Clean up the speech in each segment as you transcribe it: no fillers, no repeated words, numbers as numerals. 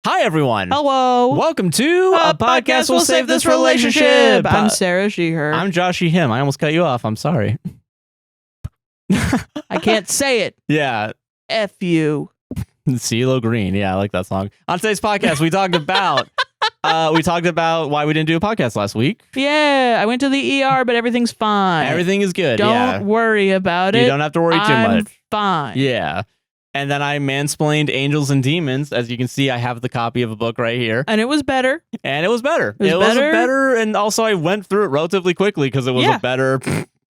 Hi, everyone. Hello. Welcome to A Podcast Will Save This Relationship. I'm Sarah, she, her. I'm Josh, he, him. I almost cut you off. I'm sorry. I can't say it. Yeah. F you. CeeLo Green. Yeah, I like that song. On today's podcast, we talked about why we didn't do a podcast last week. Yeah, I went to the ER, but everything's fine. Everything is good. Don't worry about it. You don't have to worry too much. I'm fine. Yeah. And then I mansplained Angels and Demons. As you can see, I have the copy of a book right here. And it was better. And it was better. It was better. And also, I went through it relatively quickly because it was a better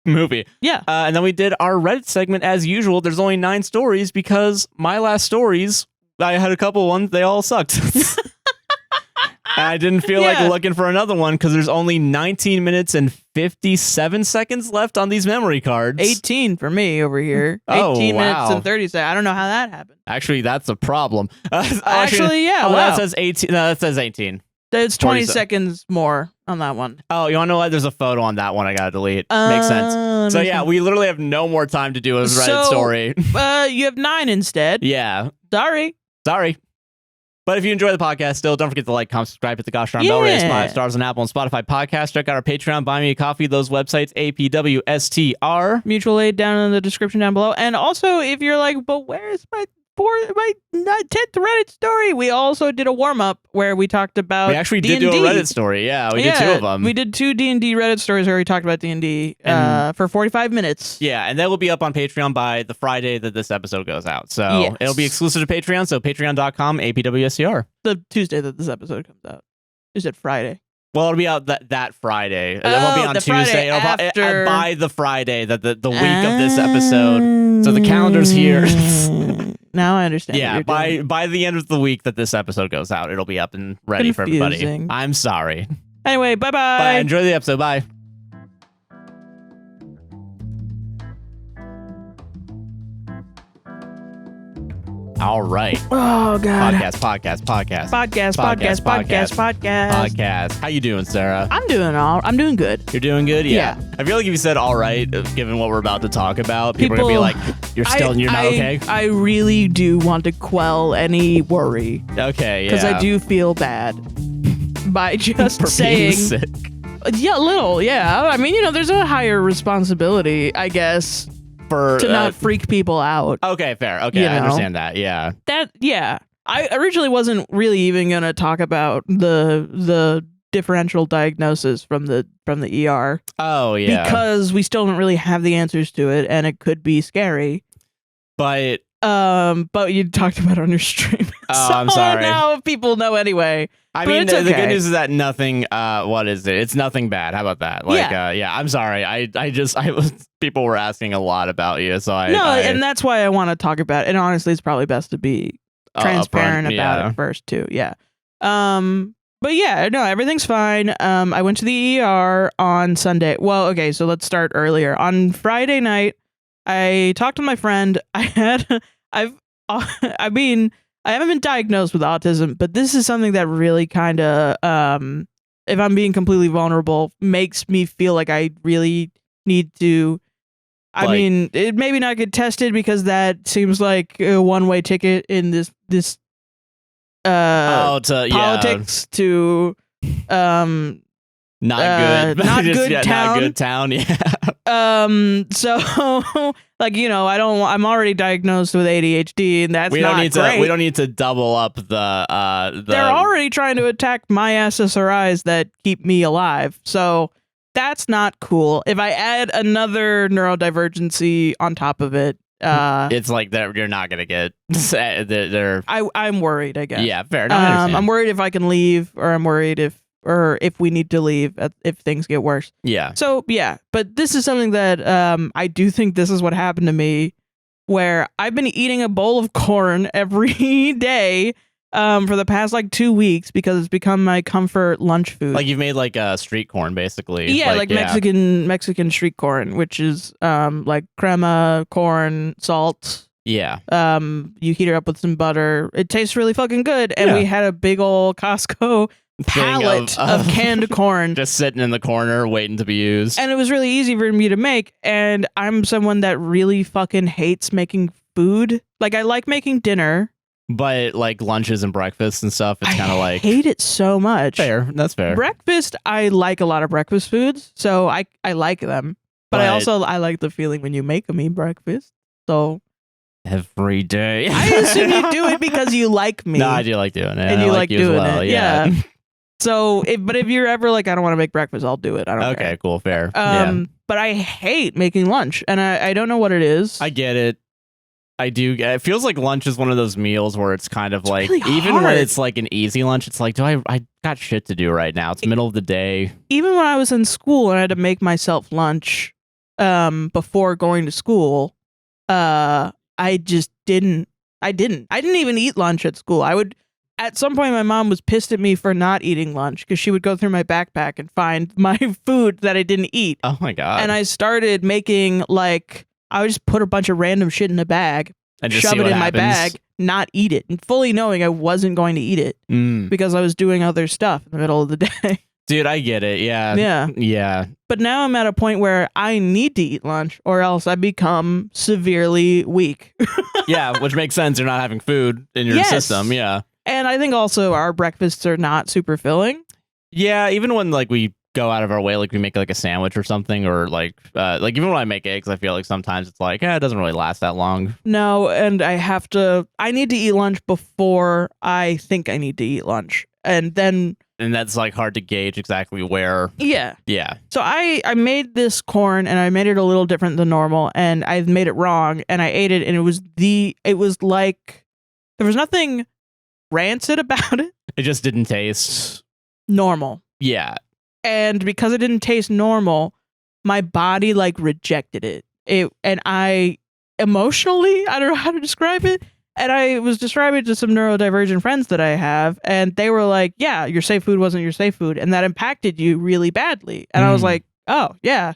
movie. Yeah. And then we did our Reddit segment as usual. There's only 9 stories because my last stories, I had a couple ones. They all sucked. I didn't feel like looking for another one because there's only 19 minutes and 57 seconds left on these memory cards. 18 for me over here. 18 minutes and 30 seconds. I don't know how that happened. Actually, that's a problem. Actually, yeah. That says 18. No, that says 18. It's 20 seconds more on that one. Oh, you want to know what? There's a photo on that one I gotta delete. Makes sense. So yeah, we literally have no more time to do a Reddit story. You have 9 instead. Yeah. Sorry. But if you enjoy the podcast still, don't forget to like, comment, subscribe, hit the gosh darn bell, rate us 5 stars on Apple and Spotify podcasts. Check out our Patreon, Buy Me a Coffee, those websites, APWSTR. Mutual aid down in the description down below. And also, if you're like, but where's my 10th Reddit story? We also did a warm-up where we talked about We actually D&D. did do a Reddit story. Yeah, we did 2 of them. We did 2 D&D Reddit stories where we talked about D&D for 45 minutes. Yeah, and that will be up on Patreon by the Friday that this episode goes out. So it'll be exclusive to Patreon, so patreon.com, APWSTR. The Tuesday that this episode comes out. You said Friday. Well, it'll be out that Friday. It won't be on Tuesday. It'll by the Friday, the week of this episode. So the calendar's here. Now I understand. Yeah, by the end of the week that this episode goes out, it'll be up and ready for everybody. I'm sorry. Anyway, bye-bye. Bye. Enjoy the episode. Bye. All right. Oh, God. Podcast. How you doing, Sarah? I'm doing good. You're doing good? Yeah. I feel like if you said all right, given what we're about to talk about, people are going to be like, you're not okay? I really do want to quell any worry. Okay, yeah. Because I do feel bad by just for saying... being sick. Yeah, a little, yeah. I mean, there's a higher responsibility, I guess, to not freak people out. Okay, fair. Okay, I understand that. Yeah. I originally wasn't really even gonna talk about the differential diagnosis from the ER. Oh yeah. Because we still don't really have the answers to it, and it could be scary. But you talked about it on your stream. Oh, so I'm sorry. Now people know anyway. I mean, the good news is that nothing. What is it? It's nothing bad. How about that? Like, I'm sorry. I was. People were asking a lot about you, so and that's why I want to talk about it. And honestly, it's probably best to be transparent about it first, too. Yeah. But yeah, no, everything's fine. I went to the ER on Sunday. Well, okay, so let's start earlier. On Friday night, I talked to my friend. I haven't been diagnosed with autism, but this is something that really kind of, if I'm being completely vulnerable, makes me feel like I really need to. I mean, it maybe not get tested because that seems like a one-way ticket in this politics to not good Not good town. Yeah. So I'm already diagnosed with ADHD, and that's not great. We don't need to double up the They're already trying to attack my SSRIs that keep me alive. So that's not cool. If I add another neurodivergency on top of it, it's like you're not gonna get. I'm worried, I guess. Yeah, fair. No, I understand. I'm worried if I can leave, or I'm worried if we need to leave if things get worse. Yeah. So yeah, but this is something that I do think this is what happened to me, where I've been eating a bowl of corn every day for the past 2 weeks because it's become my comfort lunch food. Like you've made street corn basically. Yeah, Mexican street corn, which is like crema, corn, salt. Yeah. You heat it up with some butter. It tastes really fucking good. And we had a big old Costco pallet of canned corn just sitting in the corner waiting to be used. And it was really easy for me to make. And I'm someone that really fucking hates making food. Like, I like making dinner. But like lunches and breakfasts and stuff, it's kind of like... I hate it so much. Fair. That's fair. Breakfast, I like a lot of breakfast foods, so I like them. But I like the feeling when you make me breakfast. So... Every day. I assume you do it because you like me. No, I do like doing it. And you like doing well. it. Yeah. So, but if you're ever like, I don't want to make breakfast, I'll do it. I don't care. Okay, cool. Fair. But I hate making lunch, and I don't know what it is. I get it. I do. It feels like lunch is one of those meals where it's kind of it's like, really even hard. when it's like an easy lunch, it's like, I got shit to do right now. It's middle of the day. Even when I was in school and I had to make myself lunch before going to school, I just didn't. I didn't even eat lunch at school. At some point, my mom was pissed at me for not eating lunch because she would go through my backpack and find my food that I didn't eat. Oh my God. And I started making I would just put a bunch of random shit in a bag, and just shove it in my bag, not eat it, and fully knowing I wasn't going to eat it because I was doing other stuff in the middle of the day. Dude, I get it. Yeah. Yeah. But now I'm at a point where I need to eat lunch or else I become severely weak. Yeah, which makes sense. You're not having food in your system. Yeah. And I think also our breakfasts are not super filling. Yeah, even when like we go out of our way, like we make like a sandwich or something, or like even when I make eggs, I feel like sometimes it's like, it doesn't really last that long. No, and I need to eat lunch before I think I need to eat lunch. And that's like hard to gauge exactly where. Yeah. Yeah. So I made this corn and I made it a little different than normal, and I made it wrong, and I ate it, and it was like there was nothing rancid about it. It just didn't taste normal. Yeah. And because it didn't taste normal, my body like rejected it. And I emotionally, I don't know how to describe it. And I was describing it to some neurodivergent friends that I have, and they were like, yeah, your safe food wasn't your safe food, and that impacted you really badly. And I was like, oh, yeah.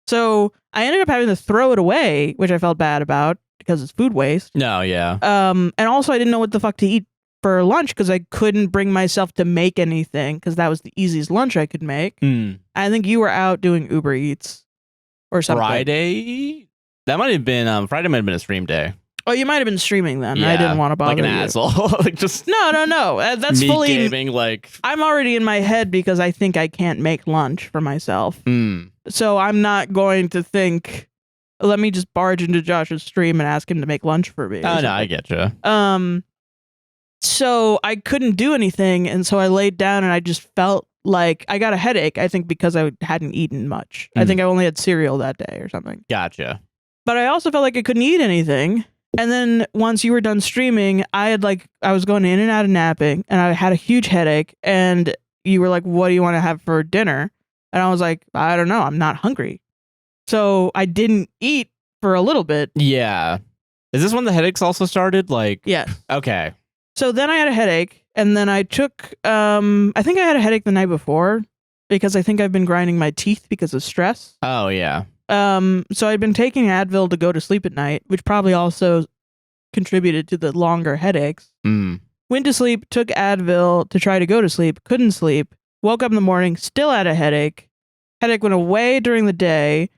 So I ended up having to throw it away, which I felt bad about because it's food waste. No, yeah. And also I didn't know what the fuck to eat for lunch because I couldn't bring myself to make anything because that was the easiest lunch I could make. I think you were out doing Uber Eats or something. Friday? That might have been, Friday might have been a stream day. Oh, you might have been streaming then. Yeah, I didn't want to bother like an you. asshole. Like just no. That's me fully gaming. Like I'm already in my head because I think I can't make lunch for myself. So I'm not going to think. Let me just barge into Josh's stream and ask him to make lunch for me. Oh no, I get you. So I couldn't do anything, and so I laid down, and I just felt like I got a headache. I think because I hadn't eaten much. I think I only had cereal that day or something. Gotcha. But I also felt like I couldn't eat anything. And then once you were done streaming, I was going in and out of napping, and I had a huge headache, and you were like, what do you want to have for dinner? And I was like, I don't know. I'm not hungry. So I didn't eat for a little bit. Yeah. Is this when the headaches also started? Like, yeah. Okay. So then I had a headache, and then I took, I think I had a headache the night before because I think I've been grinding my teeth because of stress. Oh, yeah. So I'd been taking Advil to go to sleep at night, which probably also contributed to the longer headaches. Went to sleep, took Advil to try to go to sleep, couldn't sleep, woke up in the morning, still had a headache. Headache went away during the day.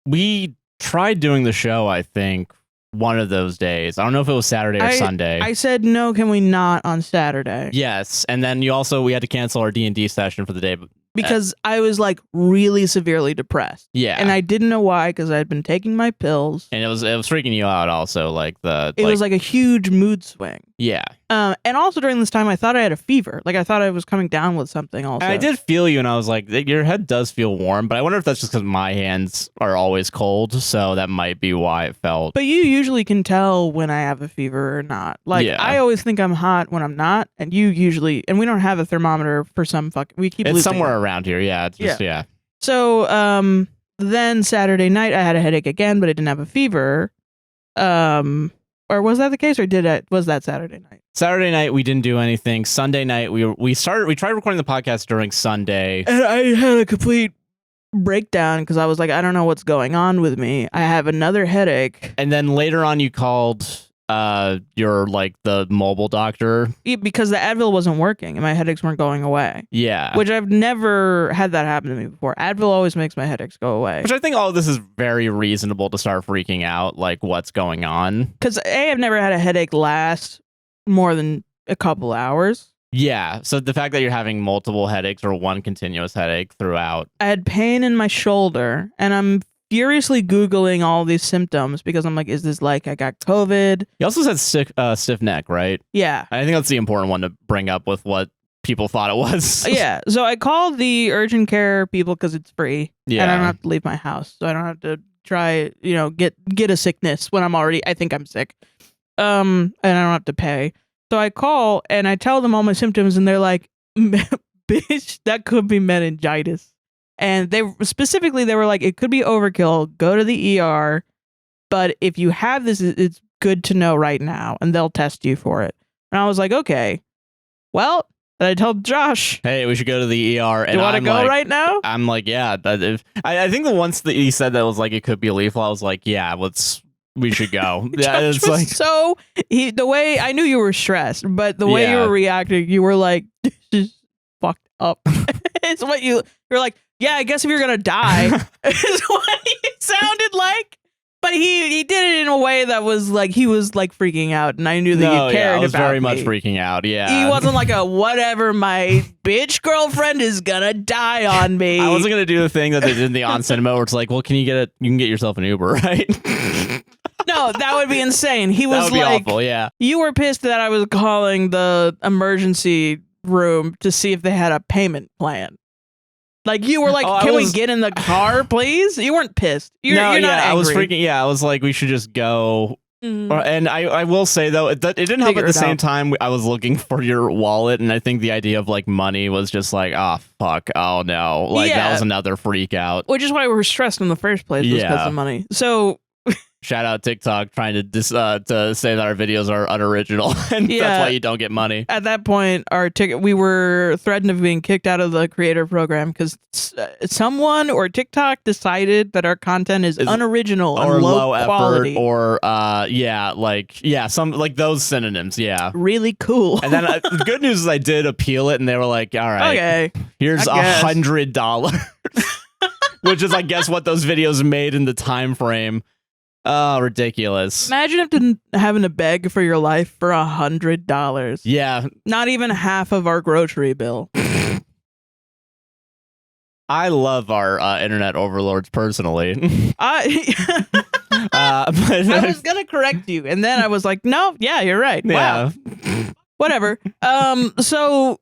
We tried doing the show, I think, one of those days. I don't know if it was Saturday or Sunday. I said, no, can we not on Saturday? Yes. And then we had to cancel our D&D session for the day. Because I was like really severely depressed. Yeah. And I didn't know why because I'd been taking my pills. And it was freaking you out also. It was like a huge mood swing. Yeah. And also during this time, I thought I had a fever. Like I thought I was coming down with something also. And I did feel you and I was like, your head does feel warm, but I wonder if that's just because my hands are always cold. So that might be why it felt. But you usually can tell when I have a fever or not. Like I always think I'm hot when I'm not. And you usually, and we don't have a thermometer for we keep it's somewhere around here. Yeah. It's just, yeah. So then Saturday night I had a headache again, but I didn't have a fever. Or was that the case, or was that Saturday night? Saturday night we didn't do anything. Sunday night we tried recording the podcast during Sunday. And I had a complete breakdown because I was like, I don't know what's going on with me. I have another headache. And then later on you called your the mobile doctor because the Advil wasn't working and my headaches weren't going away. Yeah. Which I've never had that happen to me before. Advil always makes my headaches go away. Which I think all of this is very reasonable to start freaking out, like what's going on. Because I've never had a headache last more than a couple hours. Yeah. So the fact that you're having multiple headaches or one continuous headache throughout. I had pain in my shoulder, and I'm furiously Googling all these symptoms because I'm like, is this like I got COVID? You also said stiff neck, right? Yeah. I think that's the important one to bring up with what people thought it was. Yeah. So I called the urgent care people because it's free. Yeah. And I don't have to leave my house. So I don't have to try, get a sickness when I think I'm sick. And I don't have to pay. So I call and I tell them all my symptoms, and they're like, bitch, that could be meningitis. And they were like, it could be overkill. Go to the ER. But if you have this, it's good to know right now, and they'll test you for it. And I was like, okay. Well, and I told Josh, hey, we should go to the ER. Do you want to go right now? I'm like, yeah. I think the once that he said that was like, it could be lethal, I was like, yeah, we should go. Yeah, it's like the way I knew you were stressed, but the way you were reacting, you were like, this is fucked up. It's what you're like, yeah, I guess if you're gonna die, is what he sounded like. But he did it in a way that was like, he was like freaking out, and I knew that you cared about I was very me. much freaking out. Yeah, he wasn't like a whatever. My bitch girlfriend is gonna die on me. I wasn't gonna do the thing that they did in the On Cinema, where it's like, well, you can get yourself an Uber, right? No, that would be insane. He was that would be like, awful, yeah. You were pissed that I was calling the emergency room to see if they had a payment plan. Like, you were like, can we get in the car, please? You weren't pissed. You're not angry. I was freaking. Yeah, I was like, we should just go. And I will say, though, it didn't help at the same time. I was looking for your wallet, and I think the idea of like money was just like, oh, fuck. Oh, no. Like, that was another freak out. Which is why we were stressed in the first place, was because of money. So... Shout out TikTok trying to say that our videos are unoriginal, and that's why you don't get money. At that point, we were threatened of being kicked out of the creator program because someone or TikTok decided that our content is unoriginal or and low quality, effort, or some like those synonyms. Yeah, really cool. And then the good news is I did appeal it, and they were like, "All right, okay, here's $100," which is, I guess, what those videos made in the time frame. Oh, ridiculous. Imagine having to beg for your life for $100. Yeah. Not even half of our grocery bill. I love our internet overlords personally. I was going to correct you, and then I was like, no, yeah, you're right. Yeah. Wow. Whatever. So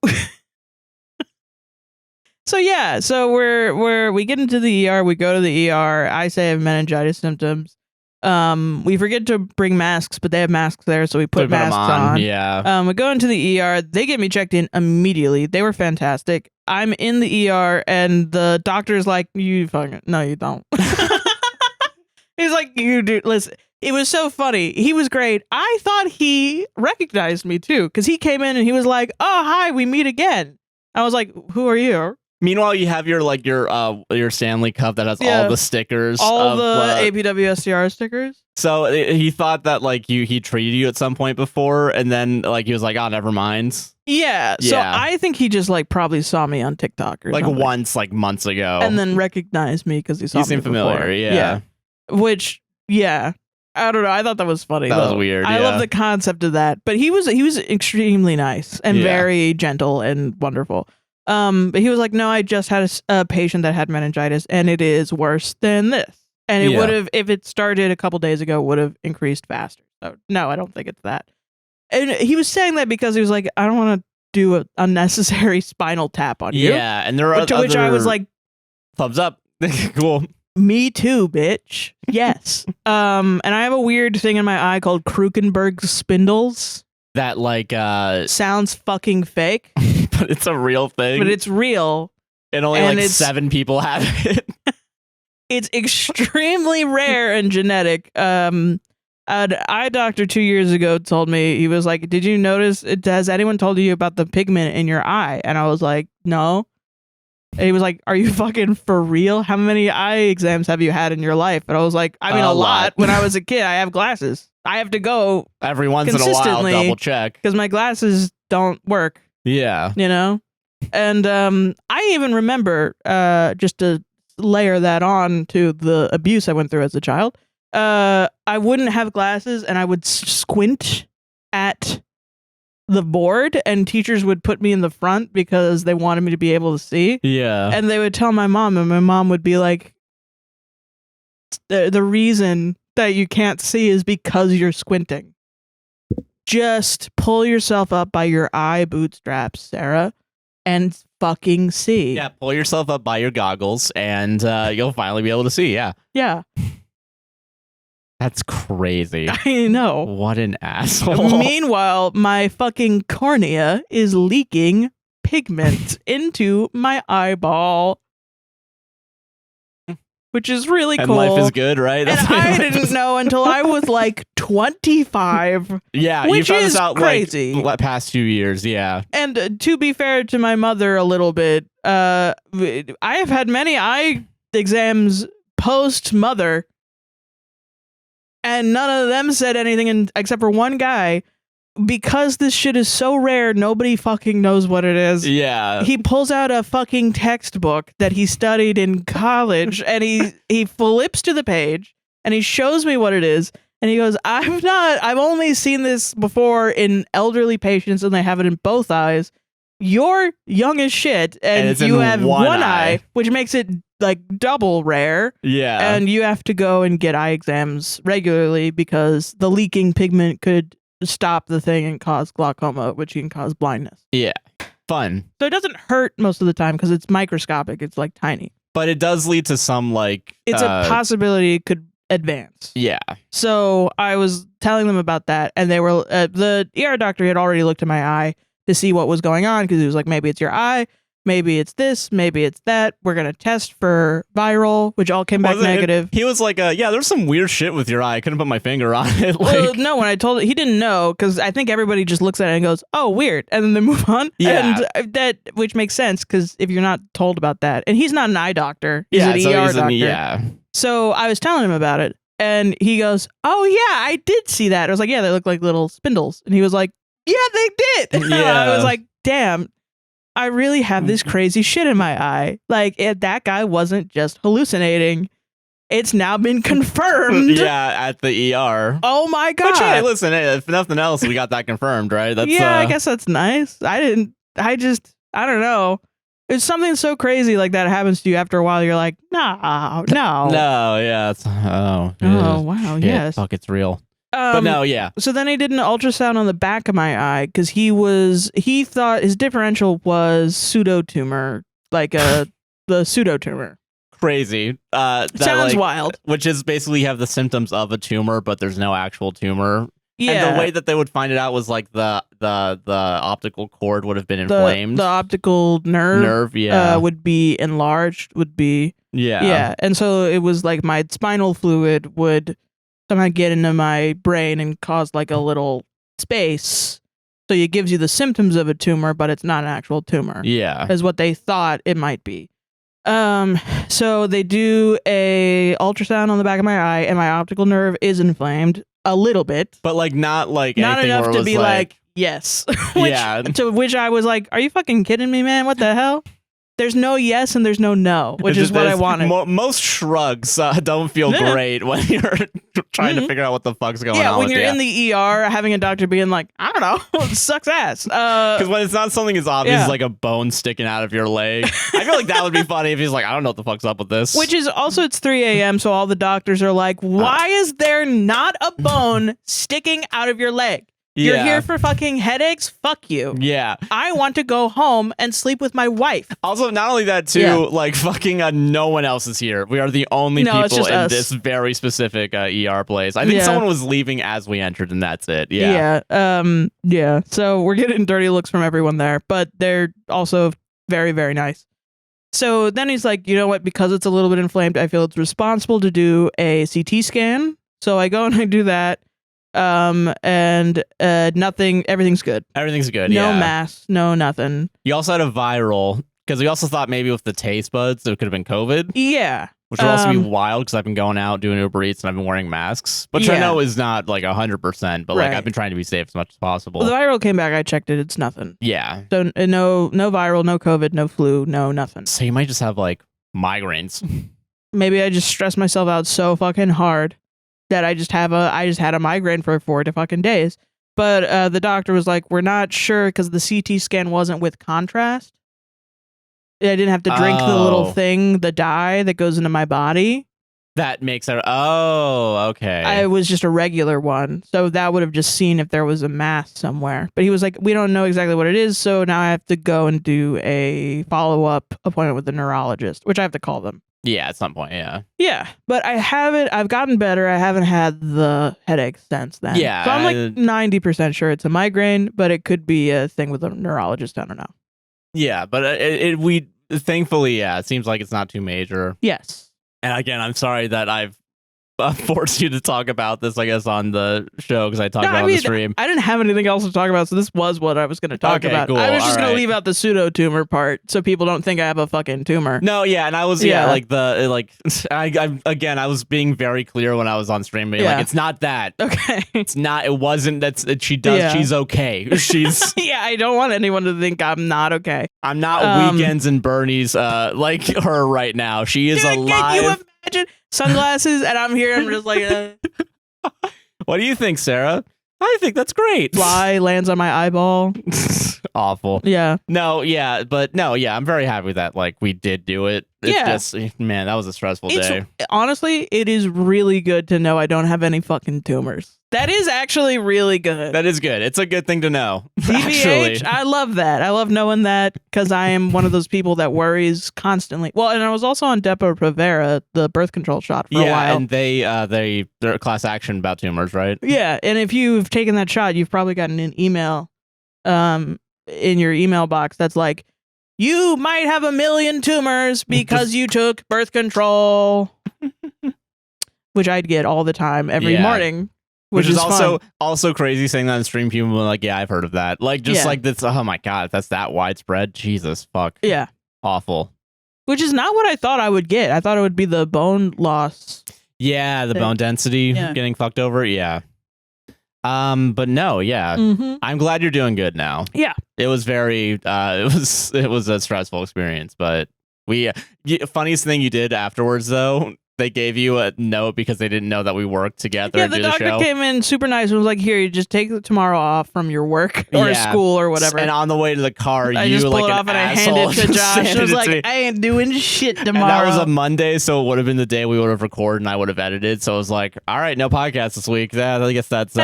we get into the ER, we go to the ER, I say I have meningitis symptoms. We forget to bring masks, but they have masks there, so we put masks on. Yeah. We go into the ER. They get me checked in immediately. They were fantastic. I'm in the ER, and the doctor's like, no, you don't. He's like, you do. Listen, it was so funny. He was great. I thought he recognized me too, because he came in and he was like, oh, hi, we meet again. I was like, who are you? Meanwhile, you have your Stanley Cup that has all the stickers, all the APWSTR stickers. So he thought that he treated you at some point before, and then he was like, "Oh, never mind." Yeah. So I think he just probably saw me on TikTok or something. Once, months ago, and then recognized me because he saw me. He seemed familiar. Yeah. Which, I don't know. I thought that was funny. That was weird. I love the concept of that. But he was extremely nice and very gentle and wonderful. But he was like, no, I just had a patient that had meningitis, and it is worse than this. And it would have, if it started a couple days ago, would have increased faster. So no, I don't think it's that. And he was saying that because he was like, I don't want to do an unnecessary spinal tap on you. Yeah, and there are to which I was like, thumbs up. Cool. Me too, bitch. Yes. And I have a weird thing in my eye called Krukenberg's spindles. That sounds fucking fake. But it's a real thing. But it's real. And only 7 people have it. It's extremely rare and genetic. An eye doctor 2 years ago told me, he was like, did you notice, has anyone told you about the pigment in your eye? And I was like, no. And he was like, are you fucking for real? How many eye exams have you had in your life? And I was like, I mean, a lot. When I was a kid, I have glasses. I have to go every once in a while, double check. Because my glasses don't work. Yeah. And I even remember, just to layer that on to the abuse I went through as a child, I wouldn't have glasses and I would squint at the board, and teachers would put me in the front because they wanted me to be able to see. Yeah. And they would tell my mom, and my mom would be like, the reason that you can't see is because you're squinting. Just pull yourself up by your eye bootstraps, Sarah, and fucking see. Yeah, pull yourself up by your goggles, and you'll finally be able to see. Yeah. Yeah. That's crazy. I know. What an asshole. Meanwhile, my fucking cornea is leaking pigment into my eyeball, which is really and cool. Life is good, right? And I didn't know until I was like 25. Yeah, which you found is this out crazy. Like past few years, yeah. And to be fair to my mother a little bit, I have had many eye exams post-mother, and none of them said anything except for one guy. Because this shit is so rare, nobody fucking knows what it is. Yeah. He pulls out a fucking textbook that he studied in college, and he flips to the page, and he shows me what it is, and he goes, I've only seen this before in elderly patients, and they have it in both eyes. You're young as shit, and you have one eye, which makes it like double rare. Yeah. And you have to go and get eye exams regularly because the leaking pigment could stop the thing and cause glaucoma, which can cause blindness. Yeah. Fun. So it doesn't hurt most of the time because it's microscopic. It's like tiny. But it does lead to some like... It's a possibility it could advance. Yeah. So I was telling them about that, and they were... the ER doctor had already looked at my eye to see what was going on because he was like, maybe it's your eye, maybe it's this, maybe it's that. We're going to test for viral, which all came back negative. He was like, yeah, there's some weird shit with your eye. I couldn't put my finger on it. Well, no, when I told it, he didn't know because I think everybody just looks at it and goes, oh, weird. And then they move on. Yeah. And which makes sense because if you're not told about that, and he's not an eye doctor, he's an ER doctor. Yeah. So I was telling him about it, and he goes, oh, yeah, I did see that. I was like, yeah, they look like little spindles. And he was like, yeah, they did. Yeah. I was like, damn. I really have this crazy shit in my eye. Like, that guy wasn't just hallucinating. It's now been confirmed. Yeah, at the ER. Oh my God. But hey, listen, if nothing else, we got that confirmed, right? That's, yeah, I guess that's nice. I don't know. It's something so crazy like that happens to you after a while. You're like, no. No, yeah. Wow, shit, yes. Fuck, it's real. But no, yeah. So then he did an ultrasound on the back of my eye because he thought his differential was pseudotumor, like the pseudotumor. Crazy. Sounds wild. Which is basically you have the symptoms of a tumor, but there's no actual tumor. Yeah. And the way that they would find it out was like the optical cord would have been inflamed. The optical nerve would be enlarged, Yeah. And so it was like my spinal fluid would somehow get into my brain and cause like a little space. So it gives you the symptoms of a tumor, but it's not an actual tumor. Yeah. Is what they thought it might be. So they do a ultrasound on the back of my eye, and my optical nerve is inflamed a little bit. But like not enough to be like yes. To which I was like, are you fucking kidding me, man? What the hell? There's no yes and there's no no, which is what I wanted. Most shrugs don't feel great when you're trying to figure out what the fuck's going on. Yeah, when you're in the ER, having a doctor being like, I don't know, it sucks ass. Because when it's not something as obvious as like a bone sticking out of your leg, I feel like that would be funny if he's like, I don't know what the fuck's up with this. Which is also, it's 3 a.m., so all the doctors are like, why is there not a bone sticking out of your leg? You're here for fucking headaches? Fuck you. Yeah. I want to go home and sleep with my wife. Also, not only that, too, like fucking no one else is here. We are the only people in this very specific ER place. I think someone was leaving as we entered, and that's it. Yeah. Yeah. So we're getting dirty looks from everyone there, but they're also very, very nice. So then he's like, you know what? Because it's a little bit inflamed, I feel it's responsible to do a CT scan. So I go and I do that. And nothing, everything's good. Everything's good, no mass, no nothing. You also had a viral, because we also thought maybe with the taste buds, it could have been COVID. Yeah. Which would also be wild, because I've been going out doing Uber Eats and I've been wearing masks. Which I know is not like 100%, but like I've been trying to be safe as much as possible. Well, the viral came back, I checked it, it's nothing. Yeah. So no viral, no COVID, no flu, no nothing. So you might just have like migraines. Maybe I just stressed myself out so fucking hard that I just had a migraine for 4 fucking days. But the doctor was like, we're not sure because the CT scan wasn't with contrast. I didn't have to drink the little thing, the dye that goes into my body. That makes it. Oh, okay. It was just a regular one. So that would have just seen if there was a mass somewhere. But he was like, we don't know exactly what it is. So now I have to go and do a follow-up appointment with the neurologist, which I have to call them. Yeah, at some point, yeah. Yeah, but I've gotten better. I haven't had the headache since then. Yeah. So I'm like 90% sure it's a migraine, but it could be a thing with a neurologist. I don't know. Yeah, but we thankfully, yeah, it seems like it's not too major. Yes. And again, I'm sorry that I've forced you to talk about this, I guess, on the show because I talked about it on the stream. I didn't have anything else to talk about, so this was what I was going to talk about. Cool. I was just going to leave out the pseudo tumor part so people don't think I have a fucking tumor. No, yeah, and I was I was being very clear when I was on stream, being like, it's not that. Okay. It's not. It wasn't. She does. Yeah. She's okay. She's. Yeah, I don't want anyone to think I'm not okay. I'm not Weekends and Bernie's like her right now. She is alive. Can you imagine sunglasses and I'm here? I'm just like. What do you think, Sarah? I think that's great. Fly lands on my eyeball. Awful. Yeah. No, yeah, but no, yeah, I'm very happy that like we did do it. It's just, man, that was a stressful day. Honestly, it is really good to know I don't have any fucking tumors. That is actually really good. That is good. It's a good thing to know. TBH, I love that. I love knowing that because I am one of those people that worries constantly. Well, and I was also on Depo-Provera, the birth control shot for a while. And they're a class action about tumors, right? Yeah, and if you've taken that shot, you've probably gotten an email in your email box that's like, you might have 1 million tumors because you took birth control, which I'd get all the time every morning. Which is also crazy saying that on stream. People were like, yeah, I've heard of that. Like, just like this. Oh my God, if that's that widespread. Jesus, fuck. Yeah. Awful. Which is not what I thought I would get. I thought it would be the bone loss. Yeah, the bone density getting fucked over. Yeah. But no, yeah. Mm-hmm. I'm glad you're doing good now. Yeah. It was very it was a stressful experience, but funniest thing you did afterwards though, they gave you a note because they didn't know that we worked together and do the show. Yeah, the doctor came in super nice and was like, here, you just take tomorrow off from your work or school or whatever. And on the way to the car, I just pulled it off and I handed it to Josh. I was like, I ain't doing shit tomorrow. And that was a Monday, so it would have been the day we would have recorded and I would have edited. So I was like, all right, no podcast this week. Yeah, I guess that's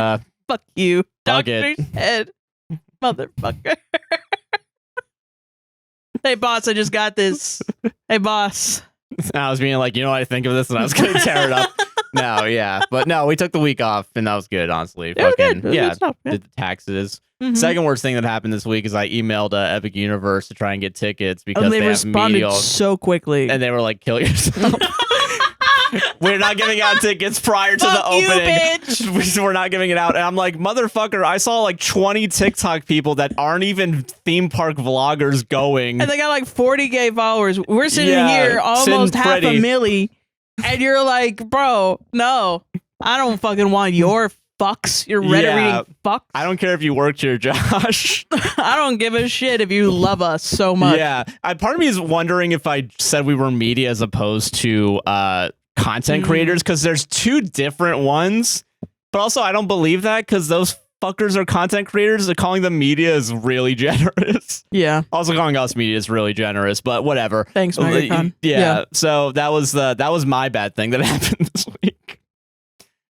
fuck you, doctor's head, motherfucker. Hey, boss, I just got this. Hey, boss. And I was being like, you know what I think of this? And I was going to tear it up. No, yeah. But no, we took the week off, and that was good, honestly. Fucking, good. Yeah, did the taxes. Mm-hmm. Second worst thing that happened this week is I emailed Epic Universe to try and get tickets because they responded so quickly. And they were like, kill yourself. We're not giving out tickets prior to the opening. We're not giving it out. And I'm like, motherfucker, I saw like 20 TikTok people that aren't even theme park vloggers going. And they got like 40K followers. We're sitting here almost half a milli. And you're like, bro, no, I don't fucking want your fucks. Your Reddit fucks. I don't care if you worked here, Josh. I don't give a shit if you love us so much. Yeah. Part of me is wondering if I said we were media as opposed to content creators, because there's two different ones, but also I don't believe that because those fuckers are content creators. Calling them media is really generous. Yeah. Also calling us media is really generous, but whatever. Thanks, Megatron. Yeah. So that was my bad thing that happened this week.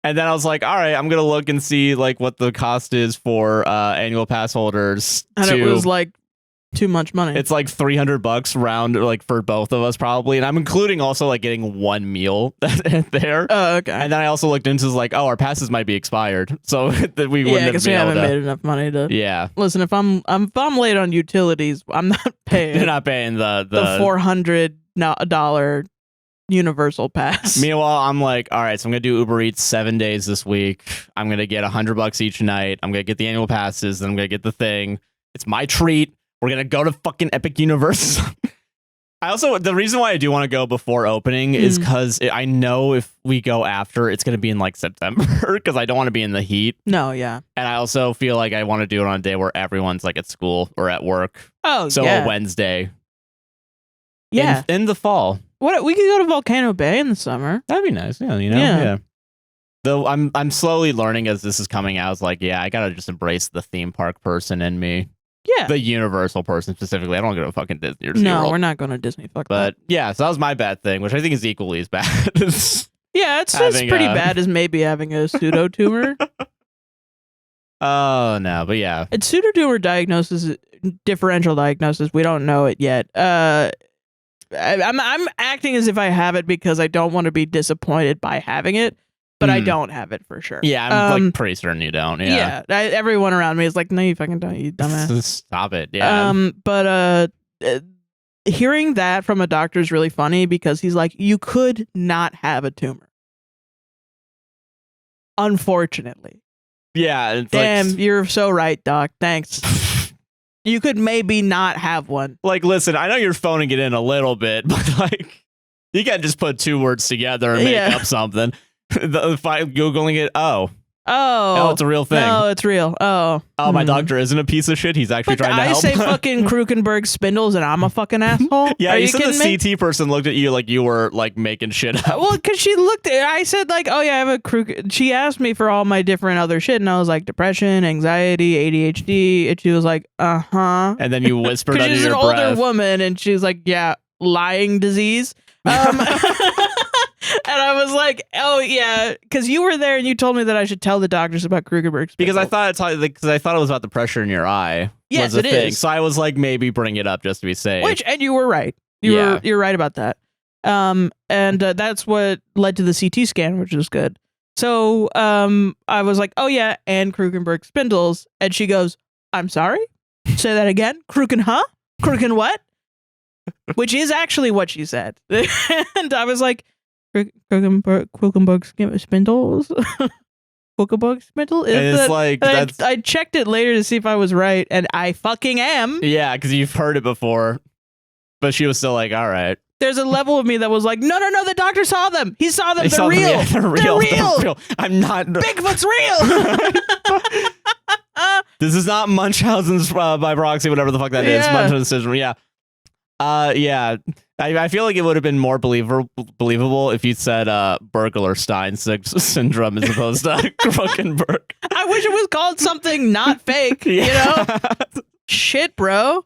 And then I was like, all right, I'm gonna look and see like what the cost is for annual pass holders. And it was like too much money. It's like $300 round, like for both of us probably, and I'm including also like getting one meal there. Oh, okay. And then I also looked into like, oh, our passes might be expired, so that we wouldn't have been able to. Made enough money to. Yeah. Listen, if I'm late on utilities, I'm not paying. You're not paying the $400 universal pass. Meanwhile, I'm like, all right, so I'm gonna do Uber Eats 7 days this week. I'm gonna get $100 each night. I'm gonna get the annual passes, then I'm gonna get the thing. It's my treat. We're going to go to fucking Epic Universe. The reason why I do want to go before opening is because I know if we go after, it's going to be in like September because I don't want to be in the heat. No, yeah. And I also feel like I want to do it on a day where everyone's like at school or at work. Oh, so yeah. a Wednesday. Yeah. In the fall. What we could go to Volcano Bay in the summer. That'd be nice. Yeah, you know? Yeah. Though I'm slowly learning as this is coming out. I was like, yeah, I gotta just embrace the theme park person in me. Yeah. The Universal person specifically. I don't go to fucking Disney or SeaWorld. No, we're not going to Disney. Fuck but that. yeah, so that was my bad thing, which I think is equally as bad. Yeah, it's pretty bad as maybe having a pseudotumor. Oh, no, but yeah. It's pseudotumor diagnosis, differential diagnosis. We don't know it yet. I'm acting as if I have it because I don't want to be disappointed by having it. But I don't have it for sure. Yeah, I'm like pretty certain you don't. Yeah. Everyone around me is like, no, you fucking don't, you dumbass. Stop it. Yeah. But hearing that from a doctor is really funny because he's like, you could not have a tumor. Unfortunately. Yeah. It's damn, you're so right, doc. Thanks. You could maybe not have one. Like, listen, I know you're phoning it in a little bit, but like, you can't just put two words together and make up something. Googling it. Oh, it's a real thing. No, it's real. My doctor isn't a piece of shit. He's actually trying to help. I say fucking Krukenberg spindles and I'm a fucking asshole. Yeah, you said the CT person looked at you like you were like making shit up. Well, because she looked at I said like, oh yeah, I have a she asked me for all my different other shit and I was like depression, anxiety, ADHD, and she was like, uh-huh. And then you whispered under your breath. She's an older woman and she's like, yeah, lying disease. And I was like, oh, yeah, because you were there and you told me that I should tell the doctors about Krugerberg's. Because I thought it was about the pressure in your eye. Yes, it is. So I was like, maybe bring it up just to be safe. And you were right. You're right about that. And that's what led to the CT scan, which is good. So I was like, oh, yeah, and Krugenberg spindles. And she goes, I'm sorry? Say that again? Krugen, huh? Krugen what? Which is actually what she said. And I was like, Krugenberg spindles? Krugenberg spindle? I checked it later to see if I was right, and I fucking am. Yeah, because you've heard it before. But she was still like, all right. There's a level of me that was like, no, the doctor saw them. He saw them. They're real. Yeah, they're real. I'm not. Bigfoot's real. This is not Munchausen's by proxy, whatever the fuck that is. Munchausen's syndrome. Yeah. Yeah. I feel like it would have been more believable if you said Burglar-Stein syndrome as opposed to Krukenberg. I wish it was called something not fake. You know? Shit, bro.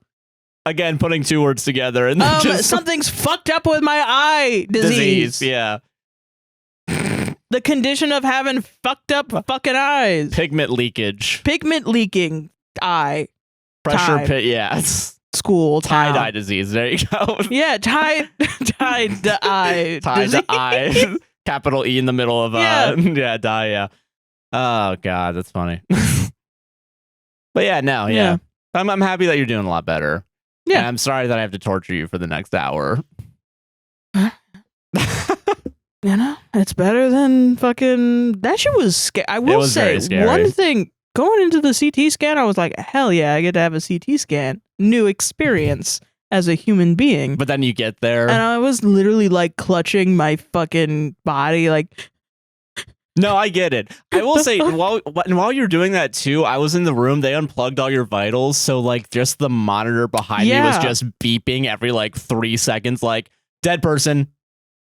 Again, putting two words together and just something's fucked up with my eye disease. Yeah. The condition of having fucked up fucking eyes. Pigment leakage. Pigment leaking eye. Pressure pit. Yeah. School. Tie-dye disease. There you go. Yeah. Tie-dye. Tie-dye. Capital E in the middle of dye. Yeah. Oh God, that's funny. But yeah, no, yeah. I'm happy that you're doing a lot better. Yeah. And I'm sorry that I have to torture you for the next hour. You know, it's better than fucking. That shit was scary. I will say one thing. Going into the CT scan, I was like, hell yeah, I get to have a CT scan. New experience as a human being. But then you get there. And I was literally like clutching my fucking body like. No, I get it. I will say, while you're doing that too, I was in the room, they unplugged all your vitals, so like just the monitor behind me was just beeping every like 3 seconds, like, dead person.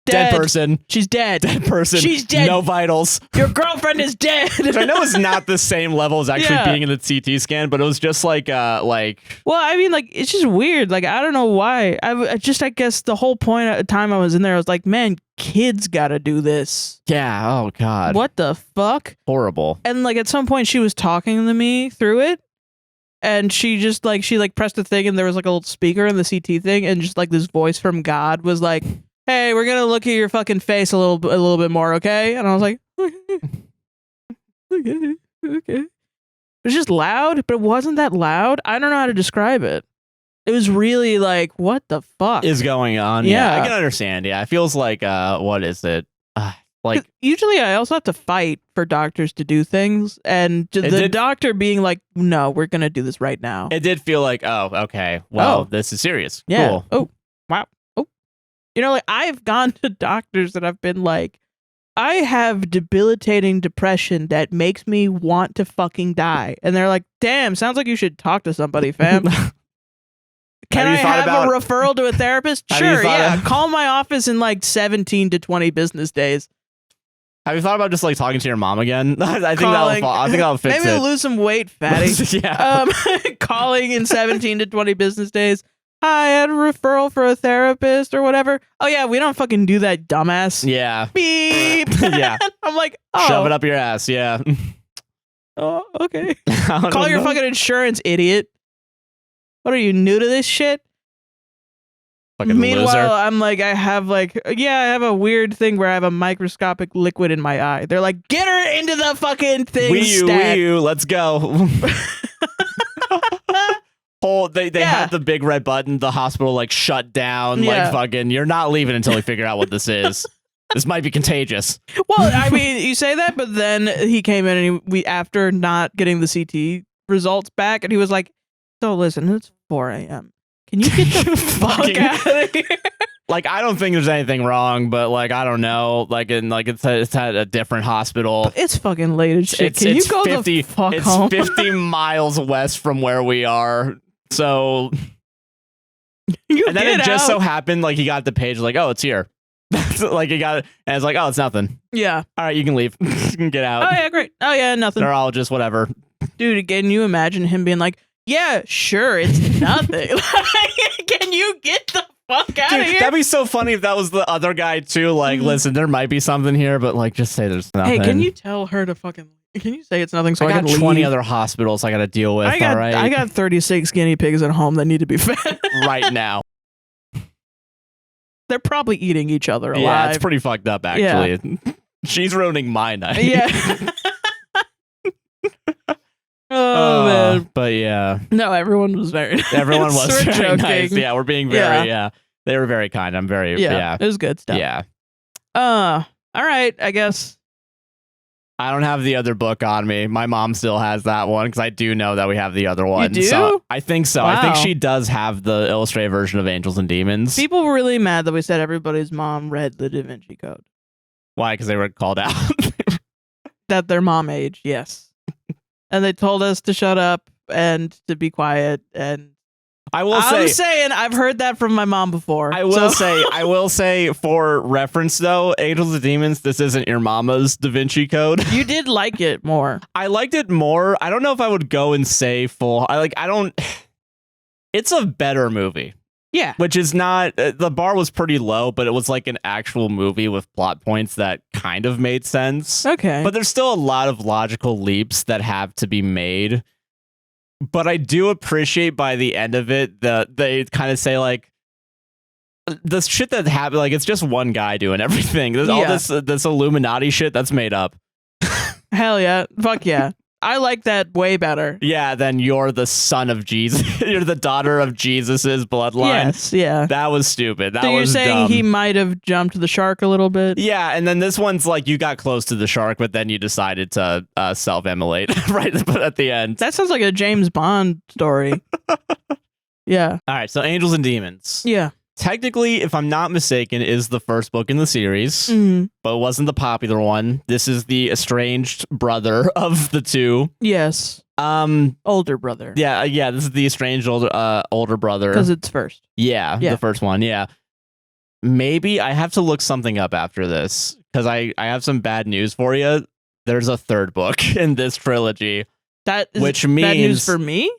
Dead person. She's dead. Dead person. She's dead. No vitals. Your girlfriend is dead. Which I know is not the same level as actually being in the CT scan, but it was just like. Well, I mean, like, it's just weird. Like, I don't know why. I guess the whole point at the time I was in there, I was like, man, kids gotta do this. Yeah. Oh God. What the fuck? Horrible. And like at some point she was talking to me through it. And she just like, pressed the thing and there was like a little speaker in the CT thing. And just like this voice from God was like, hey, we're gonna look at your fucking face a little bit more, okay? And I was like, okay. It was just loud, but it wasn't that loud. I don't know how to describe it. It was really like, what the fuck is going on? Yeah, I can understand. Yeah, it feels like, what is it? Like usually, I also have to fight for doctors to do things, and the doctor being like, "No, we're gonna do this right now." It did feel like, oh, okay, well, this is serious. Yeah. Cool. Oh, wow. You know, like I've gone to doctors that have been like, I have debilitating depression that makes me want to fucking die. And they're like, damn, sounds like you should talk to somebody, fam. Can I have a referral to a therapist? Sure, yeah. Call my office in like 17 to 20 business days. Have you thought about just like talking to your mom again? I think that'll fix maybe it. lose some weight, fatty. Yeah. Calling in 17 to 20 business days. Hi, I had a referral for a therapist or whatever. Oh yeah, we don't fucking do that, dumbass. Yeah. Beep. Yeah. I'm like, oh. Shove it up your ass. Yeah. Oh, okay. Call your fucking insurance, idiot. What are you, new to this shit? Fucking Meanwhile, loser. I'm like, I have a weird thing where I have a microscopic liquid in my eye. They're like, get her into the fucking thing. Wii U, let's go. They had the big red button. The hospital like shut down. Yeah. Like fucking, you're not leaving until we figure out what this is. This might be contagious. Well, I mean, you say that, but then he came in and we after not getting the CT results back, and he was like, "So listen, it's 4 a.m. Can you get the fuck out of here?" Like, I don't think there's anything wrong, but like, I don't know. Like, it's at a different hospital. But it's fucking late as shit. Can you go 50, the fuck home? It's 50 miles west from where we are. So, and then it just so happened, like, he got the page, like, oh, it's here. Like, he got it, and it's like, oh, it's nothing. Yeah. All right, you can leave. You can get out. Oh, yeah, great. Oh, yeah, nothing. They're all just whatever. Dude, can you imagine him being like, yeah, sure, it's nothing. Can you get the fuck out of here? That'd be so funny if that was the other guy, too. Like, listen, there might be something here, but, like, just say there's nothing. Hey, can you tell her to fucking... Can you say it's nothing so I got can 20 leave? other hospitals I got to deal with, all right? I got 36 guinea pigs at home that need to be fed. Right now. They're probably eating each other alive. Yeah, it's pretty fucked up, actually. Yeah. She's ruining my night. Yeah. Oh, man. But yeah. No, everyone was very nice. Everyone was very nice. Yeah, we're being very, They were very kind. I'm very, It was good stuff. Yeah. All right, I guess. I don't have the other book on me. My mom still has that one because I do know that we have the other one. You do? So I think so. Wow. I think she does have the illustrated version of Angels and Demons. People were really mad that we said everybody's mom read the Da Vinci Code. Why? Because they were called out. That their mom age, yes. And they told us to shut up and to be quiet. And I'm saying I've heard that from my mom before. I will say for reference though, Angels and Demons, this isn't your mama's Da Vinci Code. You did like it more. I liked it more. I don't know if I would go and say full. It's a better movie. Yeah. Which is not, the bar was pretty low, but it was like an actual movie with plot points that kind of made sense. Okay. But there's still a lot of logical leaps that have to be made. But I do appreciate by the end of it that they kind of say like the shit that happened, like it's just one guy doing everything. There's all this Illuminati shit that's made up. Hell yeah. Fuck yeah. I like that way better. Yeah, then you're the son of Jesus. You're the daughter of Jesus's bloodline. Yes, yeah. That was stupid. That so you're was saying dumb. he might have jumped the shark a little bit? Yeah, and then this one's like you got close to the shark, but then you decided to self-immolate right at the end. That sounds like a James Bond story. Yeah. All right, so Angels and Demons. Yeah. Technically, if I'm not mistaken, is the first book in the series, but it wasn't the popular one. This is the estranged brother of the two. Yes. Older brother. Yeah. This is the estranged older brother. Because it's first. Yeah, the first one. Yeah. Maybe I have to look something up after this because I have some bad news for you. There's a third book in this trilogy. Which means bad news for me?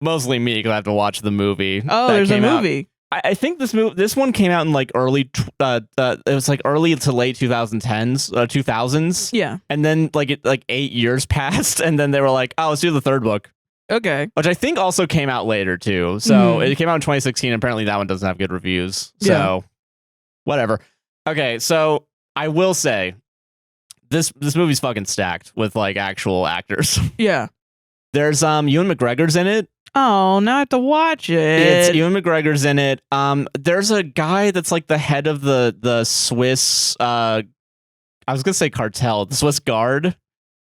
Mostly me because I have to watch the movie. Oh, there's a movie. I think this one came out in like early, it was like early to late 2000s. Yeah. And then like 8 years passed, and then they were like, oh, let's do the third book. Okay. Which I think also came out later too. So it came out in 2016. Apparently that one doesn't have good reviews. So whatever. Okay, so I will say this movie's fucking stacked with like actual actors. Yeah. There's Ewan McGregor's in it. Oh, now I have to watch it. It's Ewan McGregor's in it. There's a guy that's like the head of the Swiss. I was gonna say cartel, the Swiss Guard.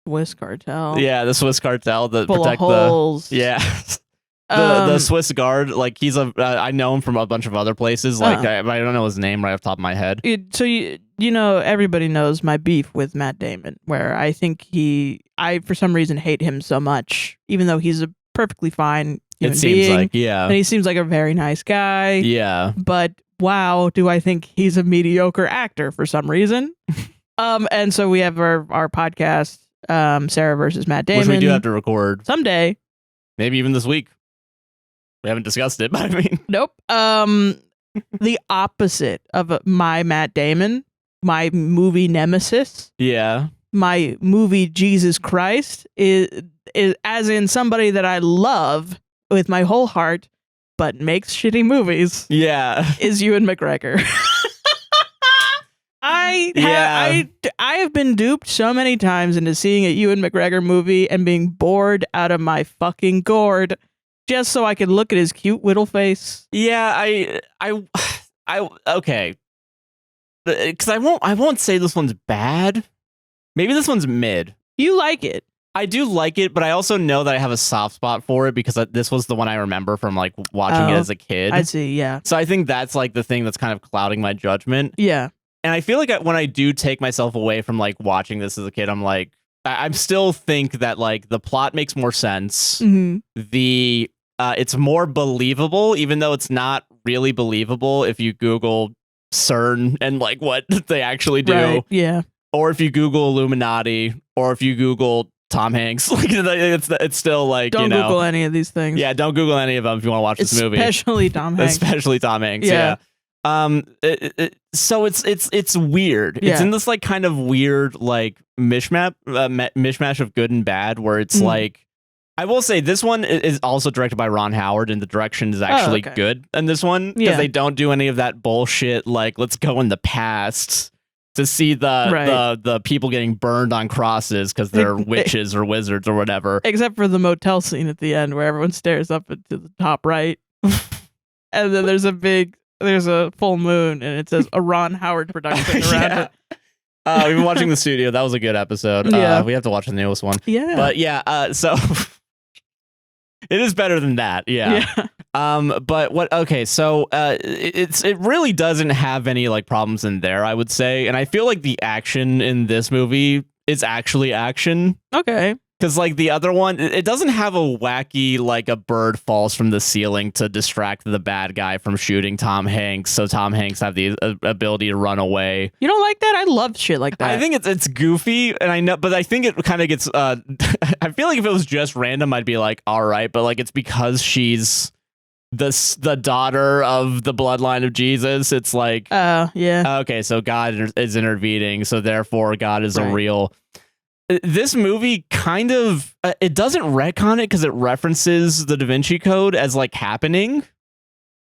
Swiss cartel. Yeah, the Swiss cartel that full protect of holes. The Swiss Guard. Like he's I know him from a bunch of other places. Like I don't know his name right off the top of my head. So you know everybody knows my beef with Matt Damon, where I think I for some reason hate him so much, even though he's a perfectly fine human being. Like, yeah. And he seems like a very nice guy. Yeah. But wow, do I think he's a mediocre actor for some reason. And so we have our podcast, Sarah versus Matt Damon. Which we do have to record someday. Maybe even this week. We haven't discussed it, but I mean. Nope. The opposite of my Matt Damon, my movie nemesis. Yeah. My movie Jesus Christ is as in somebody that I love with my whole heart, but makes shitty movies. Yeah. Is Ewan McGregor. I have been duped so many times into seeing a Ewan McGregor movie and being bored out of my fucking gourd just so I could look at his cute little face. Yeah, I okay. Because I won't say this one's bad. Maybe this one's mid. You like it. I do like it, but I also know that I have a soft spot for it because this was the one I remember from like watching it as a kid. I see, yeah. So I think that's like the thing that's kind of clouding my judgment. Yeah. And I feel like when I do take myself away from like watching this as a kid, I'm like, I still think that like the plot makes more sense. Mm-hmm. It's more believable, even though it's not really believable if you Google CERN and like what they actually do. Right, yeah. Or if you Google Illuminati, or if you Google Tom Hanks, like it's still like, don't Google any of these things. Yeah, don't Google any of them if you want to watch this movie. Especially Tom Hanks. Especially Tom Hanks. Yeah. So it's weird. Yeah. It's in this like kind of weird like mishmash of good and bad, where it's like, I will say this one is also directed by Ron Howard, and the direction is actually good in this one because they don't do any of that bullshit like let's go in the past to see the people getting burned on crosses because they're witches or wizards or whatever. Except for the motel scene at the end where everyone stares up into the top right. And then there's a full moon and it says a Ron Howard production around it. We've been watching The Studio. That was a good episode. Yeah. We have to watch the newest one. Yeah. But yeah, so it is better than that. Yeah. But what? Okay, so it really doesn't have any like problems in there, I would say, and I feel like the action in this movie is actually action. Okay. Because like the other one, it doesn't have a wacky like a bird falls from the ceiling to distract the bad guy from shooting Tom Hanks, so Tom Hanks have the ability to run away. You don't like that? I love shit like that. I think it's goofy, and I know, but I think it kind of gets. I feel like if it was just random, I'd be like, all right, but like it's because she's the daughter of the bloodline of Jesus. It's like, yeah. Okay, so God is intervening, so therefore God is a real. This movie kind of it doesn't retcon it because it references the Da Vinci Code as like happening,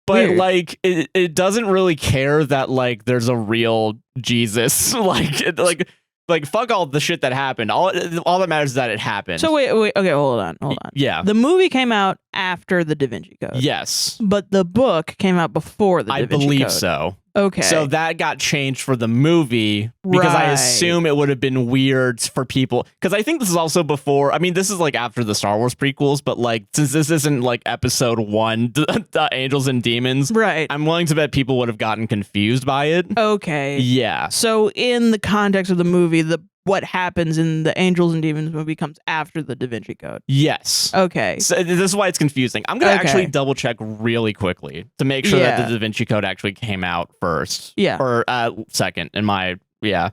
but like it doesn't really care that like there's a real Jesus. Like fuck all the shit that happened. All that matters is that it happened. So wait, okay, hold on. Yeah, the movie came out after the Da Vinci Code. Yes, but the book came out before the Da Vinci Code. I believe so. Okay. So that got changed for the movie because I assume it would have been weird for people. Because I think this is also before. I mean, this is like after the Star Wars prequels, but like since this isn't like episode 1, the Angels and Demons, right? I'm willing to bet people would have gotten confused by it. Okay. Yeah. So in the context of the movie, what happens in the Angels and Demons movie comes after the Da Vinci Code. Yes. Okay. So this is why it's confusing. I'm going to actually double check really quickly to make sure that the Da Vinci Code actually came out first. Yeah. Or second in my, Yeah.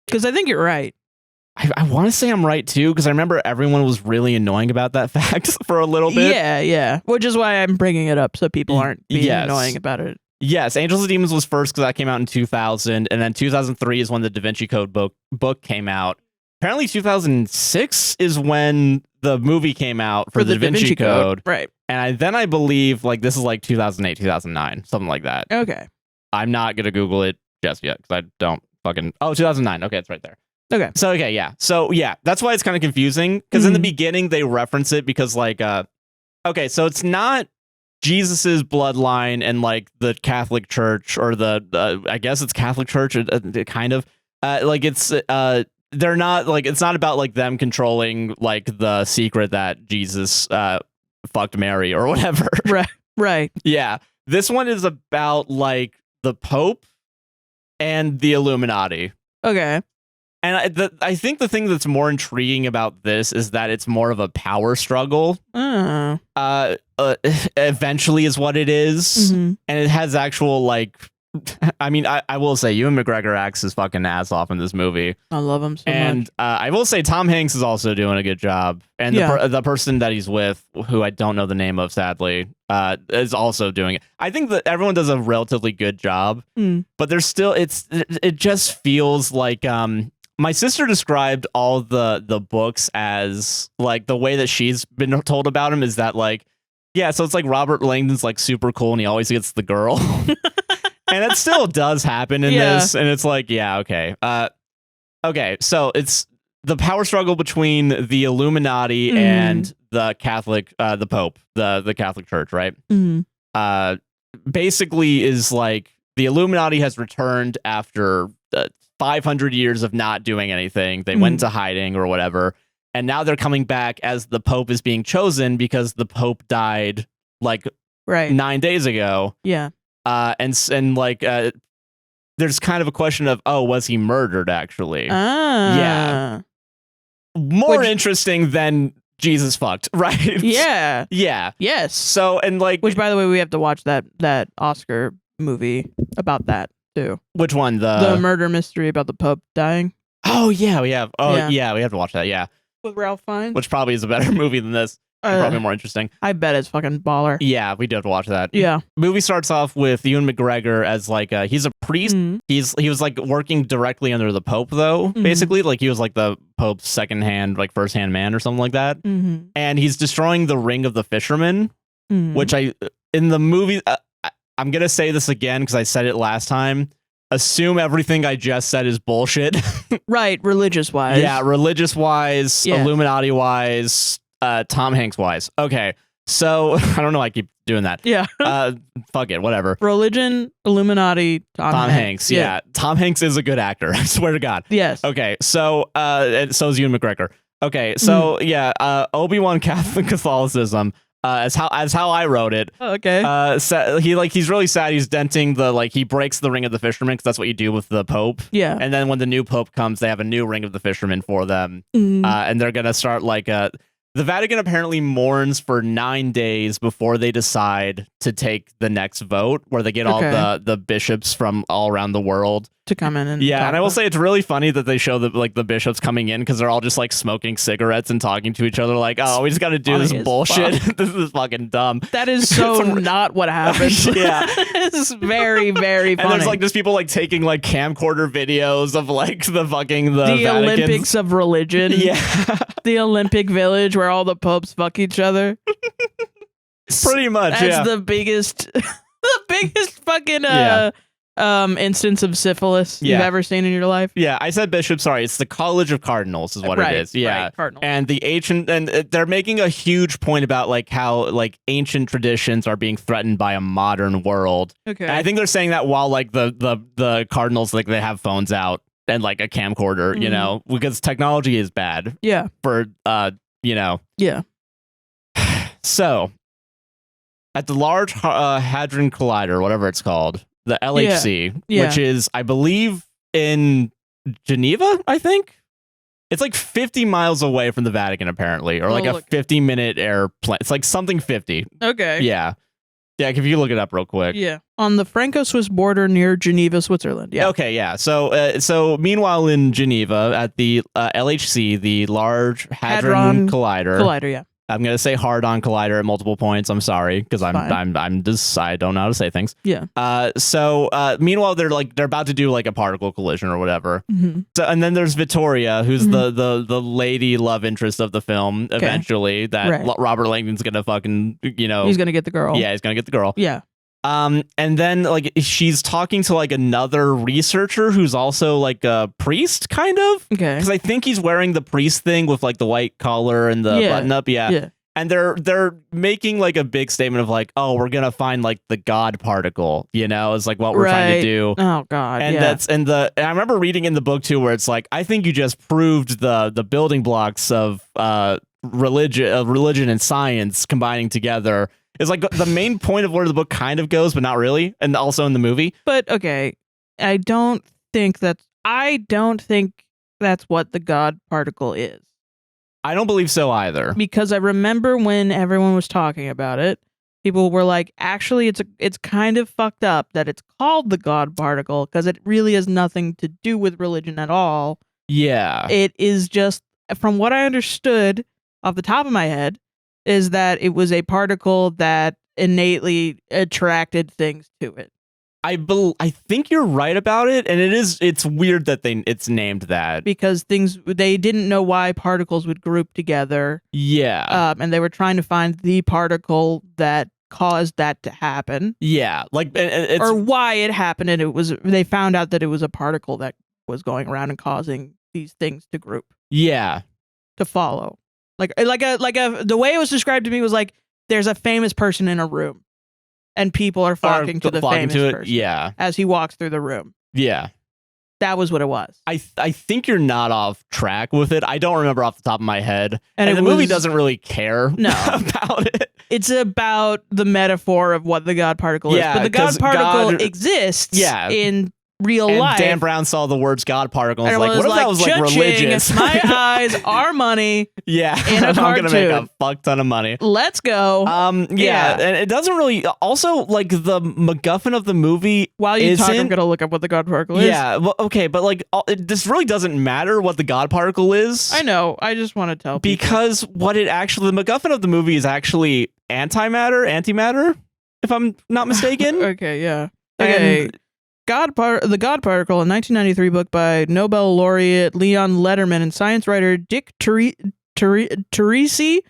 Because I think you're right. I want to say I'm right too, because I remember everyone was really annoying about that fact for a little bit. Yeah. Which is why I'm bringing it up so people aren't being annoying about it. Yes, Angels and Demons was first because that came out in 2000, and then 2003 is when the Da Vinci Code book came out. Apparently 2006 is when the movie came out for the Da Vinci Code. Right. And then I believe like this is like 2008, 2009, something like that. Okay. I'm not going to Google it just yet because I don't fucking... Oh, 2009. Okay, it's right there. Okay. So, okay, yeah. So, yeah, that's why it's kind of confusing because in the beginning they reference it because like... okay, so it's not Jesus's bloodline and like the Catholic Church or the I guess it's Catholic Church kind of like it's they're not like it's not about like them controlling like the secret that Jesus fucked Mary or whatever. Right. Yeah. This one is about like the Pope and the Illuminati. Okay. And I think the thing that's more intriguing about this is that it's more of a power struggle. Eventually is what it is. And it has actual like I mean, I will say Ewan McGregor acts his fucking ass off in this movie. I love him so and much. I will say Tom Hanks is also doing a good job, and the person that he's with, who I don't know the name of, sadly, is also doing it. I think that everyone does a relatively good job, but there's still it just feels like my sister described all the books as like the way that she's been told about him is that like, yeah, so it's like Robert Langdon's like super cool and he always gets the girl. And it still does happen in this, and it's like, yeah, okay. Okay, so it's the power struggle between the Illuminati and the Catholic, the Pope, the Catholic Church, right? Basically is like the Illuminati has returned after 500 years of not doing anything. They went into hiding or whatever, and now they're coming back as the Pope is being chosen because the Pope died like 9 days ago. Yeah. And like there's kind of a question of, oh, was he murdered actually? Yeah. More interesting than Jesus fucked, right? Yeah. Yeah. Yes. So, and like, which, by the way, we have to watch that Oscar movie about that too. Which one? The murder mystery about the Pope dying. Oh yeah, we have. Oh yeah, we have to watch that. Yeah. With Ralph Fiennes. Which probably is a better movie than this. Probably more interesting. I bet it's fucking baller. Yeah, we do have to watch that. Yeah. Movie starts off with Ewan McGregor as like he's a priest. He was like working directly under the Pope though, basically. Like he was like the Pope's first hand man or something like that. And he's destroying the Ring of the Fishermen, which in the movie, I'm gonna say this again because I said it last time. Assume everything I just said is bullshit. Right, religious wise. Yeah, religious wise, Illuminati wise. Tom Hanks wise. Okay, so I don't know why I keep doing that. Yeah. Fuck it, whatever. Religion, Illuminati, Tom Hanks. Yeah. Tom Hanks is a good actor. I swear to God. Yes. Okay, so so is Ewan McGregor. Okay, so Obi-Wan Catholicism. As how I wrote it. Okay. He's really sad. He's denting he breaks the Ring of the Fisherman because that's what you do with the Pope. Yeah. And then when the new Pope comes, they have a new Ring of the Fisherman for them, and they're gonna start the Vatican apparently mourns for 9 days before they decide to take the next vote, where they get all the bishops from all around the world to come in and and I will say it's really funny that they show the bishops coming in because they're all just like smoking cigarettes and talking to each other like, oh, we just got to do this bullshit. This is fucking dumb. That is so not what happens. Yeah, it's very, very funny. And there's like just people like taking like camcorder videos of like the Vaticans. Olympics of religion. Yeah, the Olympic Village where all the popes fuck each other. Pretty much. That's the biggest fucking instance of syphilis you've ever seen in your life. Yeah, I said bishop. Sorry, it's the College of Cardinals is what it is. Yeah, right, Cardinals. And the ancient, and they're making a huge point about like how like ancient traditions are being threatened by a modern world. Okay, and I think they're saying that while like the Cardinals like they have phones out and like a camcorder, you know, because technology is bad. Yeah, for you know. Yeah. So, at the Large Hadron Collider, whatever it's called. The LHC, which is, I believe, in Geneva, I think. It's like 50 miles away from the Vatican, apparently, or like a 50-minute airplane. It's like something 50. Okay. Yeah. Yeah, if you look it up real quick. Yeah. On the Franco-Swiss border near Geneva, Switzerland. Yeah. Okay, yeah. So meanwhile in Geneva, at the LHC, the Large Hadron Collider. Collider, yeah. I'm gonna say hard-on collider at multiple points. I'm sorry because I'm just I don't know how to say things. Yeah. So meanwhile they're about to do like a particle collision or whatever. So and then there's Vittoria, who's the lady love interest of the film. Eventually, that Robert Langdon's gonna fucking he's gonna get the girl. Yeah, he's gonna get the girl. Yeah. And then like she's talking to like another researcher who's also like a priest, kind of. Okay. Because I think he's wearing the priest thing with like the white collar and the button up. Yeah. And they're making like a big statement of like, oh, we're gonna find like the God particle, is like what we're trying to do. Oh God. And and I remember reading in the book too, where it's like, I think you just proved the building blocks of religion and science combining together. Is like the main point of where the book kind of goes, but not really, and also in the movie. But okay, I don't think that's what the God particle is. I don't believe so either. Because I remember when everyone was talking about it, people were like, actually, it's kind of fucked up that it's called the God particle because it really has nothing to do with religion at all. Yeah. It is just, from what I understood off the top of my head, is that it was a particle that innately attracted things to it. I think you're right about it, and it's weird that it's named that. Because they didn't know why particles would group together. Yeah. And they were trying to find the particle that caused that to happen. Yeah. Like or why it happened, and they found out that it was a particle that was going around and causing these things to group. Yeah. To follow. The way it was described to me was like there's a famous person in a room and people are flocking to the famous person. Yeah. As he walks through the room. Yeah. That was what it was. I think you're not off track with it. I don't remember off the top of my head. And the movie doesn't really care about it. It's about the metaphor of what the God particle is. But the God particle exists in real life. Dan Brown saw the words God particle and was like, what if that was like religious? My eyes, our money. Yeah. In a I'm gonna make a fuck ton of money. Let's go. Yeah. And it doesn't really also like the MacGuffin of the movie. While you talk, I'm gonna look up what the God particle is. Yeah, well, okay, but like this really doesn't matter what the God particle is. I know. I just want to tell people. Because what it actually, the MacGuffin of the movie is actually antimatter, if I'm not mistaken. Okay, yeah. Okay. The God Particle, a 1993 book by Nobel laureate Leon Lederman and science writer Dick Teresi,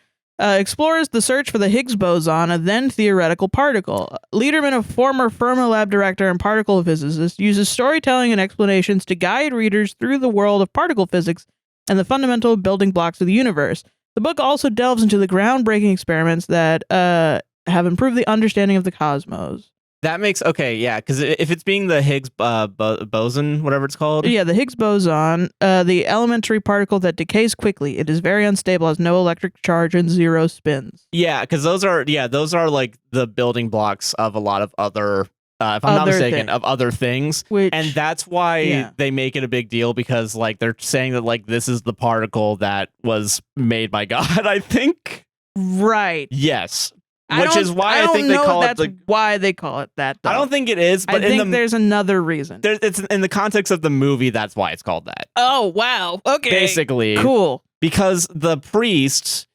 explores the search for the Higgs boson, a then theoretical particle. Lederman, a former Fermilab director and particle physicist, uses storytelling and explanations to guide readers through the world of particle physics and the fundamental building blocks of the universe. The book also delves into the groundbreaking experiments that have improved the understanding of the cosmos. That makes because if it's being the Higgs boson, whatever it's called. Yeah, the Higgs boson, the elementary particle that decays quickly. It is very unstable, has no electric charge, and zero spins. Yeah, because those are like the building blocks of a lot of other, if I'm not mistaken, of other things. And that's why they make it a big deal, because like they're saying that like this is the particle that was made by God, I think. Right. Yes. Which is why I think they call it why they call it that, though. I don't think it is, but I think there's another reason. It's in the context of the movie, that's why it's called that. Oh, wow. Okay. Basically. Cool. Because the priest,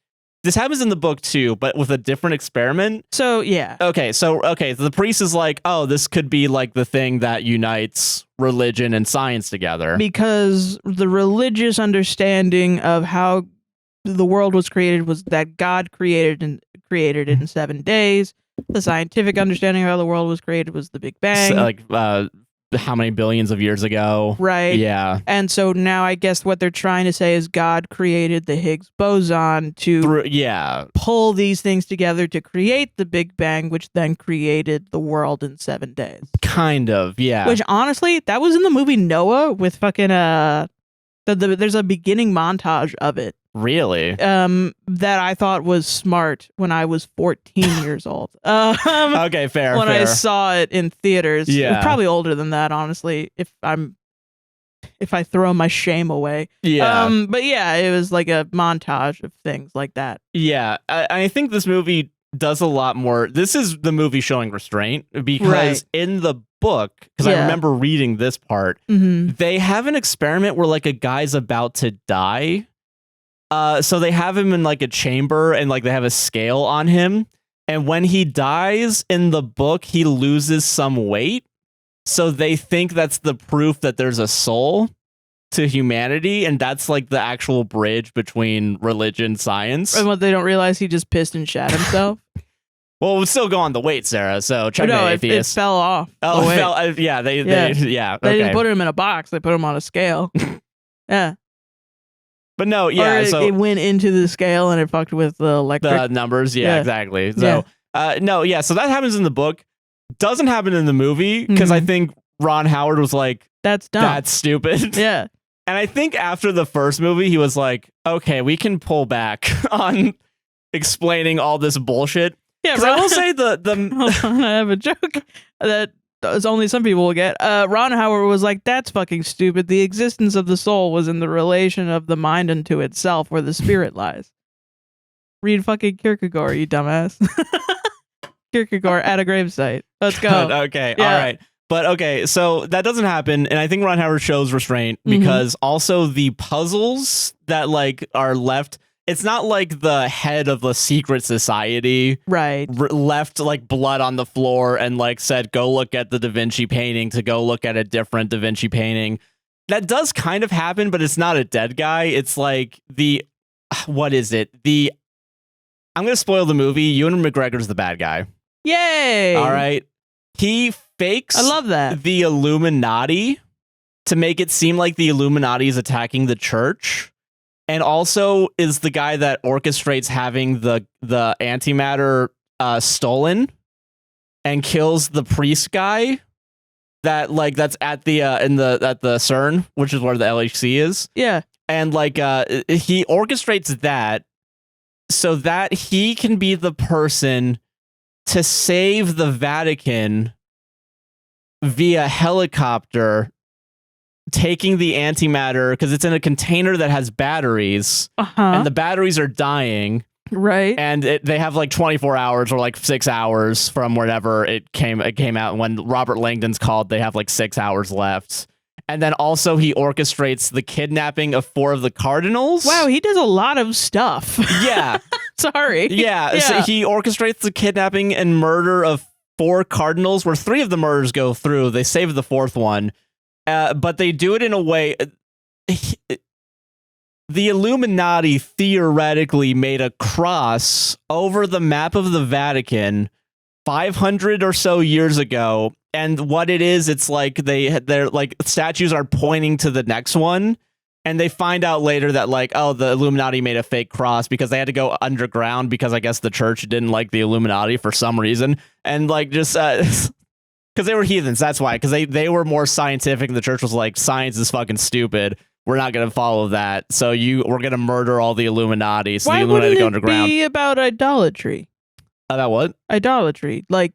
this happens in the book too, but with a different experiment. So, yeah. Okay, so the priest is like, oh, this could be like the thing that unites religion and science together. Because the religious understanding of how the world was created was that God created it in 7 days. The scientific understanding of how the world was created was the Big Bang. So, like how many billions of years ago? Right. Yeah. And so now I guess what they're trying to say is God created the Higgs boson to pull these things together to create the Big Bang, which then created the world in 7 days. Kind of, yeah. Which honestly, that was in the movie Noah with fucking there's a beginning montage of it. Really? That I thought was smart when I was 14 years old. Okay, fair. When I saw it in theaters. Yeah. Probably older than that, honestly, if I throw my shame away. Yeah. But yeah, it was like a montage of things like that. Yeah. I think this movie does a lot more. This is the movie showing restraint, because in the book, because I remember reading this part, they have an experiment where like a guy's about to die. So they have him in like a chamber, and like they have a scale on him, and when he dies in the book, he loses some weight. So they think that's the proof that there's a soul to humanity, and that's like the actual bridge between religion and science. And what they don't realize, he just pissed and shat himself. Well, it would still go on the weight, Sarah. So check the atheist. It fell off. Oh, it fell. Yeah, they They didn't put him in a box. They put him on a scale. Yeah. But no, or it went into the scale and it fucked with the electric. The numbers, exactly. So, so that happens in the book. Doesn't happen in the movie, because I think Ron Howard was like, that's dumb. That's stupid. Yeah. And I think after the first movie, he was like, okay, we can pull back on explaining all this bullshit. Yeah, because I will say I have a joke that only some people will get. Ron Howard was like, that's fucking stupid. The existence of the soul was in the relation of the mind unto itself, where the spirit lies. Read fucking Kierkegaard, you dumbass. Kierkegaard at a gravesite. Let's go. Okay, all right. But okay, so that doesn't happen, and I think Ron Howard shows restraint because also the puzzles that like are left. It's not like the head of the secret society, right? Left like blood on the floor and like said, "Go look at the Da Vinci painting," to go look at a different Da Vinci painting. That does kind of happen, but it's not a dead guy. It's like what is it? I'm gonna spoil the movie. Ewan McGregor's the bad guy. Yay! All right, he fakes. I love that. The Illuminati to make it seem like the Illuminati is attacking the church, and also is the guy that orchestrates having the antimatter stolen and kills the priest guy that's at the at the CERN, which is where the LHC is. Yeah, and like he orchestrates that so that he can be the person to save the Vatican via helicopter, taking the antimatter because it's in a container that has batteries, and the batteries are dying, right? And they have like 24 hours or like 6 hours from whenever it came out. When Robert Langdon's called, they have like 6 hours left. And then also he orchestrates the kidnapping of 4 of the cardinals. Wow, he does a lot of stuff. Yeah. Sorry. Yeah, so he orchestrates the kidnapping and murder of 4 cardinals, where 3 of the murders go through. They save the 4th one. But they do it in a way. The Illuminati theoretically made a cross over the map of the Vatican 500 or so years ago. And what it is, it's like they're like statues are pointing to the next one. And they find out later that like, oh, the Illuminati made a fake cross because they had to go underground because I guess the church didn't like the Illuminati for some reason. And like just because they were heathens. That's why, because they were more scientific. And the church was like, science is fucking stupid. We're not going to follow that. So we're going to murder all the Illuminati. So why the Illuminati go underground. Why wouldn't it be about idolatry? About what? Idolatry. Like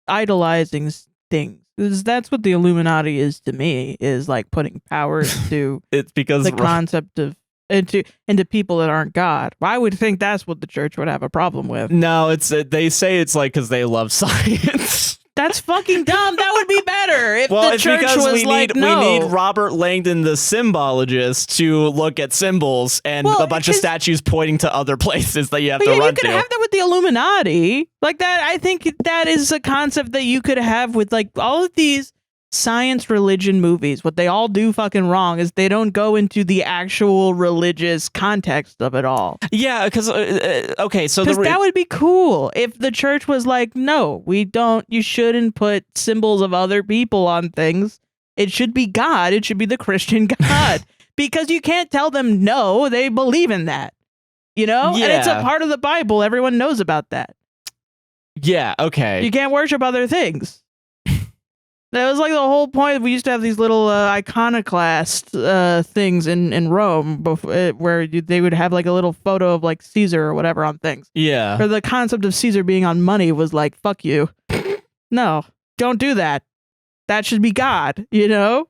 idolizing things. That's what the Illuminati is to me, is like putting power to it's because the concept of into people that aren't God. I would think that's what the church would have a problem with. No, they say it's like because they love science. That's fucking dumb. That would be better if well, the church was like, no. We need Robert Langdon, the symbologist, to look at symbols and a bunch of statues pointing to other places that you have to run to. You could have that with the Illuminati. Like that, I think that is a concept that you could have with like all of these science religion movies. What they all do fucking wrong is they don't go into the actual religious context of it all. Yeah, because okay, so that would be cool if the church was like, no, we don't. You shouldn't put symbols of other people on things. It should be God. It should be the Christian God. Because you can't tell them no. They believe in that. You know, and it's a part of the Bible. Everyone knows about that. Yeah. Okay. You can't worship other things. That was like the whole point. We used to have these little iconoclast things in Rome where they would have like a little photo of like Caesar or whatever on things. Yeah. Or the concept of Caesar being on money was like, fuck you. No, don't do that. That should be God, you know?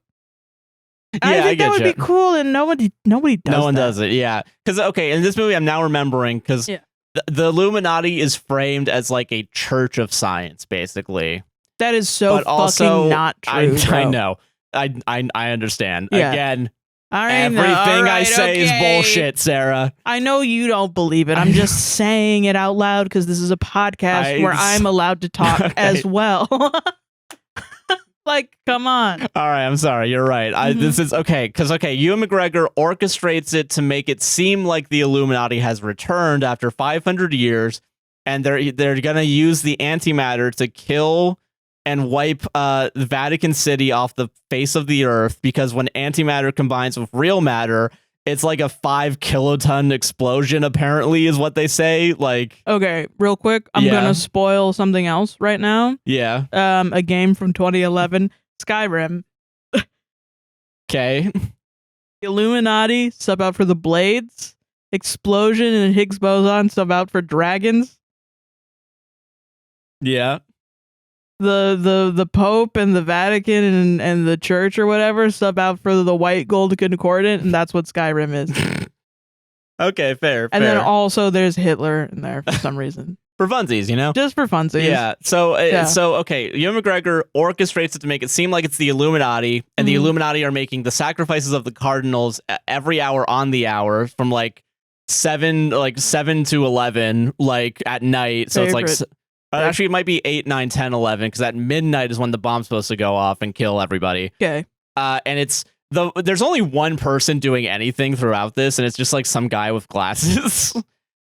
Yeah, I think that would be cool, and nobody does No one does it, yeah. Because, okay, in this movie, I'm now remembering, because the Illuminati is framed as like a church of science, basically. That is so fucking not true. I know. I understand. Yeah. Again, everything I say is bullshit, Sarah. I know you don't believe it. I'm just saying it out loud because this is a podcast where I'm allowed to talk as well. Like, come on. All right, I'm sorry. You're right. This is okay. Because, Ewan McGregor orchestrates it to make it seem like the Illuminati has returned after 500 years, and they're going to use the antimatter to kill and wipe Vatican City off the face of the earth, because when antimatter combines with real matter, it's like a 5 kiloton explosion, apparently, is what they say. Like, okay, real quick, I'm gonna spoil something else right now. Yeah. A game from 2011, Skyrim. Okay. Illuminati, sub out for the blades. Explosion and Higgs boson, sub out for dragons. Yeah. The Pope and the Vatican and the church or whatever sub out for the white gold concordant, and that's what Skyrim is. Okay, fair. And then also there's Hitler in there for some reason. for funsies, you know? Just for funsies. Yeah. So, okay, Ewan McGregor orchestrates it to make it seem like it's the Illuminati, and the Illuminati are making the sacrifices of the Cardinals every hour on the hour from like 7 to 11, like at night. So Favorite. it's like actually it might be 8, 9, 10, 11, because at midnight is when the bomb's supposed to go off and kill everybody. Okay. And it's there's only one person doing anything throughout this, and it's just like some guy with glasses.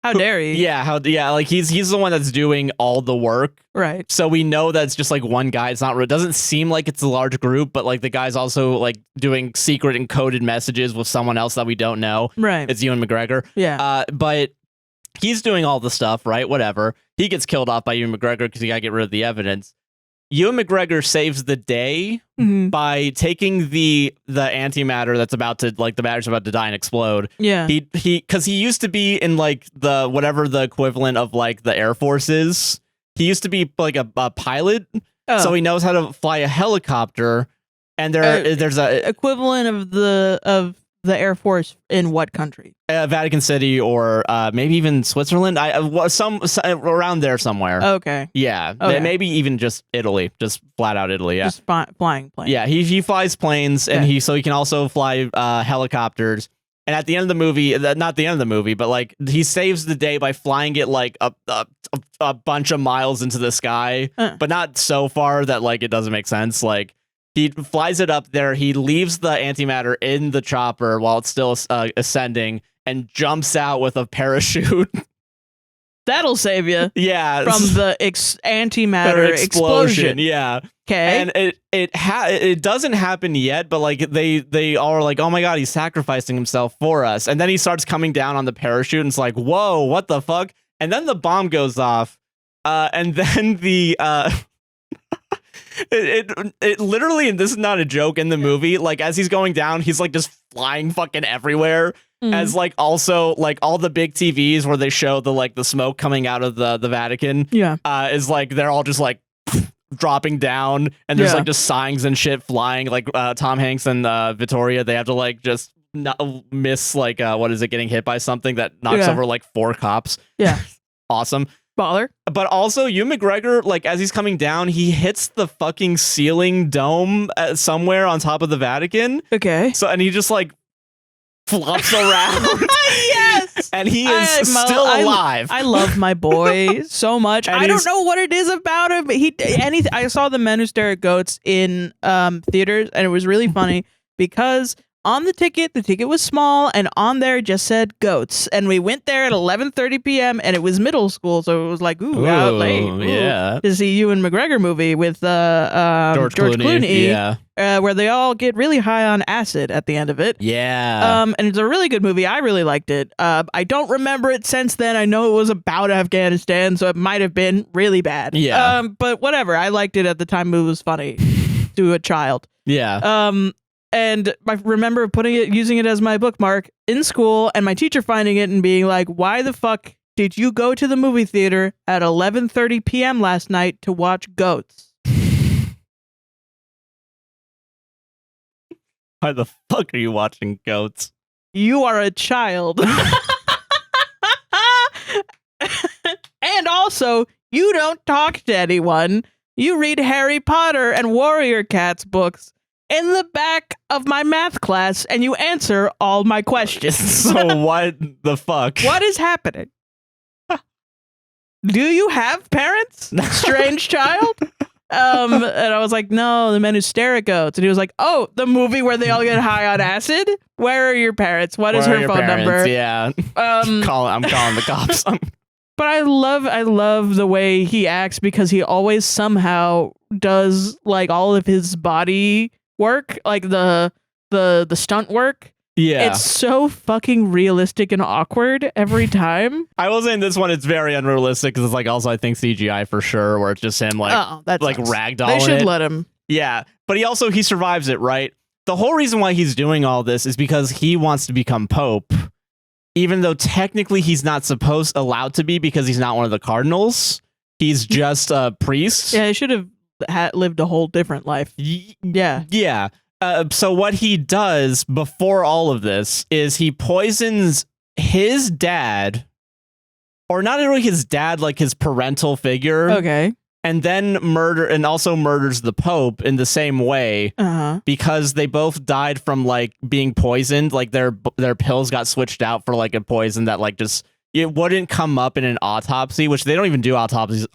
How dare he? Yeah, like he's the one that's doing all the work. Right. So we know that it's just like one guy. It doesn't seem like it's a large group, but like the guy's also like doing secret encoded messages with someone else that we don't know. Right. It's Ewan McGregor. Yeah. But he's doing all the stuff, right? Whatever. He gets killed off by Ewan McGregor because he got to get rid of the evidence. Ewan McGregor saves the day by taking the antimatter that's about to, like, the matter's about to die and explode. Yeah. Because he used to be in, like, the whatever the equivalent of, like, the Air Force is. He used to be, like, a pilot, so he knows how to fly a helicopter. And there's a equivalent of the Air Force in what country? Vatican City or maybe even Switzerland. Some around there somewhere. Okay. Yeah. Okay. Maybe even just Italy. Just flat out Italy. Yeah. Just flying planes. Yeah. He flies planes, and he can also fly helicopters. And at the end of the movie, not the end of the movie, but like he saves the day by flying it like a bunch of miles into the sky, but not so far that like it doesn't make sense. Like, he flies it up there. He leaves the antimatter in the chopper while it's still ascending, and jumps out with a parachute. That'll save you. Yeah, from the antimatter explosion. Yeah. Okay. And it doesn't happen yet, but like they all are like, oh my god, he's sacrificing himself for us. And then he starts coming down on the parachute, and it's like, whoa, what the fuck? And then the bomb goes off, and then the It literally, and this is not a joke in the movie, like as he's going down, he's like just flying fucking everywhere. As like also like all the big TVs where they show the smoke coming out of the Vatican. Yeah. Is like they're all just like dropping down, and there's like just signs and shit flying. Like Tom Hanks and Vittoria, they have to like just not miss like getting hit by something that knocks over like 4 cops. Yeah. Awesome. Baller. But also, Ewan McGregor, like, as he's coming down, he hits the fucking ceiling dome somewhere on top of the Vatican. Okay. So, and he just, like, flops around. Yes! And he is still alive. I love my boy so much. I don't know what it is about him. I saw The Men Who Stare at Goats in theaters, and it was really funny because on the ticket was small, and on there it just said goats. And we went there at 11:30 p.m. and it was middle school, so it was like, out late. Yeah. To see Ewan McGregor movie with George Clooney. Where they all get really high on acid at the end of it. Yeah. And it's a really good movie. I really liked it. I don't remember it since then. I know it was about Afghanistan, so it might have been really bad. Yeah. But whatever. I liked it at the time. It was funny to a child. Yeah. And I remember using it as my bookmark in school, and my teacher finding it and being like, why the fuck did you go to the movie theater at 11:30 p.m. last night to watch Goats? Why the fuck are you watching Goats? You are a child. And also, you don't talk to anyone. You read Harry Potter and Warrior Cats books in the back of my math class, and you answer all my questions. So what the fuck? What is happening? Do you have parents? Strange child? And I was like, no, The Men Who Stare at Goats. And he was like, oh, the movie where they all get high on acid? Where are your parents? What is her phone number? Yeah. I'm calling the cops. But I love the way he acts, because he always somehow does like all of his body work, like the stunt work. Yeah. It's so fucking realistic and awkward every time. I will say in this one it's very unrealistic, because it's like also I think CGI for sure, where it's just him like ragdolling. They should let him. Yeah. But he survives it, right? The whole reason why he's doing all this is because he wants to become Pope, even though technically he's not allowed to be, because he's not one of the cardinals. He's just a priest. Yeah, he should have lived a whole different life. Yeah. Yeah. So what he does before all of this is he poisons his dad, or not really his dad, like his parental figure. Okay. And then also murders the Pope in the same way because they both died from like being poisoned. Like their pills got switched out for like a poison that like just it wouldn't come up in an autopsy, which they don't even do autopsies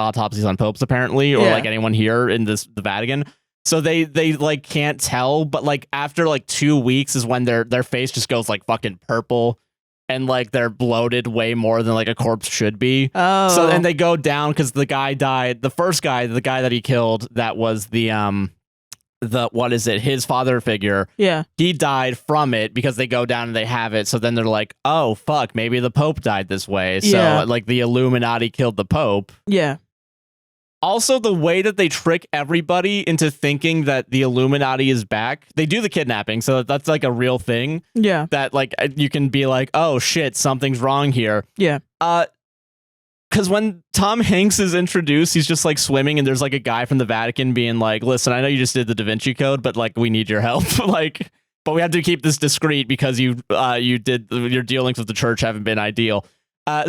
on popes apparently, or like anyone here in the Vatican. So they like can't tell, but like after like 2 weeks is when their face just goes like fucking purple. And like they're bloated way more than like a corpse should be. Oh. So and they go down because the guy died. The first guy, the guy that he killed, that was the what is it? His father figure. Yeah. He died from it because they go down and they have it. So then they're like, oh fuck, maybe the Pope died this way. So like the Illuminati killed the Pope. Yeah. Also, the way that they trick everybody into thinking that the Illuminati is back, they do the kidnapping, so that's like a real thing. Yeah. That like you can be like, oh shit, something's wrong here. Yeah. Because when Tom Hanks is introduced, he's just like swimming, and there's like a guy from the Vatican being like, listen, I know you just did the Da Vinci Code, but like we need your help. Like, but we have to keep this discreet because your dealings with the church haven't been ideal.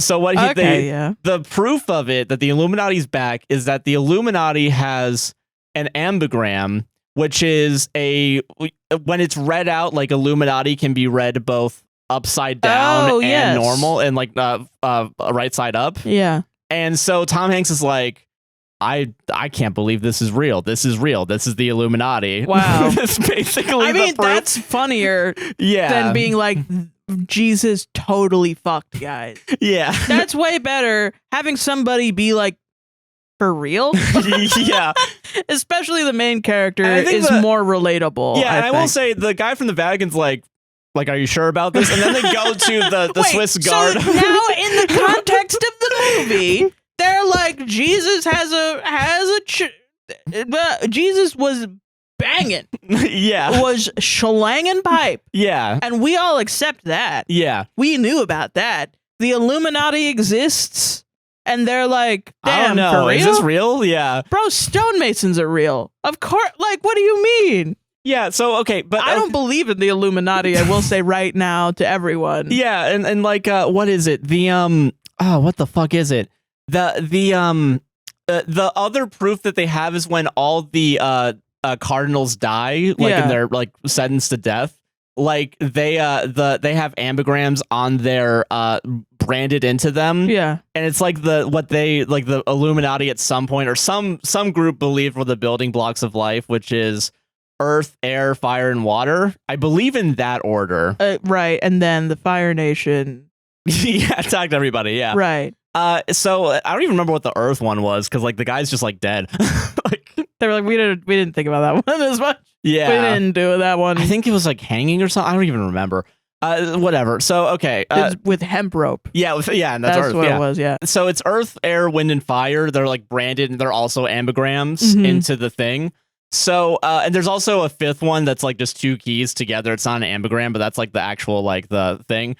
So what the proof of it that the Illuminati's back is that the Illuminati has an ambigram, which is when it's read out, like Illuminati can be read both upside down and normal and like right side up. Yeah. And so Tom Hanks is like, I can't believe this is real. This is real. This is the Illuminati. Wow. That's basically I mean, that's funnier than being like, Jesus totally fucked, guys. Yeah. That's way better having somebody be like, for real? Yeah. Especially the main character is more relatable. Yeah, and I will say the guy from the Vatican's like, are you sure about this? And then they go to the Swiss guard. So now in the context of the movie, they're like, Jesus Jesus was banging. Yeah. Was shlanging pipe. Yeah. And we all accept that. Yeah. We knew about that. The Illuminati exists. And they're like, damn, I don't know. for real? Is this real? Yeah. Bro, stonemasons are real. Of course. Like, what do you mean? Yeah, so, okay, but... I don't believe in the Illuminati, I will say right now to everyone. Yeah, and like, what is it? The, what the fuck is it? The other proof that they have is when all the cardinals die, like, and they're, like, sentenced to death. Like, they have ambigrams on their, branded into them. Yeah. And it's like the Illuminati at some point, or some group believed were the building blocks of life, which is earth, air, fire, and water. I believe in that order. Right. And then the Fire Nation. Yeah, attacked everybody. Yeah. Right. So I don't even remember what the earth one was, because like the guy's just like dead. Like, they were like, we didn't think about that one as much. Yeah. We didn't do that one. I think it was like hanging or something. I don't even remember. Whatever. So, okay. With hemp rope. Yeah, and that's earth. What it was, yeah. So it's earth, air, wind, and fire. They're like branded, and they're also ambigrams into the thing. So, and there's also a fifth one that's like just two keys together. It's not an ambigram, but that's like the actual, like the thing.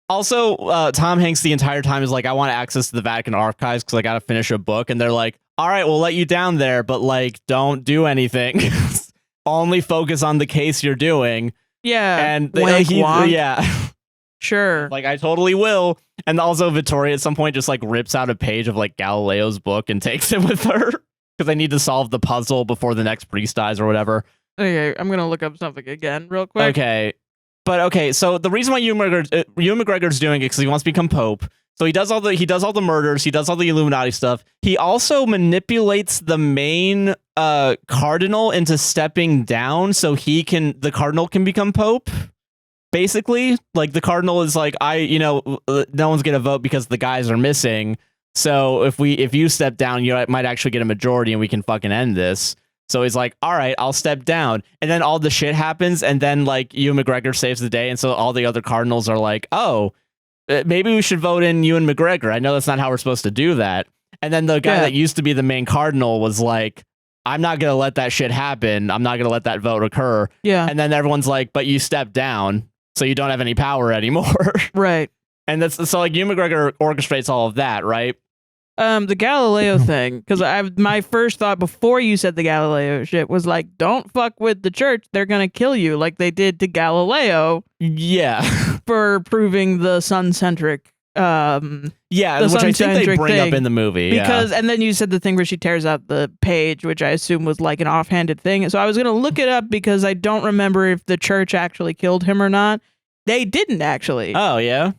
Also, Tom Hanks the entire time is like, I want access to the Vatican archives because I got to finish a book. And they're like, all right, we'll let you down there, but like, don't do anything. Only focus on the case you're doing. Yeah. And yeah. Sure. Like, I totally will. And also Vittoria at some point just like rips out a page of like Galileo's book and takes it with her because they need to solve the puzzle before the next priest dies or whatever. Okay, I'm going to look up something again real quick. Okay. But okay, so the reason why Ewan McGregor's doing it because he wants to become Pope. So he does all the murders, he does all the Illuminati stuff. He also manipulates the main cardinal into stepping down so the cardinal can become Pope. Basically, like the cardinal is like, no one's gonna vote because the guys are missing. So if you step down, you might actually get a majority and we can fucking end this. So he's like, all right, I'll step down. And then all the shit happens. And then like Ewan McGregor saves the day. And so all the other cardinals are like, oh, maybe we should vote in Ewan McGregor. I know that's not how we're supposed to do that. And then the guy that used to be the main cardinal was like, I'm not going to let that shit happen. I'm not going to let that vote occur. Yeah. And then everyone's like, but you stepped down, so you don't have any power anymore. Right. And that's so like Ewan McGregor orchestrates all of that, right? The Galileo thing, because my first thought before you said the Galileo shit was like, don't fuck with the church. They're going to kill you like they did to Galileo. Yeah. For proving the sun-centric Yeah, the which I think they bring thing, up in the movie. Because, and then you said the thing where she tears out the page, which I assume was like an offhanded thing. So I was going to look it up because I don't remember if the church actually killed him or not. They didn't actually. Oh, yeah?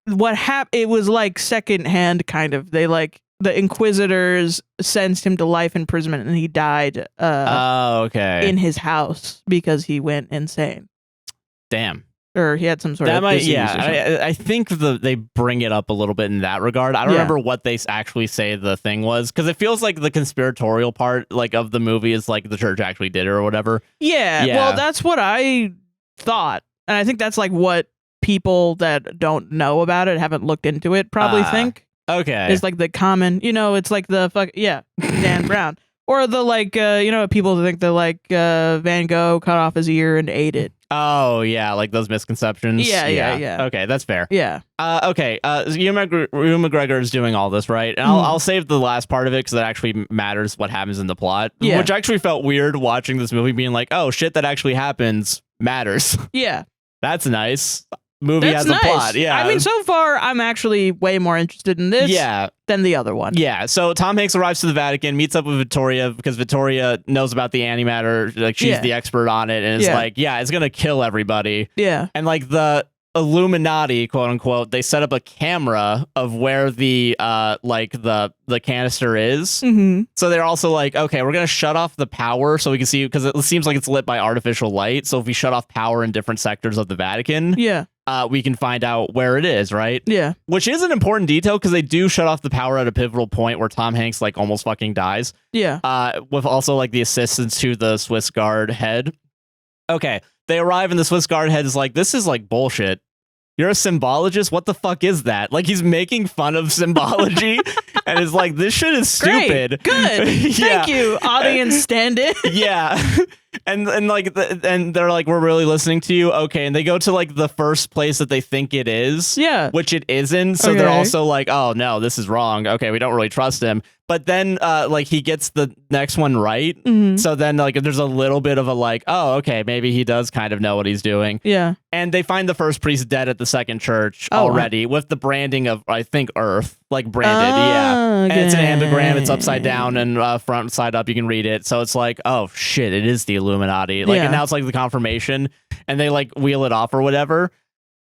What happened, it was like secondhand kind of. They like, the Inquisitors sentenced him to life imprisonment and he died in his house because he went insane. Damn. Or he had some sort of disease. Yeah, I think they bring it up a little bit in that regard. I don't remember what they actually say the thing was, because it feels like the conspiratorial part like of the movie is like the church actually did it or whatever. Yeah, well, that's what I thought. And I think that's like what people that don't know about it, haven't looked into it, probably think. Okay. It's like the common, it's like the Dan Brown. Or the like, people think that like Van Gogh cut off his ear and ate it. Oh, yeah, like those misconceptions. Yeah. Okay, that's fair. Yeah. Okay, Ewan McGregor is doing all this, right? And I'll save the last part of it because it actually matters what happens in the plot. Yeah. Which actually felt weird watching this movie being like, oh, shit that actually happens matters. Yeah. That's nice. Movie has a plot. Yeah. I mean, so far, I'm actually way more interested in this than the other one. Yeah. So Tom Hanks arrives to the Vatican, meets up with Victoria because Victoria knows about the antimatter. Like, she's the expert on it. And is like, it's going to kill everybody. Yeah. And like the Illuminati, quote unquote, they set up a camera of where the canister is. Mm-hmm. So they're also like, okay, we're gonna shut off the power so we can see, because it seems like it's lit by artificial light. So if we shut off power in different sectors of the Vatican, we can find out where it is, right? Yeah. Which is an important detail because they do shut off the power at a pivotal point where Tom Hanks like almost fucking dies. Yeah. With also like the assistance to the Swiss Guard head. Okay. They arrive and the Swiss Guard head is like, this is like bullshit. You're a symbologist? What the fuck is that? Like, he's making fun of symbology and is like, this shit is stupid. Great. Good. Thank you, audience stand-in. Yeah. And they're like, we're really listening to you. Okay. And they go to like the first place that they think it is. Yeah. Which it isn't. So they're also like, oh no, this is wrong. Okay. We don't really trust him. But then like he gets the next one right. Mm-hmm. So then like there's a little bit of a like, oh, okay, maybe he does kind of know what he's doing. Yeah. And they find the first priest dead at the second church already with the branding of, I think, Earth, like branded. Yeah. Okay. And it's an anagram. It's upside down and front side up. You can read it. So it's like, oh shit, it is the Illuminati. Like, and now it's like the confirmation and they like wheel it off or whatever.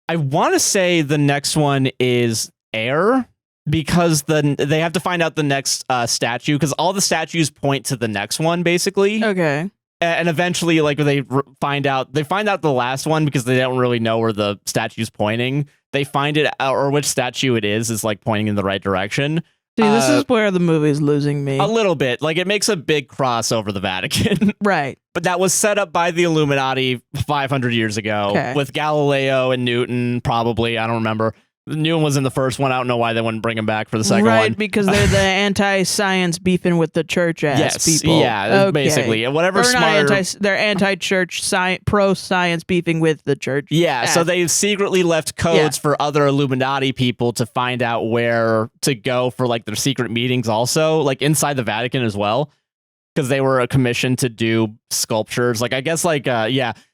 I want to say the next one is air, because they have to find out the next statue, because all the statues point to the next one basically. Okay. And eventually, like, they find out the last one because they don't really know where the statue's pointing. They find it, or which statue it is like pointing in the right direction. See, this is where the movie's losing me. A little bit. Like, it makes a big cross over the Vatican. Right. But that was set up by the Illuminati 500 years ago with Galileo and Newton, probably. I don't remember. Newton was in the first one. I don't know why they wouldn't bring him back for the second one. Right, because they're the anti-science beefing with the church ass people. Yeah, basically. Whatever they're anti-church, pro-science beefing with the church. Yeah, so they've secretly left codes for other Illuminati people to find out where to go for like their secret meetings also, like inside the Vatican as well, because they were commissioned to do sculptures. Like, I guess like,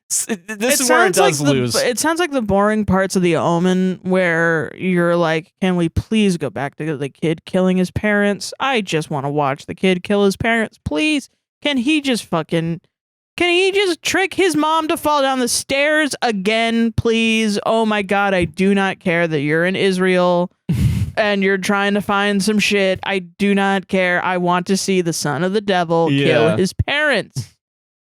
this is where it does lose. It sounds like the boring parts of The Omen where you're like, can we please go back to the kid killing his parents? I just want to watch the kid kill his parents. Please. Can he just trick his mom to fall down the stairs again, please? Oh my God, I do not care that you're in Israel and you're trying to find some shit. I do not care. I want to see the son of the devil kill his parents.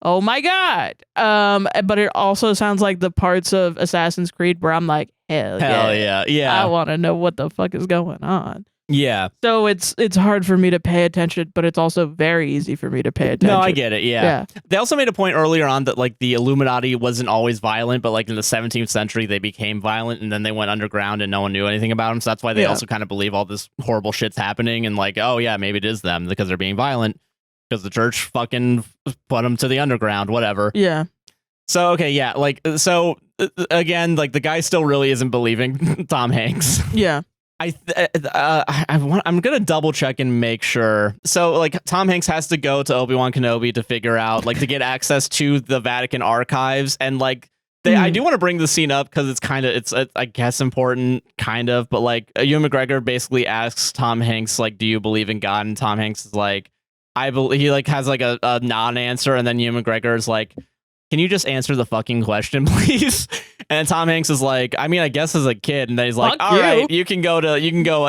Oh my God. But it also sounds like the parts of Assassin's Creed where I'm like, hell yeah. I want to know what the fuck is going on. Yeah. So it's hard for me to pay attention, but it's also very easy for me to pay attention. No, I get it. Yeah. They also made a point earlier on that like the Illuminati wasn't always violent, but like in the 17th century they became violent and then they went underground and no one knew anything about them. So that's why they also kind of believe all this horrible shit's happening and like, oh yeah, maybe it is them because they're being violent. Because the church fucking put them to the underground, whatever. Yeah. So, okay, yeah. Like, so, again, like, the guy still really isn't believing Tom Hanks. Yeah. I'm going to double check and make sure. So, like, Tom Hanks has to go to Obi-Wan Kenobi to figure out, like, to get access to the Vatican archives. And, like, I do want to bring the scene up because it's I guess important, kind of, but like Ewan McGregor basically asks Tom Hanks, like, do you believe in God? And Tom Hanks is like, I believe. He like has like a non-answer, and then Ewan McGregor is like, can you just answer the fucking question, please? And Tom Hanks is like, I mean, I guess as a kid, and then he's like, all right, you can go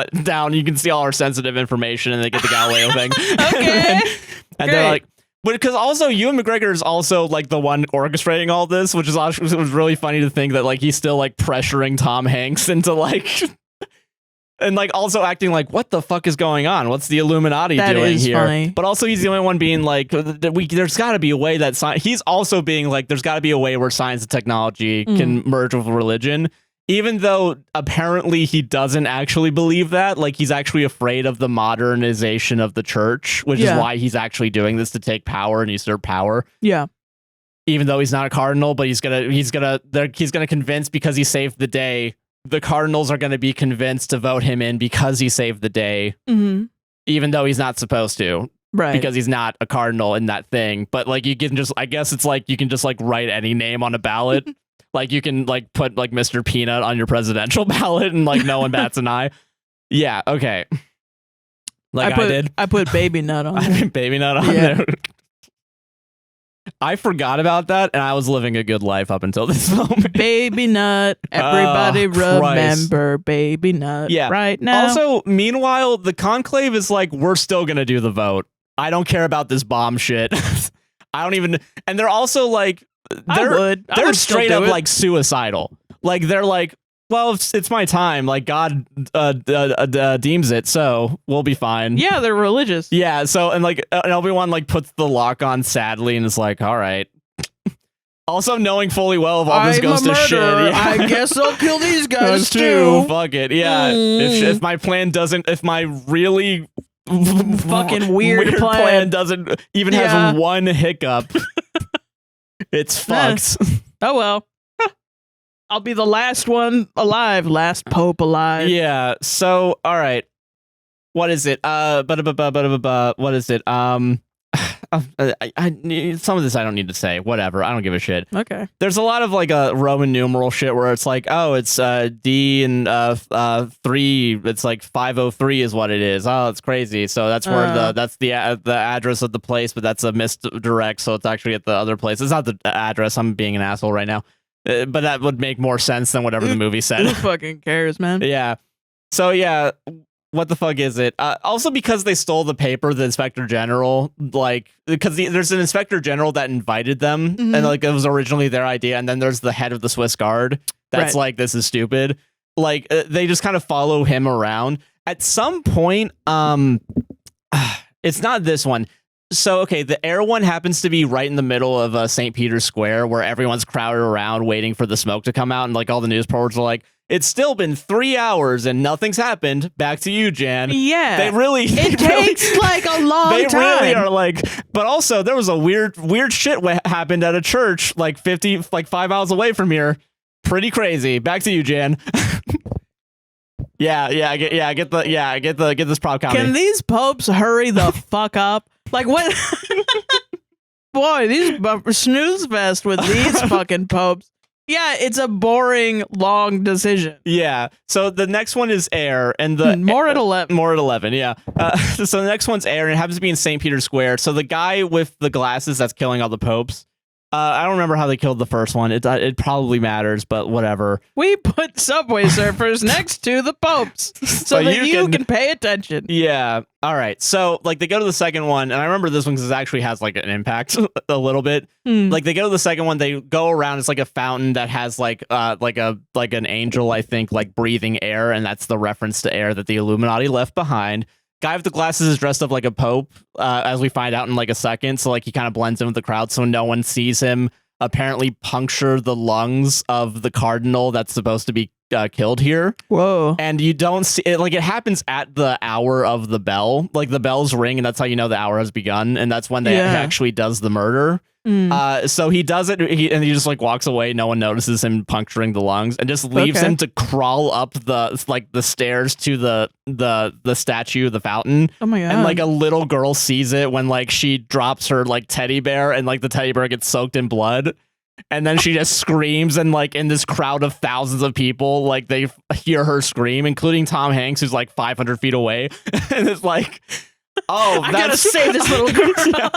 down, you can see all our sensitive information, and they get the Galileo thing. Okay. and they're like, but because also Ewan McGregor is also like the one orchestrating all this, which was really funny to think that like he's still like pressuring Tom Hanks into like. And like also acting like, what the fuck is going on? What's the Illuminati doing here? Funny. But also he's the only one being like, there's got to be a way that he's also being like, there's got to be a way where science and technology can merge with religion, even though apparently he doesn't actually believe that. Like he's actually afraid of the modernization of the church, which is why he's actually doing this, to take power and usurp power. Yeah. Even though he's not a cardinal, but he's gonna convince, because he saved the day. The Cardinals are going to be convinced to vote him in because he saved the day, even though he's not supposed to, right? Because he's not a Cardinal in that thing. But like, you can just, I guess it's like, you can just like write any name on a ballot. Like you can like put like Mr. Peanut on your presidential ballot and like no one bats an eye. Yeah. Okay. Like I put Baby Nut on. I put Baby Nut on there. I forgot about that, and I was living a good life up until this moment. Baby Nut. Everybody remember Baby Nut right now. Also, meanwhile, the conclave is like, we're still going to do the vote. I don't care about this bomb shit. I don't even... And they're also like... They're straight up like suicidal. Like, they're like, well, it's my time. Like, God deems it, so we'll be fine. Yeah, they're religious. Yeah, so, and like, and Obi-Wan like puts the lock on sadly and is like, all right. Also knowing fully well if all this goes to shit. Yeah. I guess I'll kill these guys too. Fuck it. Yeah. If my plan doesn't, if my really fucking weird plan doesn't even have one hiccup, it's fucked. Oh well. I'll be the last one alive, last pope alive. Yeah. So, all right. What is it? What is it? Some of this I don't need to say. Whatever. I don't give a shit. Okay. There's a lot of like a Roman numeral shit where it's like, oh, it's D and 3. It's like 503 is what it is. Oh, it's crazy. So that's where that's the address of the place, but that's a misdirect. So it's actually at the other place. It's not the address. I'm being an asshole right now. But that would make more sense than whatever the movie said. Who fucking cares, man? Yeah. So yeah, what the fuck is it? Also, because they stole the paper, the inspector general, like, because there's an inspector general that invited them, and like it was originally their idea, and then there's the head of the Swiss Guard that's like, this is stupid. Like they just kind of follow him around. At some point, it's not this one. So, okay, the air one happens to be right in the middle of St. Peter's Square, where everyone's crowded around waiting for the smoke to come out, and like all the news reporters are like, it's still been 3 hours and nothing's happened. Back to you, Jan. Yeah. It takes like a long time. They really are like, but also there was a weird shit happened at a church like 5 miles away from here. Pretty crazy. Back to you, Jan. I get this prop comedy. Can these popes hurry the fuck up? Like what? Boy, these snooze fest with these fucking popes. Yeah, it's a boring, long decision. Yeah. So the next one is air, and the more at 11. More at 11. Yeah. So the next one's air, and it happens to be in St. Peter's Square. So the guy with the glasses that's killing all the popes. I don't remember how they killed the first one. It probably matters, but whatever. We put Subway Surfers next to the popes so that you can pay attention. Yeah. All right. So like they go to the second one, and I remember this one because it actually has like an impact a little bit. Like they go to the second one, they go around. It's like a fountain that has like an angel, I think, like breathing air, and that's the reference to air that the Illuminati left behind. Guy with the glasses is dressed up like a pope, as we find out in like a second. So like he kind of blends in with the crowd, so no one sees him apparently puncture the lungs of the cardinal that's supposed to be killed here. Whoa! And you don't see it. Like it happens at the hour of the bell. Like the bells ring, and that's how you know the hour has begun. And that's when they actually does the murder. So he does it, and he just like walks away. No one notices him puncturing the lungs, and just leaves him to crawl up the stairs to the statue, the fountain. Oh my god! And like a little girl sees it when like she drops her like teddy bear, and like the teddy bear gets soaked in blood. And then she just screams, and like in this crowd of thousands of people, like they hear her scream, including Tom Hanks, who's like 500 feet away. And it's like, oh, I gotta save this little girl.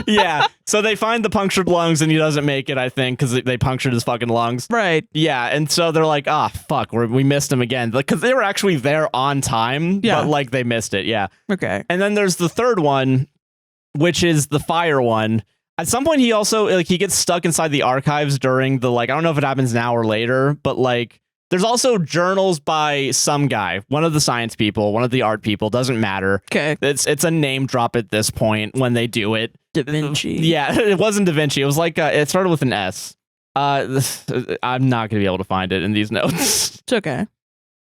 Yeah. So they find the punctured lungs, and he doesn't make it, I think, because they punctured his fucking lungs. Right. Yeah. And so they're like, ah, fuck, we missed him again. Because they were actually there on time, but like they missed it. Yeah. Okay. And then there's the third one, which is the fire one. At some point, he also like he gets stuck inside the archives during the like I don't know if it happens now or later, but like there's also journals by some guy, one of the science people, one of the art people, doesn't matter. Okay, it's a name drop at this point when they do it. Da Vinci. Yeah, it wasn't Da Vinci. It was like it started with an S. I'm not gonna be able to find it in these notes. It's okay.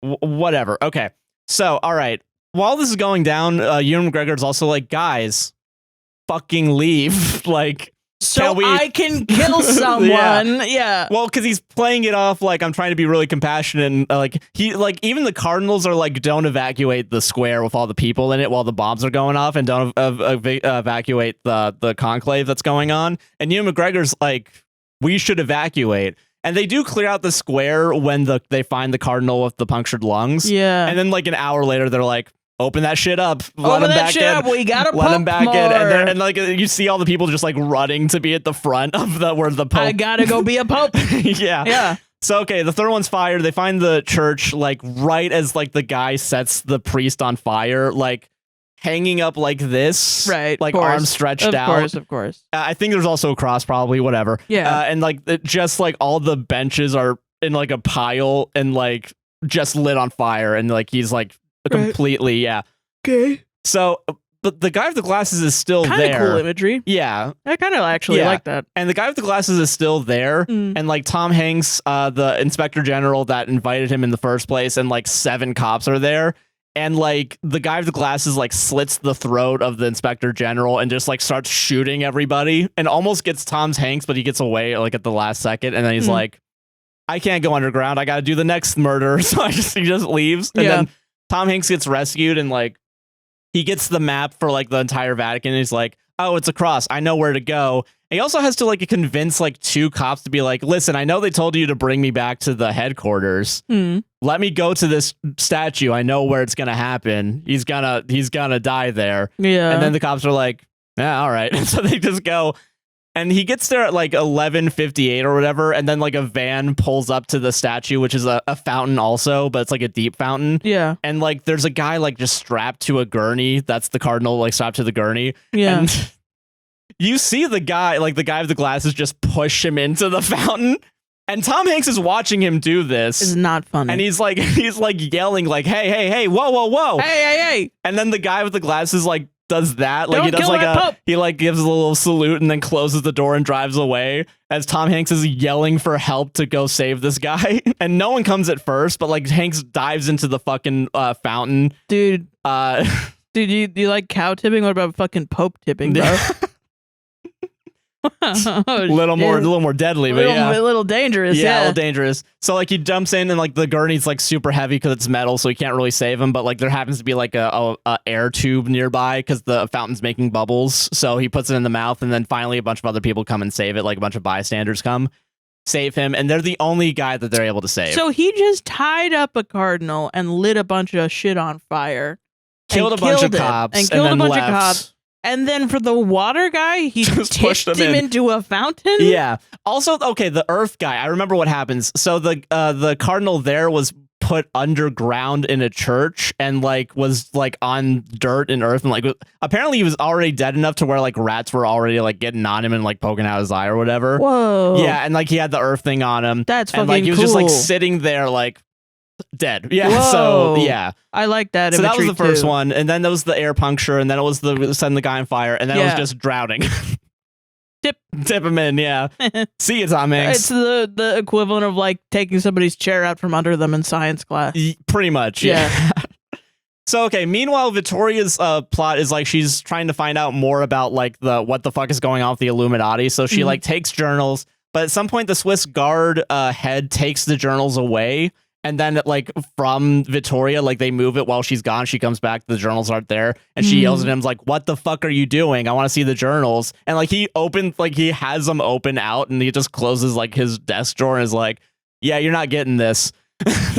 Whatever. Okay. So all right, while this is going down, Ewan McGregor's also like, guys, fucking leave. Like, so I can kill someone. Yeah. Well, because he's playing it off like I'm trying to be really compassionate, and like he like even the Cardinals are like, don't evacuate the square with all the people in it while the bombs are going off, and don't evacuate the conclave that's going on. And Ewan McGregor's like, we should evacuate. And they do clear out the square when they find the Cardinal with the punctured lungs. Yeah. And then like an hour later, they're like, open that shit up. Let him back in. We gotta let him back more. in. And like you see all the people just like running to be at the front of where the Pope. I gotta go be a Pope. Yeah. Yeah. So okay, the third one's fired. They find the church like right as like the guy sets the priest on fire, like hanging up like this, right? Like arms stretched out. Of course. I think there's also a cross, probably. Whatever. Yeah. And like just like all the benches are in like a pile and like just lit on fire, and like he's like. Completely, yeah. Okay. So, but the guy with the glasses is still kinda there. Cool imagery. Yeah. I kind of actually like that. And the guy with the glasses is still there. And like Tom Hanks, the inspector general that invited him in the first place, and like 7 cops are there. And like the guy with the glasses like slits the throat of the inspector general and just like starts shooting everybody and almost gets Tom Hanks, but he gets away like at the last second. And then he's like, I can't go underground. I got to do the next murder. So he just leaves. And then Tom Hanks gets rescued, and like he gets the map for like the entire Vatican, and he's like, oh, it's across. I know where to go. And he also has to like convince like 2 cops to be like, listen, I know they told you to bring me back to the headquarters. Let me go to this statue. I know where it's gonna happen. He's gonna die there. Yeah. And then the cops are like, yeah, all right. And so they just go. And he gets there at like 11:58 or whatever, and then like a van pulls up to the statue, which is a fountain also, but it's like a deep fountain. Yeah. And like there's a guy like just strapped to a gurney. That's the Cardinal, like strapped to the gurney. Yeah. And you see the guy with the glasses just push him into the fountain. And Tom Hanks is watching him do this. It's not funny. And he's like yelling like, hey, whoa. Hey. And then the guy with the glasses like does that, like Don't he does kill like my Pope. he like gives a little salute and then closes the door and drives away as Tom Hanks is yelling for help to go save this guy. And no one comes at first, but like Hanks dives into the fucking fountain. Dude, do you like cow tipping? What about fucking Pope tipping, bro? A little more deadly, but a little dangerous. Yeah, a little dangerous. So like he jumps in, and like the gurney's like super heavy because it's metal, so he can't really save him. But like there happens to be like a air tube nearby because the fountain's making bubbles. So he puts it in the mouth, and then finally a bunch of other people come and save it. Like a bunch of bystanders come save him, and they're the only guy that they're able to save. So he just tied up a cardinal and lit a bunch of shit on fire, killed a bunch of cops, and killed a bunch of cops. And then for the water guy, he just pushed him into a fountain. Yeah. Also, okay, the Earth guy. I remember what happens. So the Cardinal there was put underground in a church and like was like on dirt and earth, and like apparently he was already dead enough to where like rats were already like getting on him and like poking out his eye or whatever. Whoa. Yeah, and like he had the Earth thing on him. That's fucking and like he was cool. just like sitting there like dead. Yeah. Whoa. So yeah. I like that. So that was the first too. one, and then there was the air puncture, and then it was the setting the guy on fire, and then it was just drowning. Tip him in, yeah. See you, Tom Hanks. It's the equivalent of like taking somebody's chair out from under them in science class. Pretty much, yeah. So okay, meanwhile, Victoria's plot is like she's trying to find out more about like what the fuck is going on with the Illuminati. So she like takes journals, but at some point the Swiss guard head takes the journals away. And then like from Victoria, like they move it while she's gone. She comes back, the journals aren't there, and she yells at him like, "What the fuck are you doing? I want to see the journals." And like he has them open out, and he just closes like his desk drawer and is like, "Yeah, you're not getting this."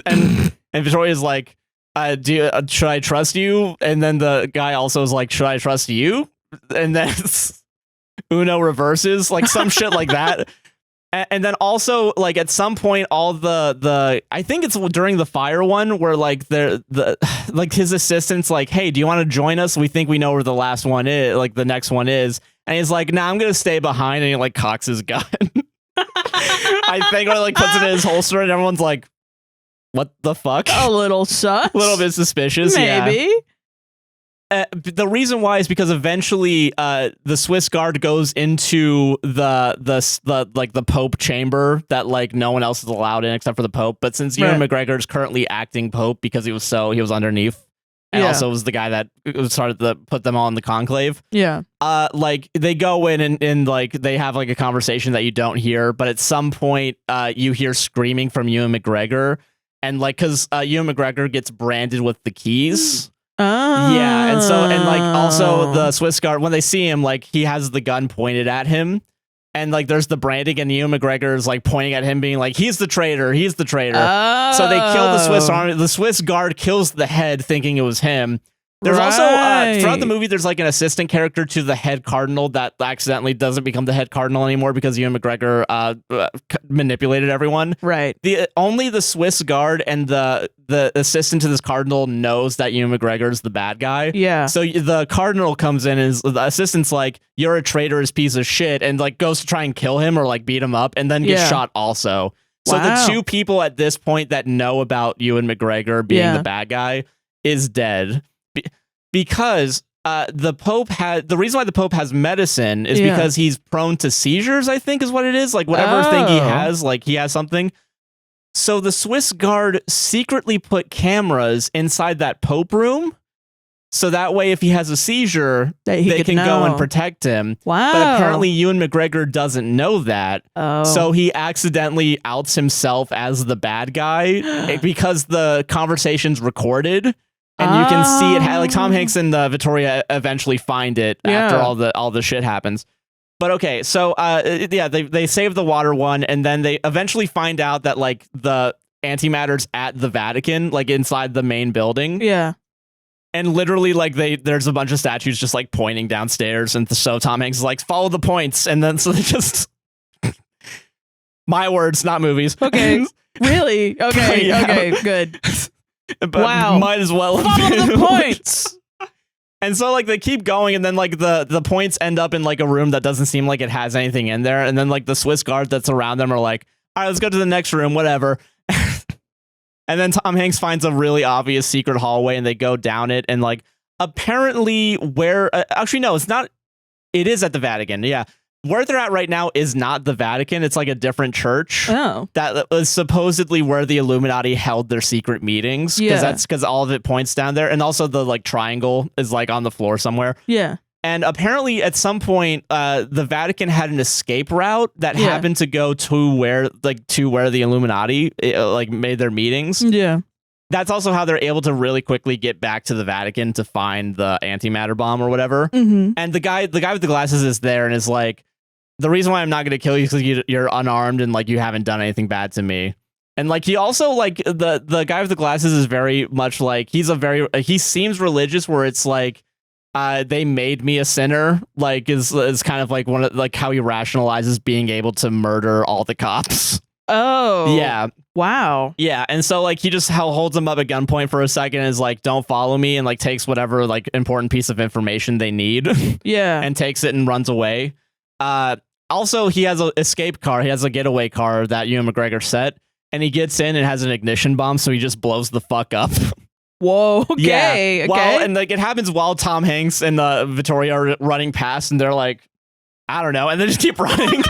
and Victoria's like, should I trust you? And then the guy also is like, "Should I trust you?" And then Uno reverses like some shit like that. And then also, like, at some point, all the I think it's during the fire one where, like, like, his assistant's like, "Hey, do you want to join us? We think we know where the last one is, like, the next one is." And he's like, "Nah, I'm going to stay behind." And he, like, cocks his gun. I think, or, like, puts it in his holster, and everyone's like, "What the fuck?" A little sus. A little bit suspicious, maybe. Yeah. The reason why is because eventually the Swiss Guard goes into the Pope chamber that like no one else is allowed in except for the Pope. But since Ewan McGregor is currently acting Pope because he was underneath, and also was the guy that started to put them all in the conclave. Yeah. Like they go in and like they have like a conversation that you don't hear, but at some point you hear screaming from Ewan McGregor, and like because Ewan McGregor gets branded with the keys. Oh. Yeah, and like also the Swiss Guard, when they see him, like he has the gun pointed at him, and like there's the branding, and Ewan McGregor is like pointing at him, being like, "He's the traitor, he's the traitor." Oh. So they kill the Swiss army. The Swiss Guard kills the head, thinking it was him. There's also throughout the movie, there's like an assistant character to the head cardinal that accidentally doesn't become the head cardinal anymore because Ewan McGregor manipulated everyone. Right. Only the Swiss Guard and the assistant to this cardinal knows that Ewan McGregor is the bad guy. Yeah. So the cardinal comes in and the assistant's like, "You're a traitorous piece of shit," and like goes to try and kill him or like beat him up, and then gets shot also. So the two people at this point that know about Ewan McGregor being the bad guy is dead. Because the reason why the Pope has medicine is because he's prone to seizures, I think is what it is. Like whatever thing he has, like he has something. So the Swiss Guard secretly put cameras inside that Pope room. So that way, if he has a seizure, they can go and protect him. Wow. But apparently Ewan McGregor doesn't know that. Oh. So he accidentally outs himself as the bad guy because the conversation's recorded. And you can see it. Like Tom Hanks and Victoria eventually find it after all the shit happens. But okay, so they save the water one, and then they eventually find out that like the antimatter's at the Vatican, like inside the main building. Yeah. And literally, like there's a bunch of statues just like pointing downstairs, and so Tom Hanks is like, "Follow the points," and then so they just my words, not movies. Okay, really? Okay, okay, good. But might as well follow the points. And so like they keep going, and then like the points end up in like a room that doesn't seem like it has anything in there, and then like the Swiss Guard that's around them are like, "All right, let's go to the next room, whatever." And then Tom Hanks finds a really obvious secret hallway, and they go down it, and like apparently actually no, it's not. It is at the Vatican, yeah. Where they're at right now is not the Vatican. It's like a different church. Oh. That was supposedly where the Illuminati held their secret meetings. Because all of it points down there. And also the like triangle is like on the floor somewhere. Yeah. And apparently at some point, the Vatican had an escape route that happened to go to where the Illuminati like made their meetings. Yeah. That's also how they're able to really quickly get back to the Vatican to find the antimatter bomb or whatever. Mm-hmm. And the guy with the glasses is there and is like, "The reason why I'm not going to kill you is because you're unarmed and like you haven't done anything bad to me." And like he also like the guy with the glasses is very much like he seems religious, where it's like they made me a sinner, like is kind of like one of like how he rationalizes being able to murder all the cops. Oh yeah, wow, yeah. And so like he just holds them up at gunpoint for a second and is like, "Don't follow me," and like takes whatever like important piece of information they need. Yeah. And takes it and runs away. Also, he has an escape car. He has a getaway car that Ewan McGregor set, and he gets in and has an ignition bomb, so he just blows the fuck up. Whoa, okay, yeah. okay. Well, and like it happens while Tom Hanks and Victoria are running past, and they're like, "I don't know," and they just keep running.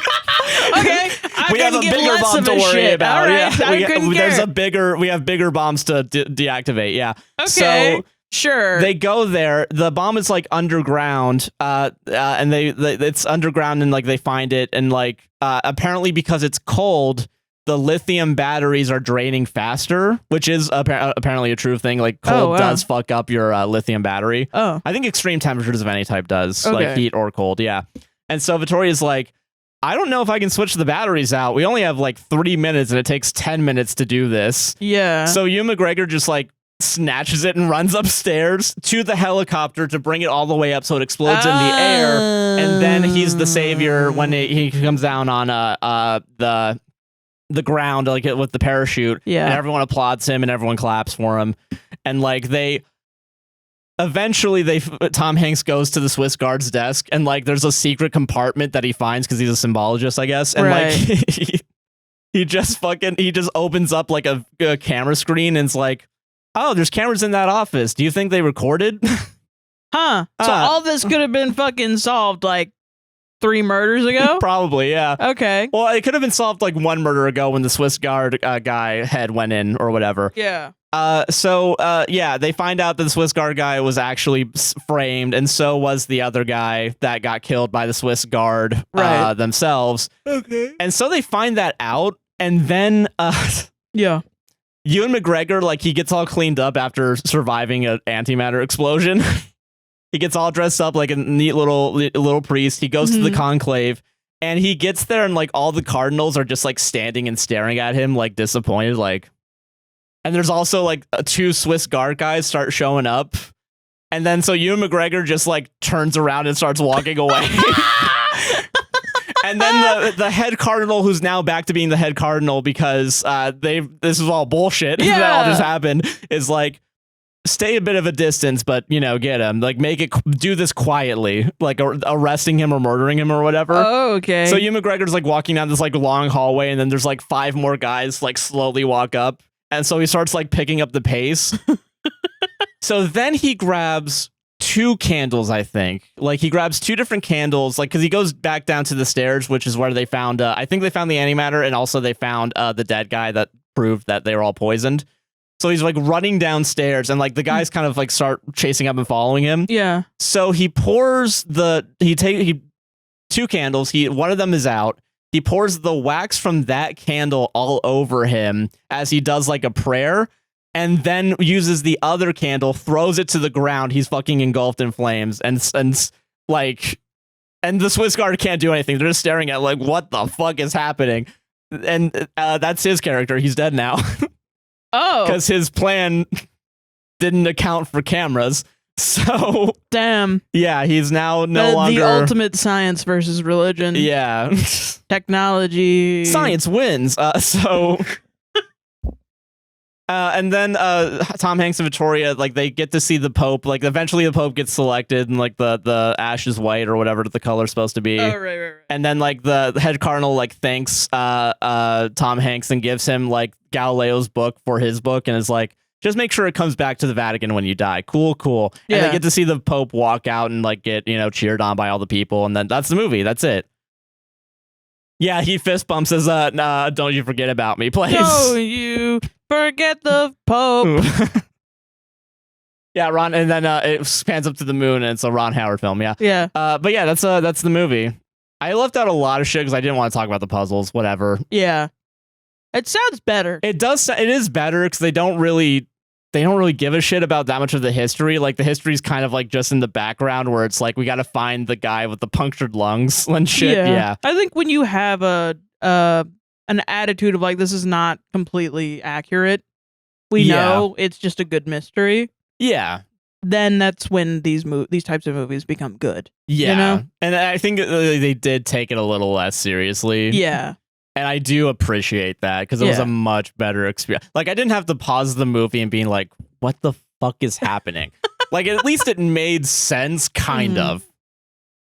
Okay, we have a bigger bomb to worry about. Right, yeah, we have bigger bombs to deactivate. Yeah. Okay. So sure. They go there. The bomb is like underground, and it's underground, and like they find it, and like apparently because it's cold, the lithium batteries are draining faster, which is apparently a true thing. Like cold does fuck up your lithium battery. Oh, I think extreme temperatures of any type does, like heat or cold. Yeah. And so Victoria's like, I don't know if I can switch the batteries out. We only have like 3 minutes and it takes 10 minutes to do this. Yeah. So Ewan McGregor just like snatches it and runs upstairs to the helicopter to bring it all the way up so it explodes in the air. And then he's the savior when he comes down on the ground, like with the parachute. Yeah. And everyone applauds him and everyone claps for him. And like eventually Tom Hanks goes to the Swiss guard's desk and like there's a secret compartment that he finds because he's a symbologist, I guess. And like he just opens up like a camera screen and it's like, oh, there's cameras in that office. Do you think they recorded? Huh. So all this could have been fucking solved like 3 murders ago? Probably, yeah. Okay. Well, it could have been solved like 1 murder ago when the Swiss guard guy head went in or whatever. Yeah. So they find out that the Swiss guard guy was actually framed, and so was the other guy that got killed by the Swiss guard themselves. Okay. And so they find that out, and then yeah. Ewan McGregor, like, he gets all cleaned up after surviving an antimatter explosion. He gets all dressed up like a neat little priest. He goes to the conclave, and he gets there, and like all the cardinals are just like standing and staring at him, like disappointed, like. And there's also like 2 Swiss guard guys start showing up, and then so Ewan McGregor just like turns around and starts walking away. And then the head cardinal, who's now back to being the head cardinal because this is all bullshit that all just happened, is like, stay a bit of a distance, but get him, like do this quietly, like arresting him or murdering him or whatever. Oh, okay. So Ewan McGregor's like walking down this like long hallway, and then there's like 5 more guys like slowly walk up, and so he starts like picking up the pace. So then he grabs 2 candles, I think. Like he grabs 2 different candles, like because he goes back down to the stairs, which is where they found. I think they found the antimatter, and also they found the dead guy that proved that they were all poisoned. So he's like running downstairs, and like the guys kind of like start chasing up and following him. Yeah. So he pours 2 candles. One of them is out. He pours the wax from that candle all over him as he does like a prayer, and then uses the other candle, throws it to the ground. He's fucking engulfed in flames, and the Swiss guard can't do anything. They're just staring at like, what the fuck is happening? And that's his character. He's dead now. Oh, because his plan didn't account for cameras. So damn. Yeah, he's now no longer the ultimate science versus religion. Yeah, technology. Science wins. And then Tom Hanks and Victoria, like, they get to see the Pope. Like, eventually the Pope gets selected, and like the ash is white or whatever the color's supposed to be. Oh, right. And then like the head cardinal like thanks Tom Hanks and gives him like Galileo's book for his book, and is like, just make sure it comes back to the Vatican when you die. Cool. Yeah. And they get to see the Pope walk out and like get cheered on by all the people, and then that's the movie. That's it. Yeah, he fist bumps, says, nah, don't you forget about me, please. No, you forget the Pope. Yeah, Ron, and then it pans up to the moon, and it's a Ron Howard film, yeah. Yeah. But yeah, that's the movie. I left out a lot of shit because I didn't want to talk about the puzzles, whatever. Yeah. It sounds better. It is better because they don't really give a shit about that much of the history. Like, the history's kind of like just in the background, where it's like, we got to find the guy with the punctured lungs and shit. Yeah. I think when you have an attitude of like, this is not completely accurate, we know it's just a good mystery. Yeah. Then that's when these types of movies become good. Yeah. And I think they did take it a little less seriously. Yeah. And I do appreciate that because it was a much better experience. Like, I didn't have to pause the movie and being like, what the fuck is happening? Like, at least it made sense, kind of.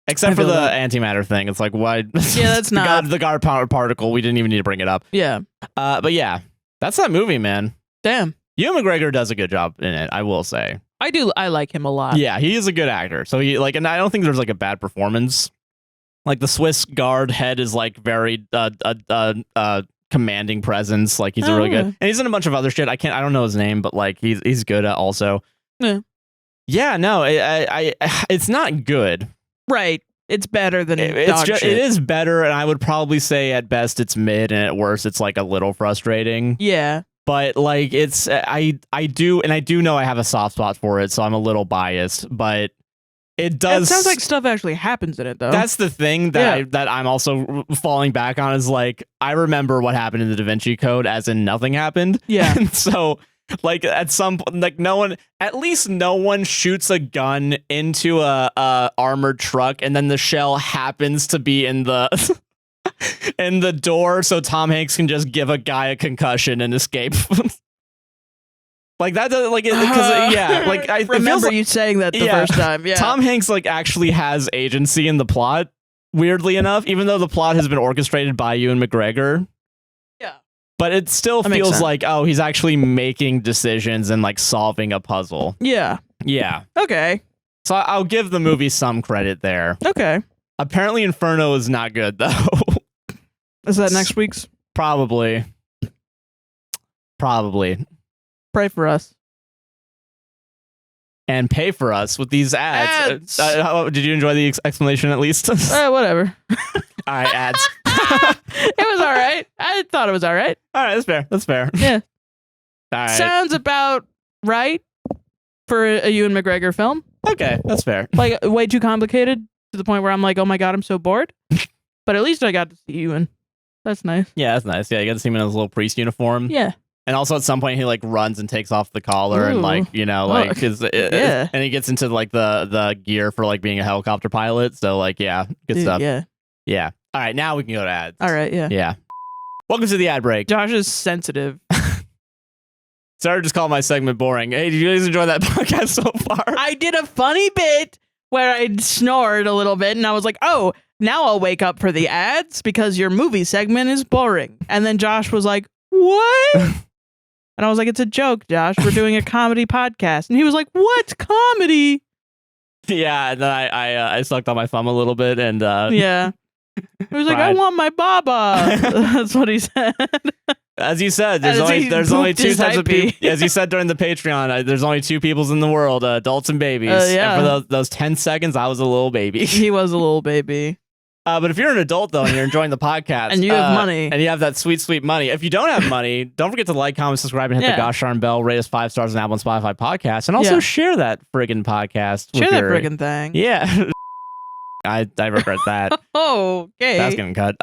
Except for the antimatter thing. It's like, why? Yeah, that's not. The guard power particle, we didn't even need to bring it up. Yeah. But yeah, that's that movie, man. Damn. Ewan McGregor does a good job in it, I will say. I do. I like him a lot. Yeah, he is a good actor. So he and I don't think there's like a bad performance. Like, the Swiss guard head is like very commanding presence. Like, he's really good, and he's in a bunch of other shit. I don't know his name, but like he's good at also. Yeah. Yeah. No, it's not good. Right. It's better than it is better, and I would probably say at best it's mid, and at worst it's like a little frustrating. Yeah. But like it's I do know I have a soft spot for it, so I'm a little biased, but it does. It sounds like stuff actually happens in it, though. That's the thing that I'm also falling back on is like I remember what happened in the Da Vinci Code, as in nothing happened. Yeah. And so like at some like no one shoots a gun into a armored truck, and then the shell happens to be in the in the door, so Tom Hanks can just give a guy a concussion and escape. Like that doesn't like because like I remember you saying that the first time. Yeah, Tom Hanks like actually has agency in the plot. Weirdly enough, even though the plot has been orchestrated by Ewan McGregor. Yeah, but it still feels like he's actually making decisions and like solving a puzzle. Yeah. Okay. So I'll give the movie some credit there. Okay. Apparently, Inferno is not good though. Is that next week's? Probably. Pray for us. And pay for us with these ads. Did you enjoy the explanation at least? Whatever. All right, ads. It was all right. I thought it was all right. All right, that's fair. Yeah. All right. Sounds about right for a Ewan McGregor film. Okay, that's fair. Like, way too complicated to the point where I'm like, oh my God, I'm so bored. But at least I got to see Ewan. That's nice. Yeah, that's nice. Yeah, you got to see him in his little priest uniform. Yeah. And also at some point he like runs and takes off the collar and like, you know, like and he gets into like the gear for like being a helicopter pilot. So like, yeah, good stuff. Yeah. All right, now we can go to ads. All right, Yeah. Welcome to the ad break. Josh is sensitive. Sorry to just call my segment boring. Hey, did you guys enjoy that podcast so far? I did a funny bit where I snored a little bit and I was like, oh, now I'll wake up for the ads because your movie segment is boring. And then Josh was like, what? And I was like, it's a joke, Josh. We're doing a comedy podcast. And he was like, what? Comedy? Yeah, and then I sucked on my thumb a little bit and yeah. He was like, I want my baba. That's what he said. As you said, there's only two types of people. As you said during the Patreon, there's only two peoples in the world, adults and babies. Yeah. And for those 10 seconds, I was a little baby. He was a little baby. But if you're an adult, though, and you're enjoying the podcast, and you have money, and you have that sweet, sweet money, if you don't have money, don't forget to like, comment, subscribe, and hit the gosh darn bell, rate us 5 stars on Apple and Spotify podcast, and also share that friggin' podcast. Share that friggin' thing. Yeah. I regret that. Okay. That's getting cut.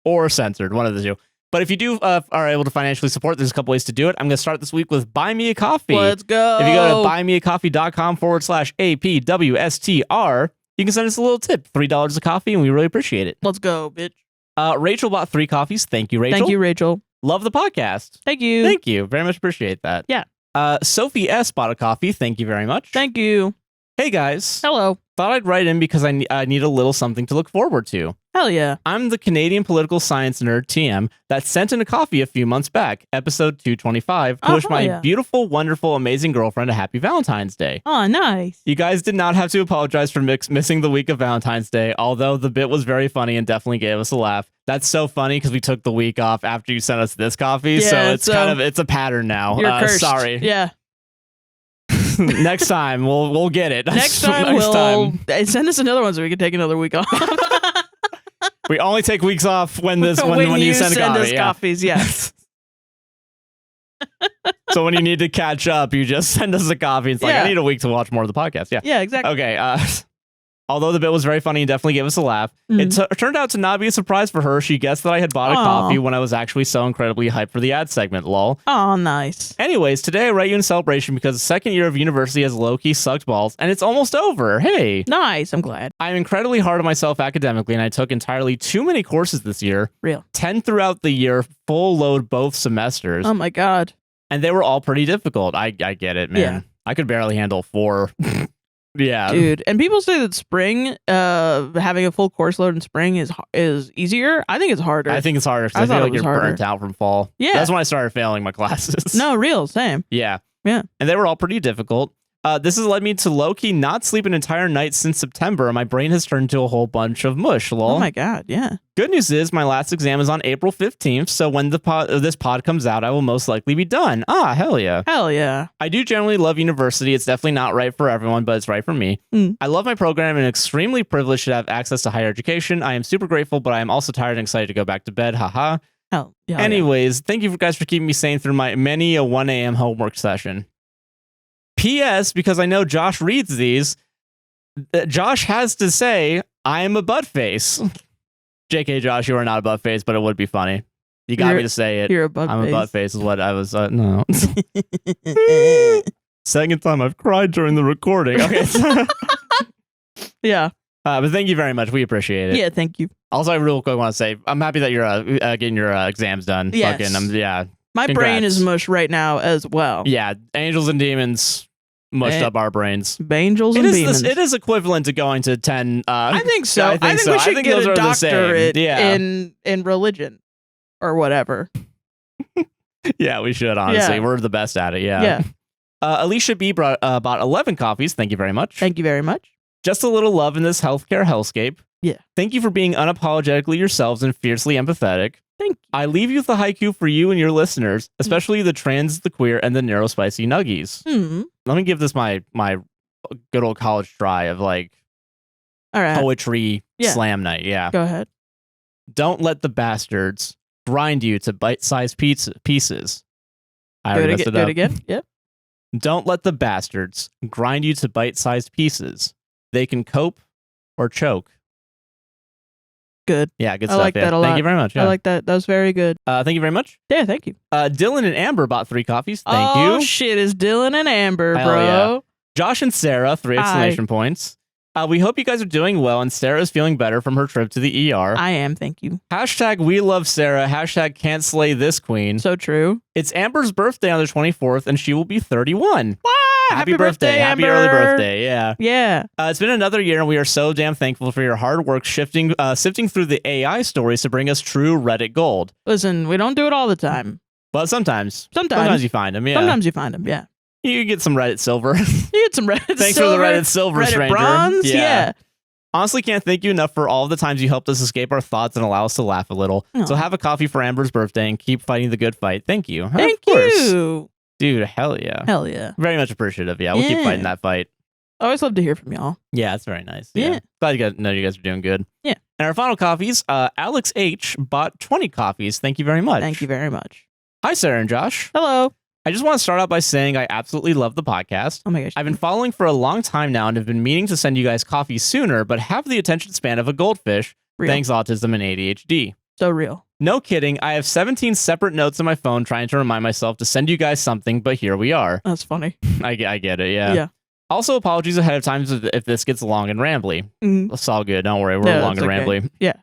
Or censored, one of the two. But if you do are able to financially support, there's a couple ways to do it. I'm going to start this week with Buy Me a Coffee. Let's go. If you go to buymeacoffee.com/APWSTR, you can send us a little tip, $3 a coffee, and we really appreciate it. Let's go, bitch. Rachel bought 3 coffees. Thank you, Rachel. Thank you, Rachel. Love the podcast. Thank you. Thank you. Very much appreciate that. Yeah. Sophie S. bought a coffee. Thank you very much. Thank you. Hey, guys. Hello. Thought I'd write in because I need a little something to look forward to. Hell yeah. I'm the Canadian political science nerd, TM, that sent in a coffee a few months back, episode 225, to wish my beautiful, wonderful, amazing girlfriend a happy Valentine's Day. Oh, nice. You guys did not have to apologize for missing the week of Valentine's Day, although the bit was very funny and definitely gave us a laugh. That's so funny because we took the week off after you sent us this coffee, so it's a pattern now. You're cursed. Sorry. Yeah. Next time we'll get it. Next time. Send us another one so we can take another week off. We only take weeks off when you send a coffee. Us coffees, yes. So when you need to catch up, you just send us a coffee. It's like I need a week to watch more of the podcast. Yeah. Yeah, exactly. Okay. Although the bit was very funny and definitely gave us a laugh, it turned out to not be a surprise for her. She guessed that I had bought a coffee when I was actually so incredibly hyped for the ad segment, lol. Oh, nice. Anyways, today I write you in celebration because the second year of university has low-key sucked balls, and it's almost over. Hey. Nice, I'm glad. I'm incredibly hard on myself academically, and I took entirely too many courses this year. Real. 10 throughout the year, full load both semesters. Oh my God. And they were all pretty difficult. I get it, man. Yeah. I could barely handle 4. Yeah, dude. And people say that spring, having a full course load in spring is easier. I think it's harder. I think it's harder because I feel like you're burnt out from fall. Yeah, that's when I started failing my classes. No, real, same. Yeah. And they were all pretty difficult. This has led me to low-key not sleep an entire night since September, and my brain has turned into a whole bunch of mush, lol. Oh my god, yeah. Good news is my last exam is on April 15th, so when this pod comes out, I will most likely be done. Ah, hell yeah. Hell yeah. I do generally love university. It's definitely not right for everyone, but it's right for me. I love my program and extremely privileged to have access to higher education. I am super grateful, but I am also tired and excited to go back to bed. Haha. Hell yeah. Anyways, thank you guys for keeping me sane through my many a 1 a.m. homework session. P.S. Because I know Josh reads these, Josh has to say, I am a butt face. JK, Josh, you are not a butt face, but it would be funny. You got me to say it. You're a butt face. I'm a butt face is what I was, no. Second time I've cried during the recording. Okay. Yeah. But thank you very much. We appreciate it. Yeah, thank you. Also, I real quick want to say, I'm happy that you're getting your exams done. Yes. Yeah. My Congrats. brain is mush right now as well. Yeah, angels and demons mushed up our brains. Angels and demons. It is equivalent to going to 10. I think so. I think we should get a doctorate in religion or whatever. Yeah, we should, honestly. We're the best at it, yeah. Alicia B. bought 11 coffees. Thank you very much. Thank you very much. Just a little love in this healthcare hellscape. Yeah. Thank you for being unapologetically yourselves and fiercely empathetic. Thank you. I leave you with the haiku for you and your listeners, especially the trans, the queer, and the narrow spicy nuggies. Let me give this my good old college try of like poetry slam night. Yeah. Go ahead. Don't let the bastards grind you to bite-sized pieces. I already messed it up. Do it again. Yep. Don't let the bastards grind you to bite-sized pieces. They can cope or choke. Good. Yeah, good I stuff. like that a lot. Thank you very much. Yeah. I like that. That was very good. Thank you very much. Yeah, thank you. Dylan and Amber bought 3 coffees. Thank you. Oh, shit. It's Dylan and Amber, Hell bro. yeah. Josh and Sarah, 3 exclamation points. We hope you guys are doing well and Sarah is feeling better from her trip to the ER. I am, thank you. Hashtag we love Sarah. Hashtag can't slay this queen. So true. It's Amber's birthday on the 24th and she will be 31. Wow! Happy birthday, Happy Amber. early birthday. Yeah. Yeah. It's been another year and we are so damn thankful for your hard work sifting through the AI stories to bring us true Reddit gold. Listen, we don't do it all the time. But sometimes. Sometimes you find them, yeah. Sometimes you find them, yeah. You get some Reddit silver. You get some Reddit Thanks silver. for the Reddit silver, Reddit stranger. bronze, yeah. Honestly, can't thank you enough for all the times you helped us escape our thoughts and allow us to laugh a little. Aww. So have a coffee for Amber's birthday and keep fighting the good fight. Thank you. Thank of course. you. Dude, hell yeah. Hell yeah. Very much appreciative. Yeah, we'll keep fighting that fight. I always love to hear from y'all. Yeah, that's very nice. Yeah. Glad you guys know you guys are doing good. Yeah. And our final coffees, Alex H. bought 20 coffees. Thank you very much. Thank you very much. Hi, Sarah and Josh. Hello. I just want to start out by saying I absolutely love the podcast. Oh my gosh. I've been following for a long time now and have been meaning to send you guys coffee sooner, but have the attention span of a goldfish. Real. Thanks, autism and ADHD. So real. No kidding. I have 17 separate notes on my phone trying to remind myself to send you guys something, but here we are. That's funny. I get it, yeah. Yeah. Also, apologies ahead of time if this gets long and rambly. It's all good. Don't worry. We're long and rambly. Yeah.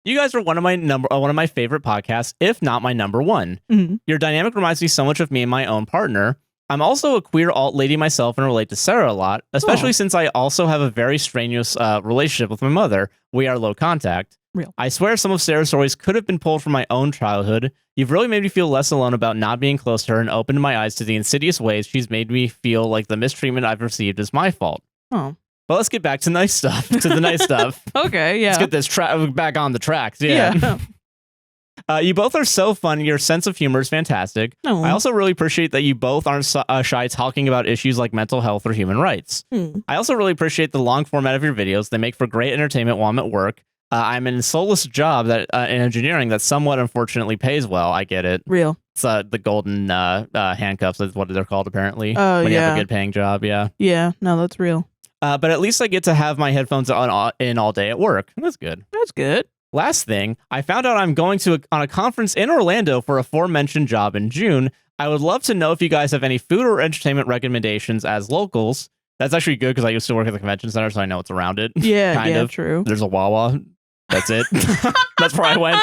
You guys are one of my favorite podcasts, if not my number one. Your dynamic reminds me so much of me and my own partner. I'm also a queer alt lady myself and relate to Sarah a lot, especially since I also have a very strenuous relationship with my mother. We are low contact. Real. I swear some of Sarah's stories could have been pulled from my own childhood. You've really made me feel less alone about not being close to her and opened my eyes to the insidious ways she's made me feel like the mistreatment I've received is my fault. Oh. But let's get back to nice stuff. To the nice stuff. Okay, yeah. Let's get this back on the tracks. Yeah. You both are so fun. Your sense of humor is fantastic. Oh. I also really appreciate that you both aren't shy talking about issues like mental health or human rights. I also really appreciate the long format of your videos. They make for great entertainment while I'm at work. I'm in a soulless job that in engineering that somewhat unfortunately pays well. I get it. Real. It's the golden handcuffs is what they're called apparently. Oh, when you have yeah. a good paying job. Yeah. Yeah. No, that's real. But at least I get to have my headphones in all day at work. That's good. That's good. Last thing, I found out I'm going on a conference in Orlando for aforementioned job in June. I would love to know if you guys have any food or entertainment recommendations as locals. That's actually good because I used to work at the convention center, so I know what's around it. Yeah, kind of. True. There's a Wawa. That's it. That's where I went.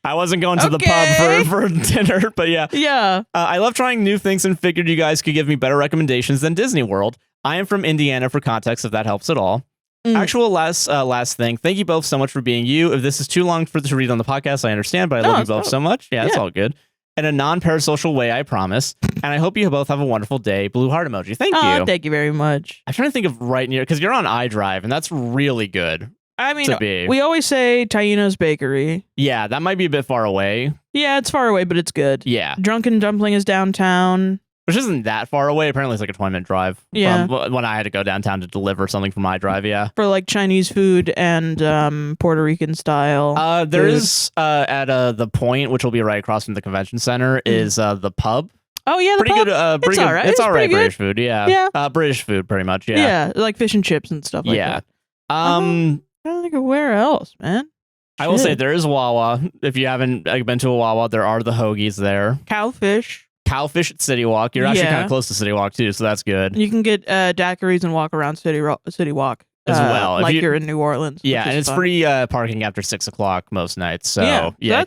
I wasn't going to the pub for dinner, but yeah. Yeah. I love trying new things and figured you guys could give me better recommendations than Disney World. I am from Indiana for context, if that helps at all. Actual last thing. Thank you both so much for being you. If this is too long to read on the podcast, I understand, but I love you both so much. Yeah, it's all good. in a non-parasocial way, I promise. And I hope you both have a wonderful day. Blue heart emoji. Thank you. Thank you very much. I'm trying to think of right near, because you're on iDrive, and that's really good. I mean, we always say Taino's Bakery. Yeah, that might be a bit far away. Yeah, it's far away, but it's good. Yeah. Drunken Dumpling is downtown. Which isn't that far away. Apparently, it's like a 20-minute drive. Yeah. From when I had to go downtown to deliver something from iDrive, yeah. For like Chinese food and Puerto Rican style. There is at the Point, which will be right across from the convention center, is the pub. Oh yeah, the pretty pub. Good. Pretty it's good. All right. It's all right. Good. British food, yeah. Yeah. British food, pretty much. Yeah. Yeah, like fish and chips and stuff like that. I don't think of where else, man. I will say there is Wawa. If you haven't been to a Wawa, there are the hoagies there. Cowfish at City Walk. You're actually kind of close to City Walk too, so that's good. You can get daiquiris and walk around City Walk as well, like you're in New Orleans. Yeah, and it's free parking after 6 o'clock most nights. So yeah,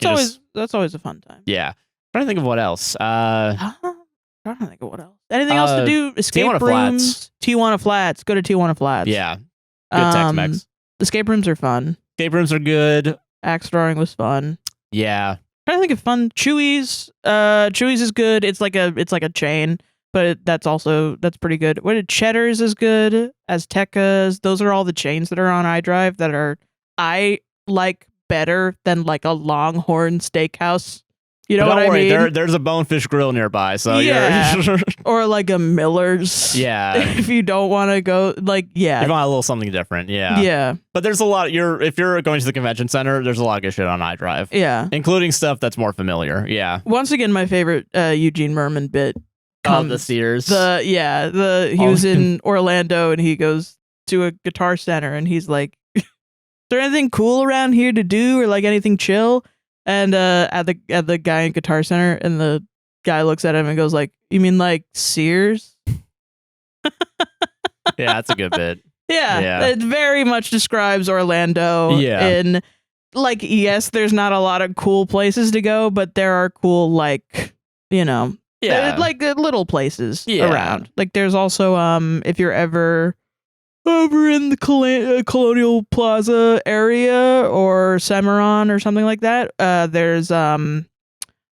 that's always a fun time. Yeah, I'm trying to think of what else. I'm trying to think of what else. Anything else to do? Escape Tijuana rooms. Flats. Tijuana Flats. Go to Tijuana Flats. Yeah, good Tex-Mex. Escape rooms are fun. Escape rooms are good. Axe throwing was fun. Yeah. I'm trying to think of fun. Chewy's. Chewy's is good. It's like a chain, but that's pretty good. What Cheddar's is good. Aztecas. Those are all the chains that are on iDrive that I like better than like a Longhorn Steakhouse. You know what I mean? There's a Bonefish Grill nearby, so yeah. Or like a Miller's. Yeah. If you don't want to go, like, yeah. You want a little something different, yeah. Yeah. But there's a lot. If you're going to the convention center, there's a lot of good shit on iDrive. Yeah. Including stuff that's more familiar. Yeah. Once again, my favorite Eugene Merman bit. The Sears. He was in Orlando and he goes to a guitar center and he's like, "Is there anything cool around here to do or like anything chill?" And at the guy in Guitar Center, and the guy looks at him and goes like, "You mean like Sears?" Yeah, that's a good bit. Yeah, it very much describes Orlando. Yeah. In like, yes, there's not a lot of cool places to go, but there are cool like like little places around. Like there's also if you're ever over in the Colonial Plaza area or Cimarron or something like that, there's oh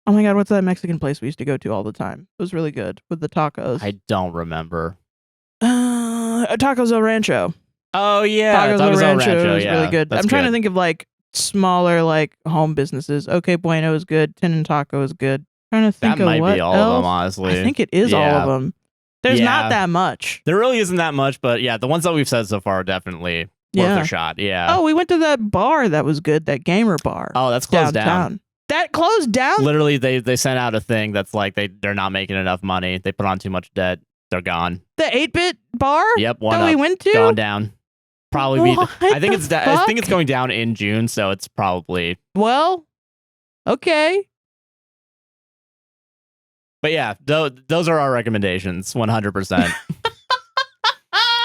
my god, what's that Mexican place we used to go to all the time? It was really good with the tacos. I don't remember. Tacos El Rancho. Oh yeah, Tacos El Rancho is really good. I'm trying to to think of like smaller like home businesses. Okay Bueno is good. Tin and Taco is good. I'm trying to think that of might what be all else? of them, honestly. I think it is all of them. There's not that much. There really isn't that much, but yeah, the ones that we've said so far are definitely worth a shot. Yeah. Oh, we went to that bar that was good, that gamer bar. Oh, that's closed down. That closed down? Literally, they sent out a thing that's like they're not making enough money. They put on too much debt. They're gone. The 8-bit bar? Yep, we went to? Gone down. Probably. I think it's going down in June, so it's probably. Well, okay. But yeah, those are our recommendations, 100%.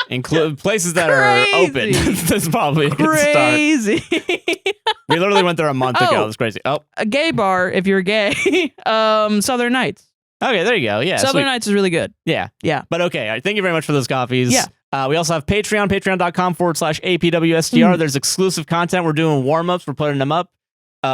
Include places that are open. That's probably a good start. Crazy. We literally went there a month ago. It was crazy. Oh, a gay bar if you're gay. Southern Nights. Okay, there you go. Yeah, Southern Nights is really good. Yeah. Yeah. But okay, all right, thank you very much for those coffees. Yeah. We also have Patreon, patreon.com/APWSTR. There's exclusive content. We're doing warm-ups. We're putting them up.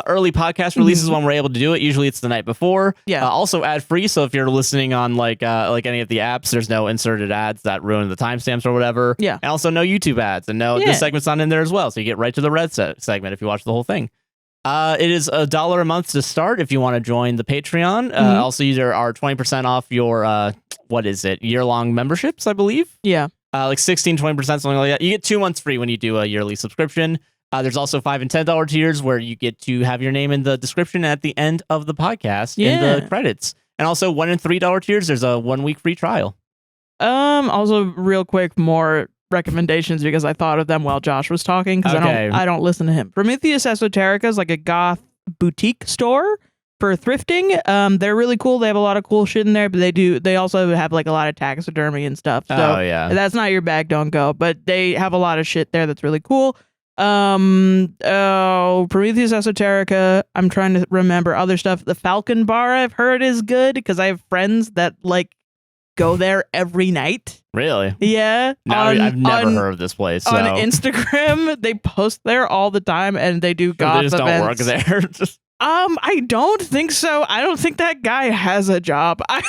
Early podcast releases when we're able to do it. Usually it's the night before. Yeah. Also ad-free, so if you're listening on like any of the apps, there's no inserted ads that ruin the timestamps or whatever. Yeah. And also no YouTube ads. And this segment's not in there as well, so you get right to the red segment if you watch the whole thing. It is $1 a month to start if you want to join the Patreon. Also, there are 20% off your, year-long memberships, I believe? Yeah. Like 16, 20%, something like that. You get 2 months free when you do a yearly subscription. There's also $5 and $10 tiers where you get to have your name in the description at the end of the podcast in the credits. And also $1 and $3 tiers, there's a 1 week free trial. Also, real quick, more recommendations because I thought of them while Josh was talking because I don't listen to him. Prometheus Esoterica is like a goth boutique store for thrifting. They're really cool. They have a lot of cool shit in there, but they also have like a lot of taxidermy and stuff. So if that's not your bag, don't go. But they have a lot of shit there that's really cool. Prometheus Esoterica. I'm trying to remember other stuff. The Falcon Bar I've heard is good because I have friends that like go there every night. Really? Yeah. I've never heard of this place. So. On Instagram, they post there all the time and they do goth They just events. don't work there. I don't think so. I don't think that guy has a job. I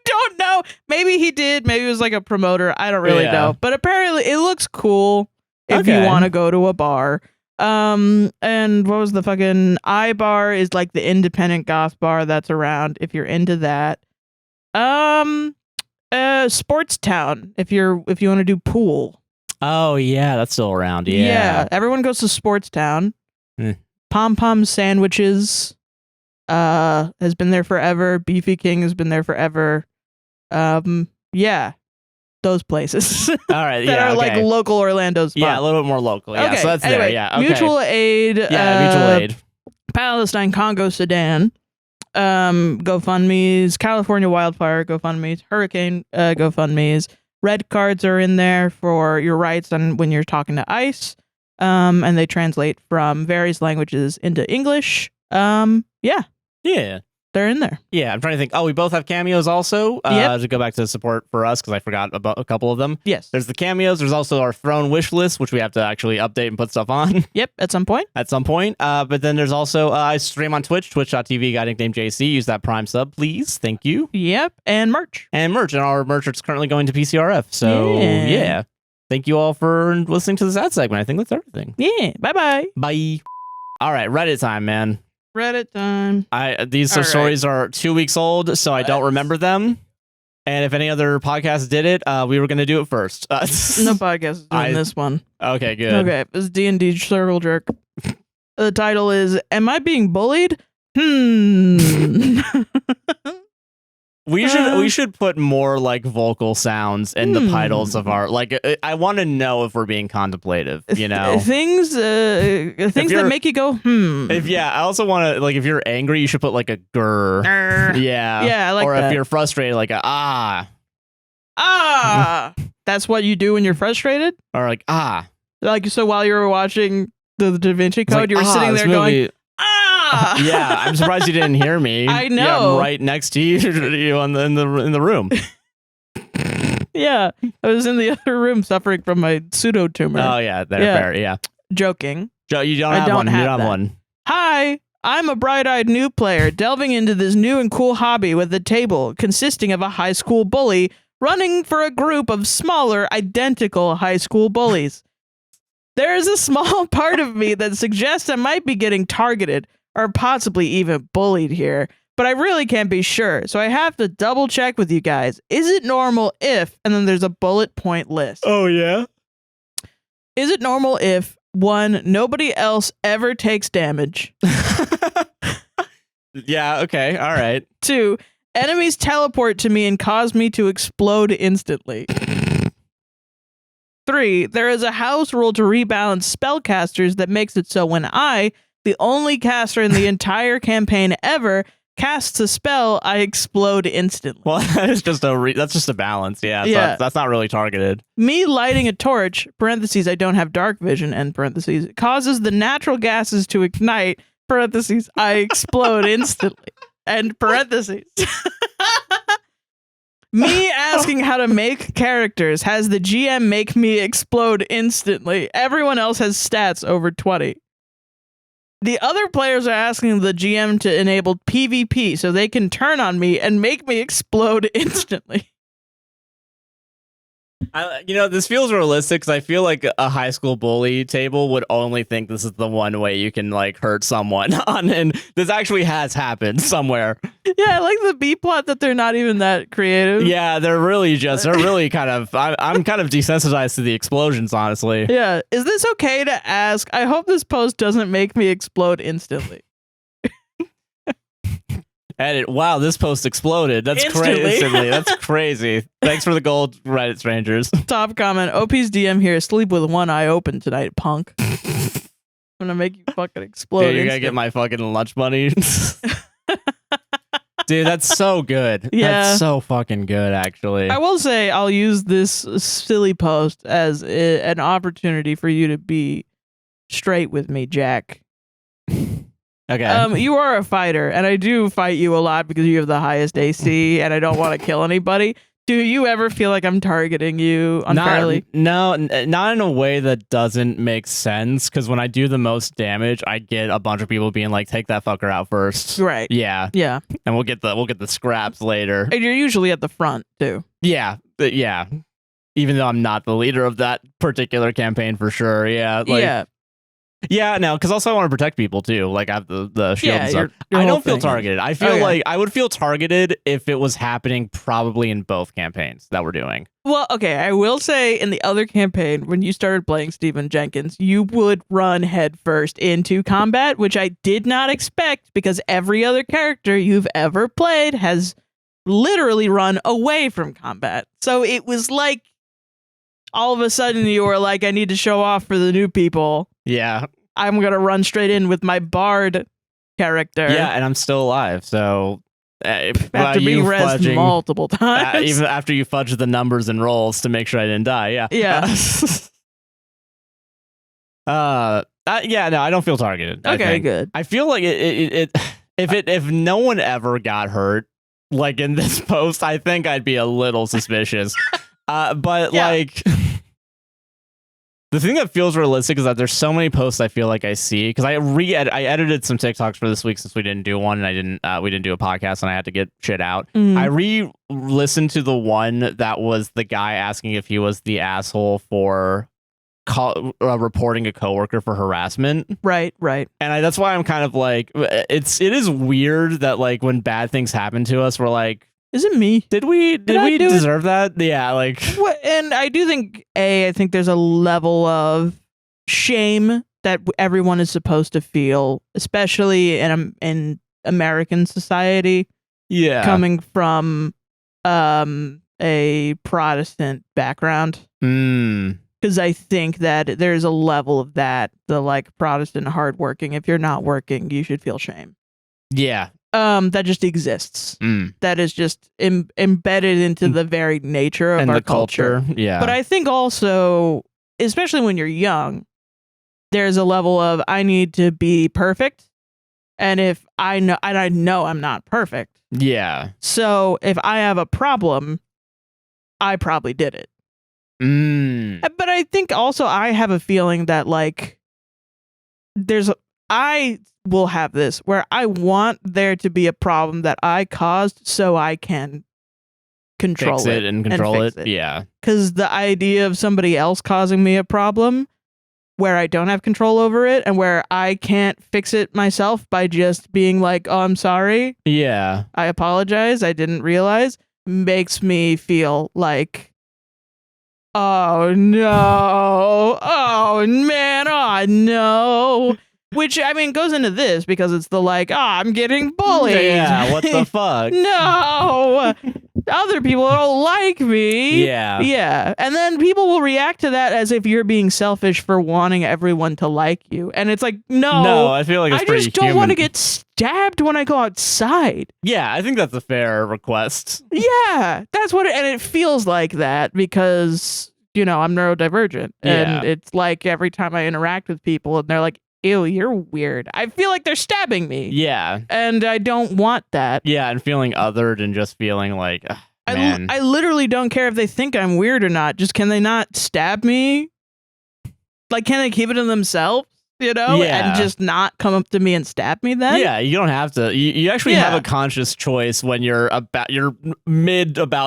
don't know. Maybe he did. Maybe it was like a promoter. I don't really know. But apparently it looks cool if you want to go to a bar. And what was the fucking iBar is like the independent goth bar that's around if you're into that. Sports Town if you want to do pool. Oh yeah, that's still around. Yeah, everyone goes to Sports Town. Pom Pom Sandwiches has been there forever. Beefy King has been there forever. Yeah, those places. All right, that are like local Orlando spots. Yeah, a little bit more local. Yeah, so that's anyway, there. Yeah, okay. Mutual Aid. Yeah, Mutual Aid. Palestine Congo Sudan. GoFundMe's, California Wildfire GoFundMe's, Hurricane GoFundMe's. Red cards are in there for your rights on when you're talking to ICE. And they translate from various languages into English. Yeah. They're in there. Yeah, I'm trying to think. Oh, we both have cameos also. To go back to the support for us, because I forgot about a couple of them. Yes. There's the cameos. There's also our throne wish list, which we have to actually update and put stuff on. Yep, at some point. But then there's also, I stream on Twitch, twitch.tv, guy nicknamed JC. Use that Prime sub, please. Thank you. Yep, and merch. And our merch is currently going to PCRF. So, yeah. Thank you all for listening to this ad segment. I think that's everything. Yeah, bye-bye. Bye. All right, Reddit time, man. Reddit time. These stories are 2 weeks old, so I don't remember them. And if any other podcast did it, we were going to do it first. No podcast is doing this one. Okay, good. Okay, it's D&D Circle Jerk. The title is, Am I Being Bullied? We should put more like vocal sounds in the titles of our I want to know if we're being contemplative, you know. Things that make you go I also want to if you're angry you should put like a grr. Yeah, I like that. Or if you're frustrated like a that's what you do when you're frustrated? Or like so while you were watching the Da Vinci Code you were sitting there going yeah, I'm surprised you didn't hear me. I know. Yeah, I'm right next to you in the room. Yeah, I was in the other room suffering from my pseudo tumor. Oh yeah, fair. Yeah, joking. You don't have one. Hi, I'm a bright-eyed new player delving into this new and cool hobby with a table consisting of a high school bully running for a group of smaller, identical high school bullies. There is a small part of me that suggests I might be getting targeted. Or possibly even bullied here, but I really can't be sure, so I have to double check with you guys. Is it normal if, and then there's a bullet point list. Oh, yeah? Is it normal if, 1, nobody else ever takes damage? Yeah, okay, all right. 2, enemies teleport to me and cause me to explode instantly. 3, there is a house rule to rebalance spellcasters that makes it so when I, the only caster in the entire campaign ever, casts a spell, I explode instantly. Well, that's just a balance. Yeah. That's not really targeted. Me lighting a torch, parentheses, I don't have dark vision, end parentheses, causes the natural gases to ignite, parentheses, I explode instantly, end parentheses. Me asking how to make characters has the GM make me explode instantly. Everyone else has stats over 20. The other players are asking the GM to enable PvP so they can turn on me and make me explode instantly. This feels realistic because I feel like a high school bully table would only think this is the one way you can hurt someone on, and this actually has happened somewhere. Yeah, I like the B plot that they're not even that creative. Yeah, they're really kind of. I'm kind of desensitized to the explosions, honestly. Yeah, is this okay to ask? I hope this post doesn't make me explode instantly. Edit. Wow, this post exploded. That's crazy. That's crazy. Thanks for the gold, Reddit strangers. Top comment. OP's DM here. Sleep with one eye open tonight, punk. I'm gonna make you fucking explode. Dude, you're gonna get my fucking lunch money. Dude, that's so good. Yeah. That's so fucking good, actually. I will say I'll use this silly post as an opportunity for you to be straight with me, Jack. Okay. You are a fighter, and I do fight you a lot because you have the highest AC, and I don't want to kill anybody. Do you ever feel like I'm targeting you unfairly? Not in a way that doesn't make sense. Because when I do the most damage, I get a bunch of people being like, "Take that fucker out first." Right. Yeah. Yeah. And we'll get the scraps later. And you're usually at the front too. Yeah. Yeah. Even though I'm not the leader of that particular campaign for sure. Yeah. Yeah. Yeah, no, because also I want to protect people too. Like I have the shield and stuff. Your I whole don't feel thing. targeted. I feel like I would feel targeted if it was happening probably in both campaigns that we're doing. Well, okay, I will say in the other campaign, when you started playing Stephen Jenkins, you would run headfirst into combat, which I did not expect because every other character you've ever played has literally run away from combat. So it was like all of a sudden you were like, I need to show off for the new people. Yeah. I'm going to run straight in with my bard character. Yeah, and I'm still alive, so... after being rezzed multiple times. Even after you fudge the numbers and rolls to make sure I didn't die, yeah. Yeah. Yeah, no, I don't feel targeted. Okay, good. I feel like if no one ever got hurt, like in this post, I think I'd be a little suspicious. But yeah. like... The thing that feels realistic is that there's so many posts I feel like I see because I edited some TikToks for this week since we didn't do one and we didn't do a podcast and I had to get shit out. I re-listened to the one that was the guy asking if he was the asshole for reporting a coworker for harassment. Right. And that's why I'm kind of like it is weird that like when bad things happen to us we're like, is it me? Did we deserve that? Yeah, like. And I do think I think there's a level of shame that everyone is supposed to feel, especially in American society. Yeah, coming from a Protestant background. Because I think that there's a level of that, the like Protestant hardworking. If you're not working, you should feel shame. Yeah. That just exists. That is just embedded into the very nature of our culture. Yeah. But I think also, especially when you're young, there's a level of I need to be perfect. And if I know I'm not perfect. Yeah. So if I have a problem, I probably did it. But I think also I have a feeling that like I will have this where I want there to be a problem that I caused so I can control fix it and control it. Yeah. Because the idea of somebody else causing me a problem where I don't have control over it and where I can't fix it myself by just being like, oh, I'm sorry. Yeah. I apologize. I didn't realize makes me feel like, oh no. Oh man. Oh no. Which, I mean, goes into this because it's the like, I'm getting bullied. Yeah, what the fuck? No! Other people don't like me. Yeah. Yeah. And then people will react to that as if you're being selfish for wanting everyone to like you. And it's like, no. I feel like it's I pretty just don't human. want to get stabbed when I go outside. Yeah, I think that's a fair request. Yeah. That's what and it feels like that because, I'm neurodivergent. Yeah. And it's like every time I interact with people and they're like, ew, you're weird. I feel like they're stabbing me. Yeah. And I don't want that. Yeah, and feeling othered and just feeling like, man. I literally don't care if they think I'm weird or not. Just can they not stab me? Like, can they keep it to themselves? Yeah. And just not come up to me and stab me then? Yeah, you don't have to. You actually have a conscious choice when you're about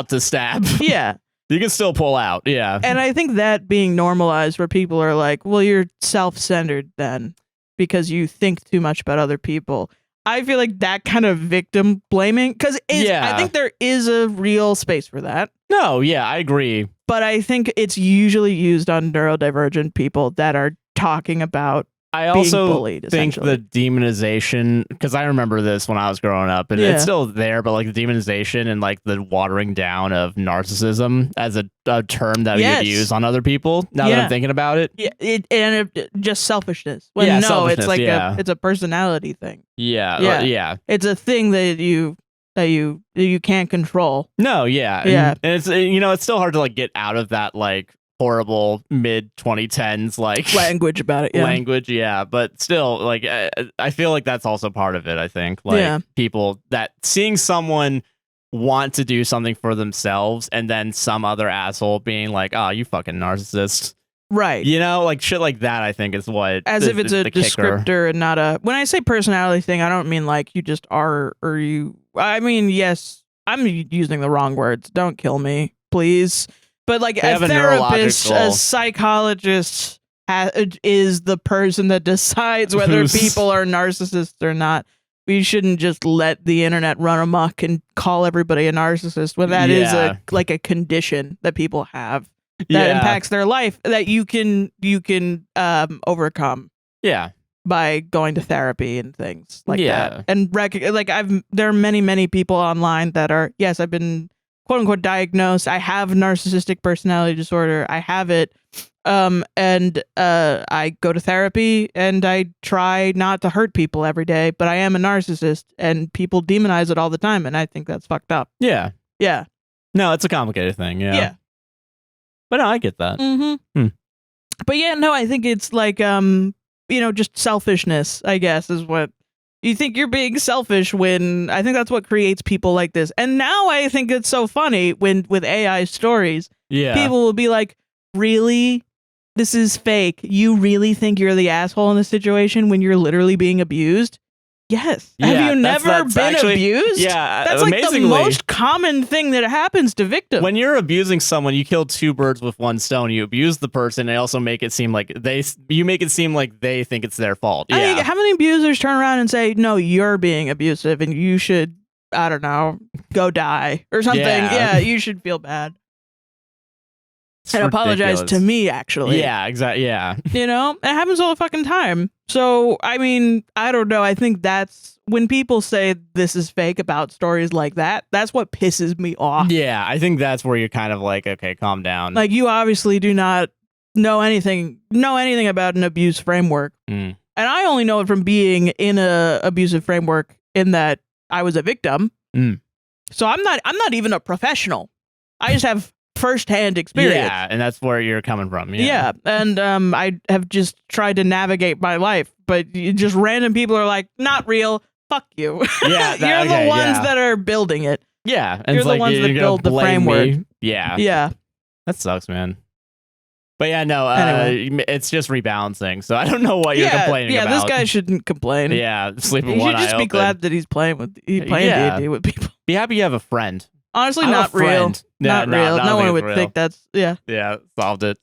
to stab. Yeah. You can still pull out. Yeah. And I think that being normalized where people are like, well, you're self-centered then because you think too much about other people. I feel like that kind of victim blaming, because I think there is a real space for that. No, yeah, I agree. But I think it's usually used on neurodivergent people that are talking about I also bullied, think the demonization, because I remember this when I was growing up, and it's still there, but like the demonization and like the watering down of narcissism as a term that we would use on other people. Now that I'm thinking about it, just selfishness. When it's like it's a personality thing. Yeah. It's a thing that you can't control. No, yeah. And it's it's still hard to like get out of that like horrible mid 2010s like language about it. But still, like I feel like that's also part of it. I think like people that seeing someone want to do something for themselves, and then some other asshole being like, "Oh, you fucking narcissist." Right. You know, like shit like that, I think is what... As if it's a descriptor and not a... When I say personality thing, I don't mean like you just are or you... I mean, yes, I'm using the wrong words. Don't kill me, please. But like a therapist, a psychologist is the person that decides whether people are narcissists or not. We shouldn't just let the internet run amok and call everybody a narcissist when that is a condition that people have. That impacts their life that you can overcome. Yeah. By going to therapy and things like that. And there are many people online that are, yes, I've been quote unquote diagnosed. I have narcissistic personality disorder. I have it. And I go to therapy and I try not to hurt people every day, but I am a narcissist and people demonize it all the time. And I think that's fucked up. Yeah. Yeah. No, it's a complicated thing. Yeah. Yeah. But no, I get that. Mm-hmm. But yeah, no, I think it's like, just selfishness, I guess, is what you think you're being selfish when I think that's what creates people like this. And now I think it's so funny when with AI stories, people will be like, really? This is fake. You really think you're the asshole in this situation when you're literally being abused? Yes. Yeah, have you never been abused? Yeah. That's like the most common thing that happens to victims. When you're abusing someone, you kill two birds with one stone. You abuse the person and also make it seem like they think it's their fault. Yeah. I mean, how many abusers turn around and say, no, you're being abusive and you should, I don't know, go die or something. Yeah, you should feel bad. And apologize to me, actually. Yeah, exactly. Yeah. You know, it happens all the fucking time. So, I mean, I don't know. I think that's when people say this is fake about stories like that. That's what pisses me off. Yeah, I think that's where you're kind of like, okay, calm down. Like, you obviously do not know anything about an abuse framework. And I only know it from being in a abusive framework in that I was a victim. So I'm not even a professional. I just have first-hand experience. Yeah, and that's where you're coming from. Yeah, and I have just tried to navigate my life, but just random people are like, not real, fuck you. Yeah, you're the ones that are building it. Yeah, and you're the ones that build the framework. Me. Yeah. Yeah. That sucks, man. But yeah, no, anyway. It's just rebalancing, so I don't know what you're complaining about. Yeah, this guy shouldn't complain. Yeah, sleeping one eye He should just be glad that he's playing D&D with people. Be happy you have a friend. Honestly, not real. Not real. No one would think that's... Yeah. Yeah, solved it.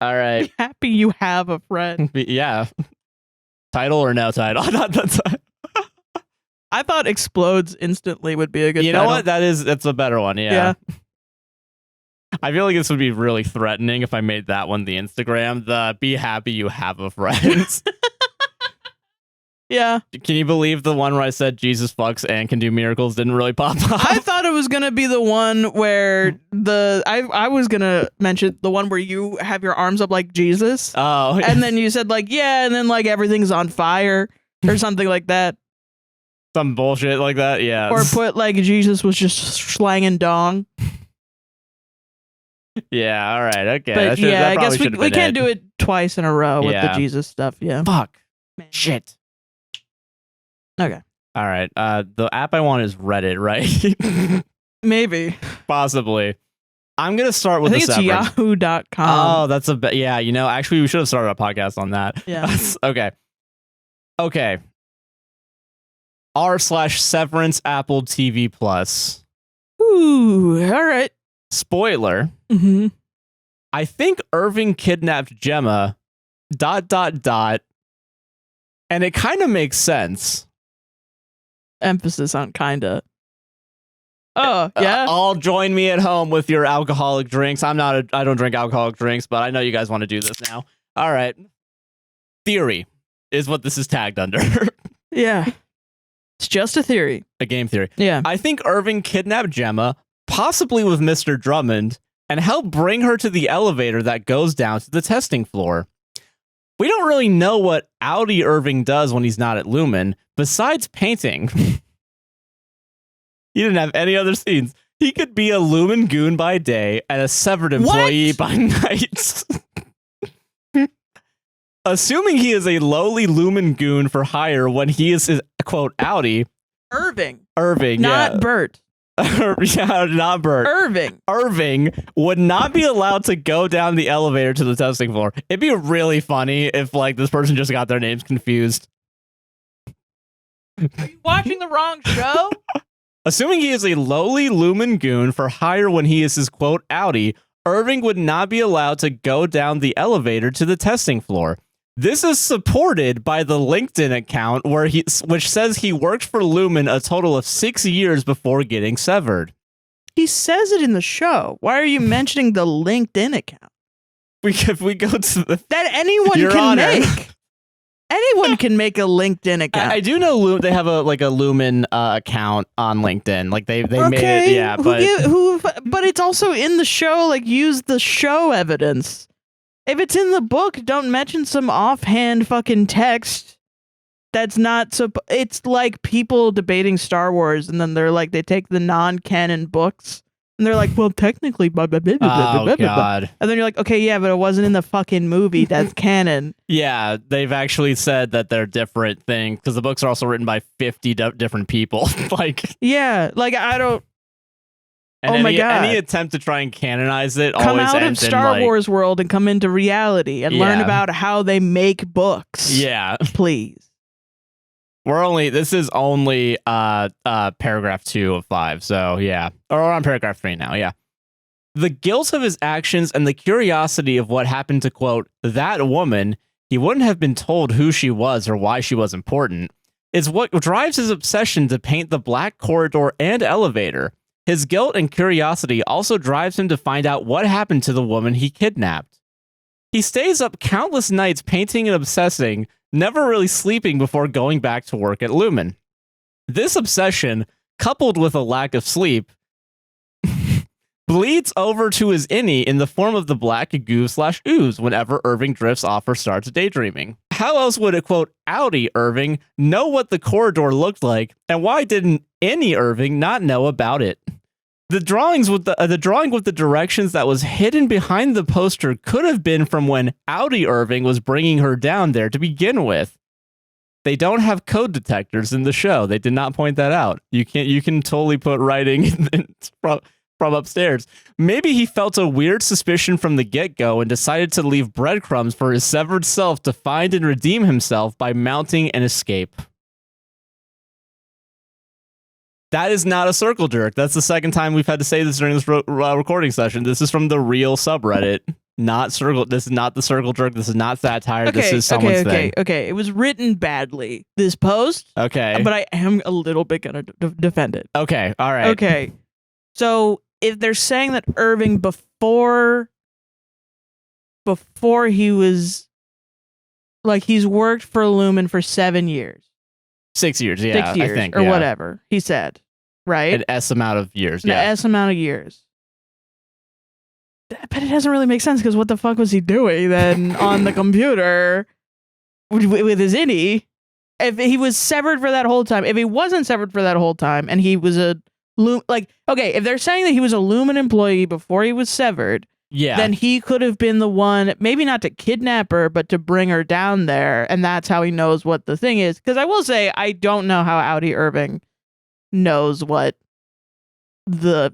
All right. Be happy you have a friend. Yeah. Title or no title? I thought explodes instantly would be a good title. You know what? That's a better one, yeah. I feel like this would be really threatening if I made that one the Instagram. The be happy you have a friend. Yeah. Can you believe the one where I said Jesus fucks and can do miracles didn't really pop up? I thought it was going to be the one where I was going to mention the one where you have your arms up like Jesus. Oh. And then you said like, yeah, and then like everything's on fire or something like that. Some bullshit like that, yeah. Or put like Jesus was just slanging dong. Yeah, all right, okay. But I guess we can't do it twice in a row with the Jesus stuff, yeah. Fuck. Man. Shit. Okay. All right. The app I want is Reddit, right? Maybe. Possibly. I'm going to start with I think it's yahoo.com. Oh, that's yeah, actually we should have started a podcast on that. Yeah. Okay. r/Severance Apple TV Plus. Ooh, all right. Spoiler. Mm-hmm. I think Irving kidnapped Gemma, ... And it kind of makes sense. Emphasis on kinda. Oh, yeah. All join me at home with your alcoholic drinks. I don't drink alcoholic drinks, but I know you guys want to do this now. All right. Theory is what this is tagged under. Yeah. It's just a theory. A game theory. Yeah. I think Irving kidnapped Gemma, possibly with Mr. Drummond, and helped bring her to the elevator that goes down to the testing floor. We don't really know what Audi Irving does when he's not at Lumen, besides painting. He didn't have any other scenes. He could be a Lumen goon by day and a Severed employee by night. Assuming he is a lowly Lumen goon for hire when he is his, quote, Audi. Irving. Not Bert. Yeah, not Bert. Irving would not be allowed to go down the elevator to the testing floor. It'd be really funny if like this person just got their names confused. Are you watching the wrong show? Assuming he is a lowly Lumen goon for hire when he is his quote outie, Irving would not be allowed to go down the elevator to the testing floor. This is supported by the LinkedIn account which says he worked for Lumen a total of 6 years before getting severed. He says it in the show. Why are you mentioning the LinkedIn account? If we go to that anyone Your can Honor. make. Anyone can make a LinkedIn account. I do know they have a Lumen account on LinkedIn. Like they made it, yeah. But it's also in the show. Like use the show evidence. If it's in the book, don't mention some offhand fucking text. That's not so. It's like people debating Star Wars, and then they're like, they take the non-canon books, and they're like, well, technically, blah, blah, blah, blah, blah, God. And then you're like, okay, yeah, but it wasn't in the fucking movie. That's canon. Yeah, they've actually said that they're different things because the books are also written by 50 different people. Like, yeah, like I don't. And my God. Any attempt to try and canonize it come always out of ends Star in, Wars world and come into reality and learn Yeah. about how they make books. Yeah. Please. This is only paragraph 2 of 5, so yeah. Or we're on paragraph 3 now, yeah. The guilt of his actions and the curiosity of what happened to, quote, that woman, he wouldn't have been told who she was or why she was important, is what drives his obsession to paint the black corridor and elevator. His guilt and curiosity also drives him to find out what happened to the woman he kidnapped. He stays up countless nights painting and obsessing, never really sleeping before going back to work at Lumen. This obsession, coupled with a lack of sleep, bleeds over to his innie in the form of the black goo/ooze whenever Irving drifts off or starts daydreaming. How else would a, quote, outie Irving know what the corridor looked like, and why didn't any Irving not know about it? The drawing with the directions that was hidden behind the poster could have been from when outie Irving was bringing her down there to begin with. They don't have code detectors in the show. They did not point that out. You can totally put writing from upstairs. Maybe he felt a weird suspicion from the get-go and decided to leave breadcrumbs for his severed self to find and redeem himself by mounting an escape. That is not a circle jerk. That's the second time we've had to say this during this recording session. This is from the real subreddit. Not circle. This is not the circle jerk. This is not satire. Okay, this is someone's thing. Okay. It was written badly, this post. Okay. But I am a little bit going to defend it. Okay. All right. Okay. So if they're saying that Irving before he was like he's worked for Lumen for 7 years. 6 years, yeah. 6 years, I think, or whatever he said, right? An S amount of years, An S amount of years. But it doesn't really make sense because what the fuck was he doing then on the computer with his innie? If he was severed for that whole time, if he wasn't severed for that whole time, and he was a if they're saying that he was a Lumen employee before he was severed, yeah, then he could have been the one, maybe not to kidnap her, but to bring her down there, and that's how he knows what the thing is. Because I will say, I don't know how outie Irving knows what well,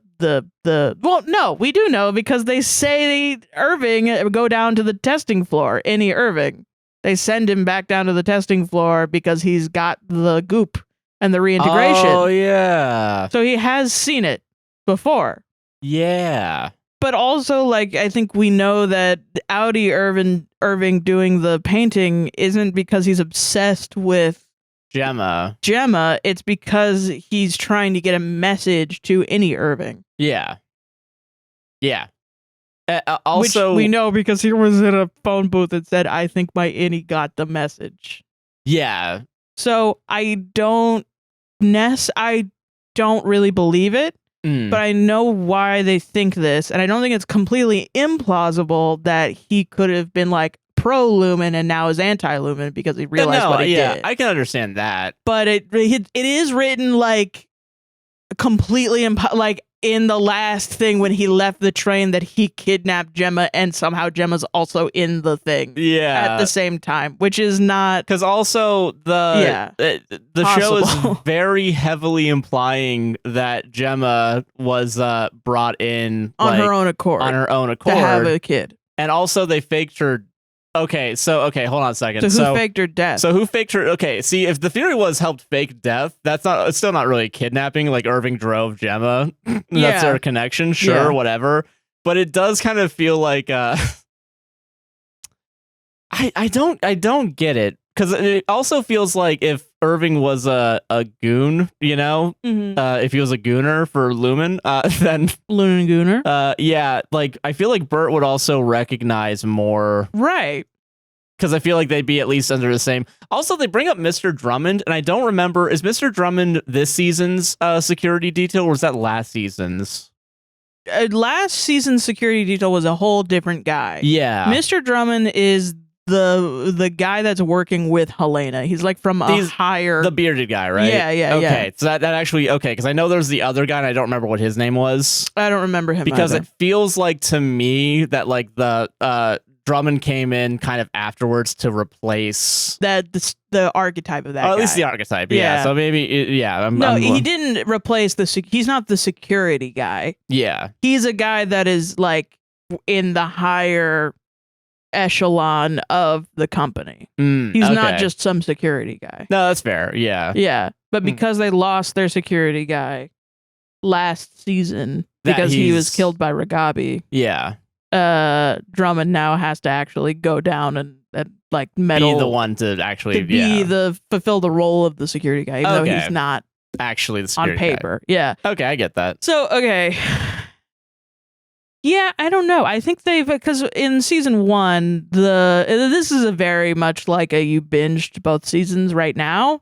no, we do know because they say Irving go down to the testing floor. Any Irving, they send him back down to the testing floor because he's got the goop and the reintegration. Oh yeah, so he has seen it before. Yeah. But also, like, I think we know that outie Irving doing the painting isn't because he's obsessed with Gemma. It's because he's trying to get a message to any Irving. Yeah. Yeah. Also, which we know because he was in a phone booth that said, I think my innie got the message. Yeah. So I don't really believe it. But I know why they think this, and I don't think it's completely implausible that he could have been like pro-Lumen and now is anti-Lumen because he realized what he did. I can understand that. But it is written like completely like in the last thing when he left the train that he kidnapped Gemma and somehow Gemma's also in the thing at the same time, which is not... Because also the show is very heavily implying that Gemma was brought in on her own accord. To have a kid. And also they faked her... Okay, hold on a second. So who faked her death? So who faked her... Okay, see, if the theory was helped fake death, it's still not really kidnapping. Like, Irving drove Gemma. That's their connection. Sure, whatever. But it does kind of feel like... I don't get it. Because it also feels like if Irving was a goon, you know? If he was a gooner for Lumen, then... Loon and Gooner? Yeah, like, I feel like Bert would also recognize more... Right. Because I feel like they'd be at least under the same... Also, they bring up Mr. Drummond, and I don't remember... Is Mr. Drummond this season's security detail, or was that last season's? Last season's security detail was a whole different guy. Yeah. Mr. Drummond is... the guy that's working with Helena. He's like from a higher... The bearded guy, right? Yeah. Okay, so that actually... Okay, because I know there's the other guy, and I don't remember what his name was. I don't remember him because either. It feels like to me that like the Drummond came in kind of afterwards to replace... The archetype of that guy. At least the archetype, yeah. So maybe... he didn't replace he's not the security guy. Yeah. He's a guy that is like in the higher... echelon of the company. He's not just some security guy. No, that's fair. Yeah. But because they lost their security guy last season because he was killed by Ragabi. Yeah. Drummond now has to actually go down and like medal. Be the one to actually fulfill the role of the security guy, even though he's not actually the security on paper. Guy. Yeah. Okay, I get that. So yeah, I don't know. I think because in season 1, this is a very much like you binged both seasons right now.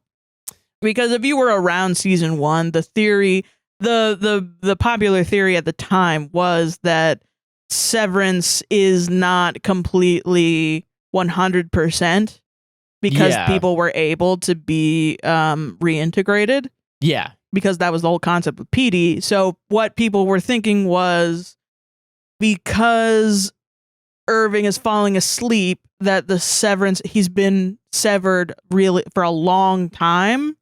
Because if you were around season 1, the theory, the popular theory at the time was that Severance is not completely 100% because people were able to be reintegrated. Yeah. Because that was the whole concept with PD. So what people were thinking was, because Irving is falling asleep, that the severance, he's been severed really for a long time,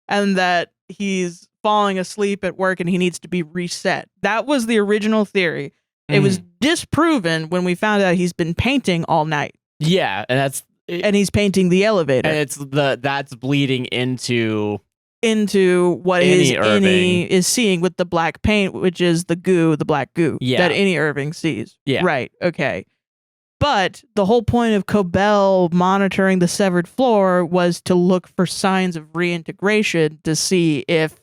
and that he's falling asleep at work and he needs to be reset. That was the original theory. It was disproven when we found out he's been painting all night. Yeah, and he's painting the elevator. And that's bleeding into what Annie is seeing with the black paint, which is the black goo that Annie Irving sees. Yeah. Right. Okay. But the whole point of Cobell monitoring the severed floor was to look for signs of reintegration to see if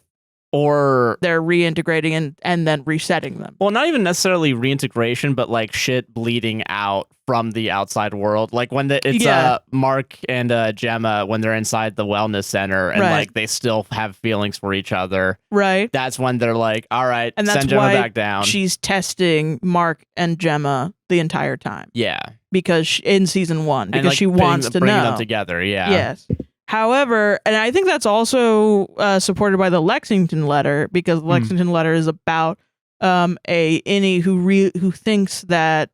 they're reintegrating and then resetting them. Well, not even necessarily reintegration, but like shit bleeding out from the outside world. Like when it's Mark and Gemma when they're inside the wellness center and like they still have feelings for each other. Right. That's when they're like, all right, and that's send Gemma why back down. She's testing Mark and Gemma the entire time. Yeah. Because in season 1, because she wants to know. Bringing them together, yeah. Yes. However, and I think that's also supported by the Lexington letter, because the Lexington letter is about a Innie who thinks that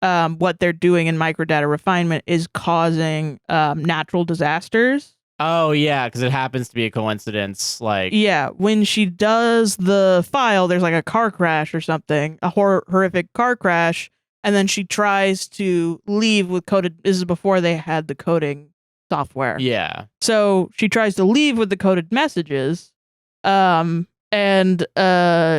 what they're doing in microdata refinement is causing natural disasters. Oh yeah, because it happens to be a coincidence. Like when she does the file, there's like a car crash or something, a horrific car crash, and then she tries to leave with coded. This is before they had the coding software. Yeah. So she tries to leave with the coded messages, and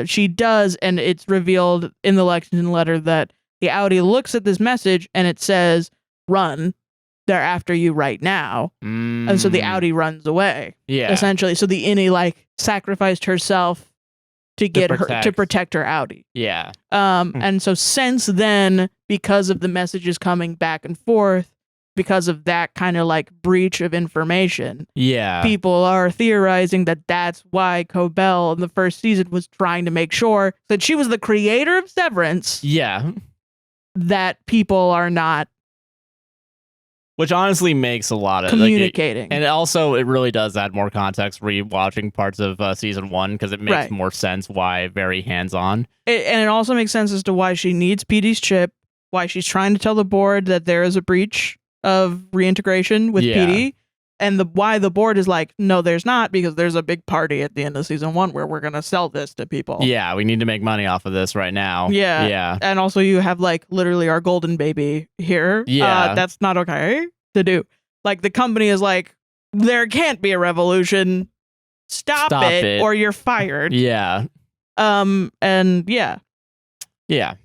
she does, and it's revealed in the Lexington letter that the Audi looks at this message and it says, "Run, they're after you right now." And so the Audi runs away. Yeah. Essentially, so the Innie like sacrificed herself to protect her Audi. Yeah. And so since then, because of the messages coming back and forth, because of that kind of like breach of information, people are theorizing that that's why Cobell in the first season was trying to make sure that she was the creator of Severance. Yeah. That people are not Which honestly makes a lot of communicating. And also, it really does add more context rewatching parts of season 1 because it makes more sense why very hands-on. And it also makes sense as to why she needs PD's chip, why she's trying to tell the board that there is a breach of reintegration with PD, and why the board is like, no, there's not, because there's a big party at the end of season 1 where we're going to sell this to people. Yeah, we need to make money off of this right now. Yeah. And also you have like literally our golden baby here. Yeah. That's not okay to do. Like the company is like, there can't be a revolution. Stop it or you're fired. Yeah. And yeah. Yeah.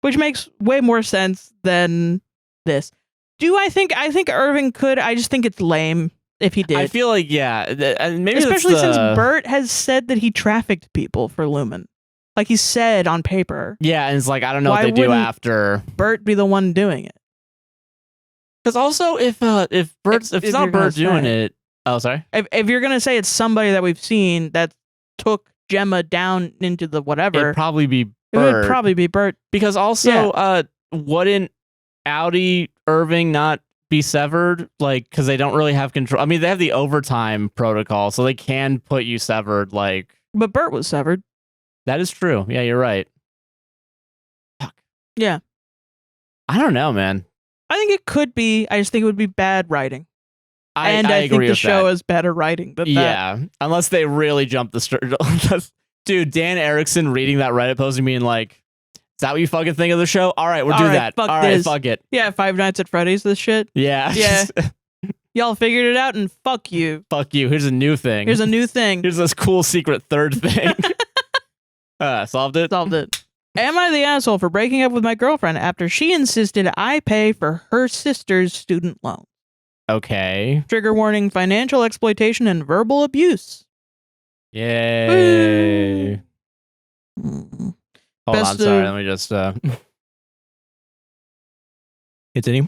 Which makes way more sense than this. I think Irving could. I just think it's lame if he did. I feel like, maybe especially since Bert has said that he trafficked people for Lumen. Like he said on paper. Yeah, and it's like, I don't know what they do after. Bert be the one doing it. Because also, if it's not Bert doing it. Oh, sorry. If you're gonna say it's somebody that we've seen that took Gemma down into the whatever, it'd probably be Bert. It would probably be Bert. Because also, wouldn't Audi Irving not be severed? Like, because they don't really have control. I mean, they have the overtime protocol, so they can put you severed. Like, but Bert was severed. That is true. Yeah, you're right. Fuck. Yeah. I don't know, man. I think it could be. I just think it would be bad writing. I think the show is better writing than that. Yeah, unless they really jump the dude, Dan Erickson reading that Reddit post and being like, is that what you fucking think of the show? All right, we'll do that. All right, fuck it. Yeah, Five Nights at Freddy's, this shit. Yeah. Yeah. Y'all figured it out and fuck you. Fuck you. Here's a new thing. Here's this cool secret third thing. Solved it? Solved it. Am I the asshole for breaking up with my girlfriend after she insisted I pay for her sister's student loan? Okay. Trigger warning, financial exploitation and verbal abuse. Yay. Hold on, sorry. Let me just... Continue.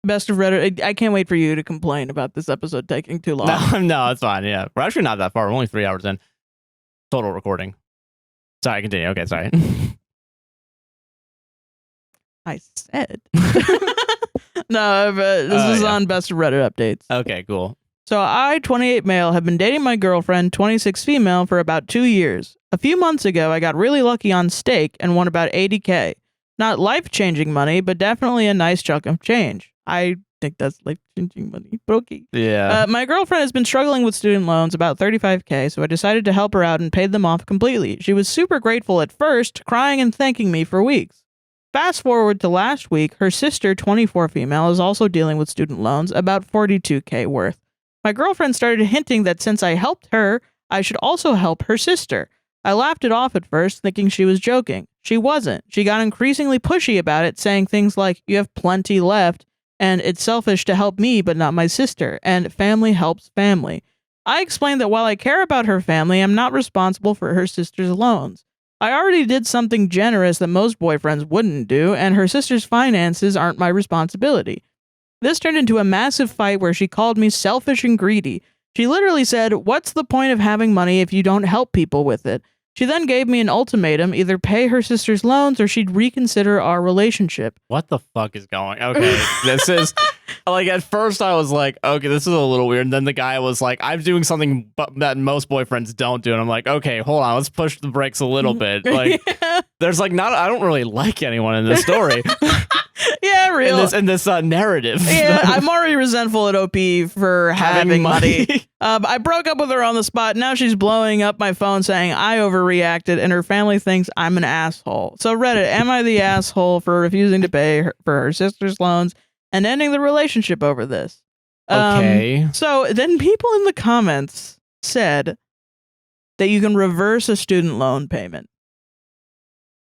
Best of Reddit. I can't wait for you to complain about this episode taking too long. No, it's fine. Yeah. We're actually not that far. We're only 3 hours in. Total recording. Sorry, continue. Okay, sorry. I said. No, but this is on Best of Reddit updates. Okay, cool. So I, 28 male, have been dating my girlfriend, 26 female, for about 2 years. A few months ago, I got really lucky on stake and won about $80K. Not life-changing money, but definitely a nice chunk of change. I think that's life-changing money. Okay. Yeah. My girlfriend has been struggling with student loans, about $35K, so I decided to help her out and paid them off completely. She was super grateful at first, crying and thanking me for weeks. Fast forward to last week, her sister, 24 female, is also dealing with student loans, about $42K worth. My girlfriend started hinting that since I helped her, I should also help her sister. I laughed it off at first, thinking she was joking. She wasn't. She got increasingly pushy about it, saying things like, "You have plenty left," and "It's selfish to help me but not my sister," and "Family helps family." I explained that while I care about her family, I'm not responsible for her sister's loans. I already did something generous that most boyfriends wouldn't do, and her sister's finances aren't my responsibility. This turned into a massive fight where she called me selfish and greedy. She literally said, "What's the point of having money if you don't help people with it?" She then gave me an ultimatum, either pay her sister's loans or she'd reconsider our relationship. What the fuck is going? Okay, this is like, at first I was like, okay, this is a little weird. And then the guy was like, I'm doing something that most boyfriends don't do. And I'm like, okay, hold on, let's push the brakes a little bit. Like, there's like I don't really like anyone in this story. Yeah, real. In this narrative. Yeah, I'm already resentful at OP for having money. I broke up with her on the spot. Now she's blowing up my phone saying I overreacted and her family thinks I'm an asshole. So Reddit, am I the asshole for refusing to pay for her sister's loans and ending the relationship over this? Okay. So then people in the comments said that you can reverse a student loan payment.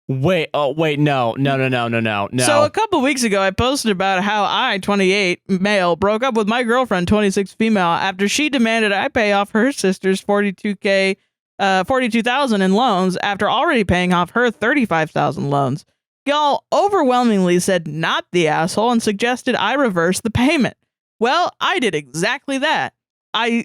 Wait, no. So a couple weeks ago, I posted about how I, 28 male, broke up with my girlfriend, 26 female, after she demanded I pay off her sister's $42,000 in loans after already paying off her $35,000 loans. Y'all overwhelmingly said not the asshole and suggested I reverse the payment. Well, I did exactly that. I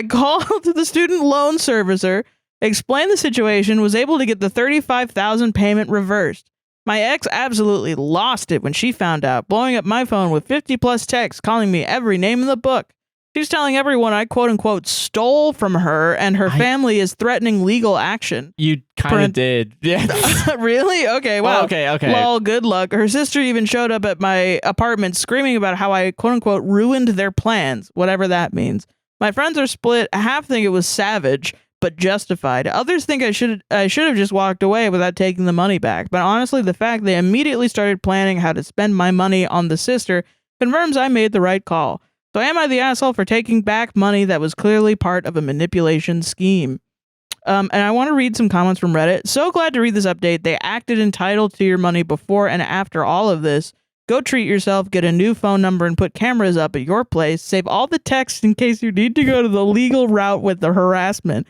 called the student loan servicer, explained the situation, was able to get the $35,000 payment reversed. My ex absolutely lost it when she found out, blowing up my phone with 50 plus texts calling me every name in the book. She's telling everyone I quote unquote stole from her and her family is threatening legal action. You kind of did. Yeah. Really? Okay, well. Okay. Well, good luck. Her sister even showed up at my apartment screaming about how I quote unquote ruined their plans, whatever that means. My friends are split. Half think it was savage, but justified. Others think I should have just walked away without taking the money back. But honestly, the fact they immediately started planning how to spend my money on the sister confirms I made the right call. So am I the asshole for taking back money that was clearly part of a manipulation scheme? And I want to read some comments from Reddit. So glad to read this update. They acted entitled to your money before and after all of this. Go treat yourself, get a new phone number, and put cameras up at your place. Save all the texts in case you need to go to the legal route with the harassment.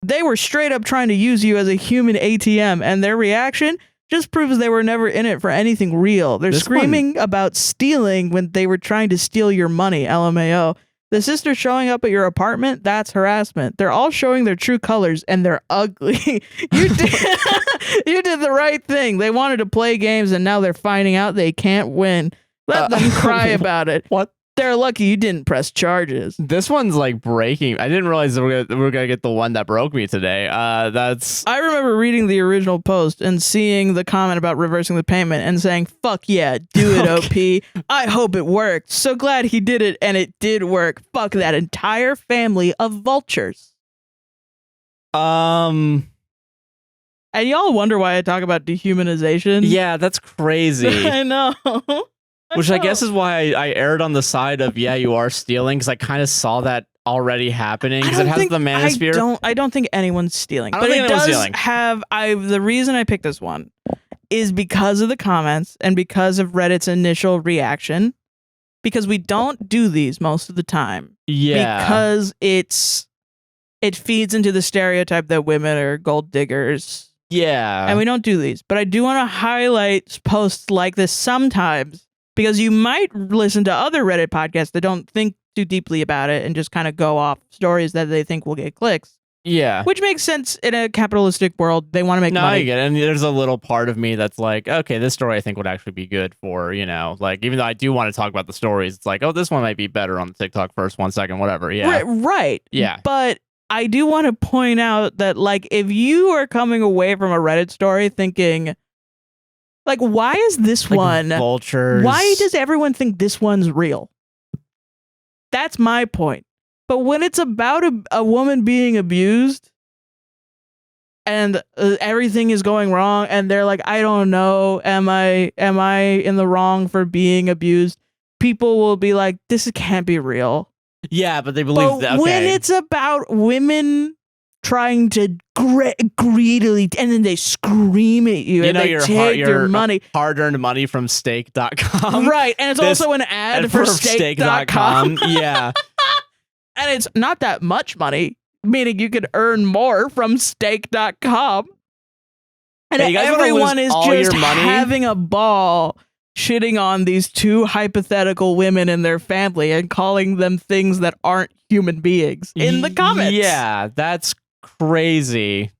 They were straight up trying to use you as a human ATM, and their reaction just proves they were never in it for anything real. They're screaming about stealing when they were trying to steal your money, LMAO. The sister showing up at your apartment, that's harassment. They're all showing their true colors, and they're ugly. You did the right thing. They wanted to play games, and now they're finding out they can't win. Let them cry about it. What? They're lucky you didn't press charges. This one's like breaking. I didn't realize that we're gonna get the one that broke me today. I remember reading the original post and seeing the comment about reversing the payment and saying, fuck yeah, do it, OP. I hope it worked. So glad he did it, and it did work. Fuck that entire family of vultures. And y'all wonder why I talk about dehumanization? Yeah, that's crazy. I know. Which I guess is why I erred on the side of, yeah, you are stealing, because I kind of saw that already happening, because it has the manosphere. I don't think anyone's stealing. I don't think anyone's stealing. The reason I picked this one is because of the comments and because of Reddit's initial reaction, because we don't do these most of the time. Yeah. Because it feeds into the stereotype that women are gold diggers. Yeah. And we don't do these. But I do want to highlight posts like this sometimes, because you might listen to other Reddit podcasts that don't think too deeply about it and just kind of go off stories that they think will get clicks. Yeah. Which makes sense in a capitalistic world. They want to make money. I get it. And there's a little part of me that's like, okay, this story I think would actually be good for, like, even though I do want to talk about the stories, it's like, oh, this one might be better on the TikTok first 1 second, whatever. Yeah. Right. Yeah. But I do want to point out that, like, if you are coming away from a Reddit story thinking, like, why is this one vultures? Why does everyone think this one's real? That's my point. But when it's about a woman being abused and everything is going wrong, and they're like, I don't know, am I in the wrong for being abused? People will be like, this can't be real. Yeah, but they believe that. Okay. When it's about women trying to greedily, and then they scream at you, and they take your money, hard-earned money from steak.com, right? And it's also an ad for steak.com. Yeah. And it's not that much money, meaning you could earn more from steak.com. And everyone is just having a ball shitting on these two hypothetical women and their family and calling them things that aren't human beings in the comments. Yeah, that's crazy.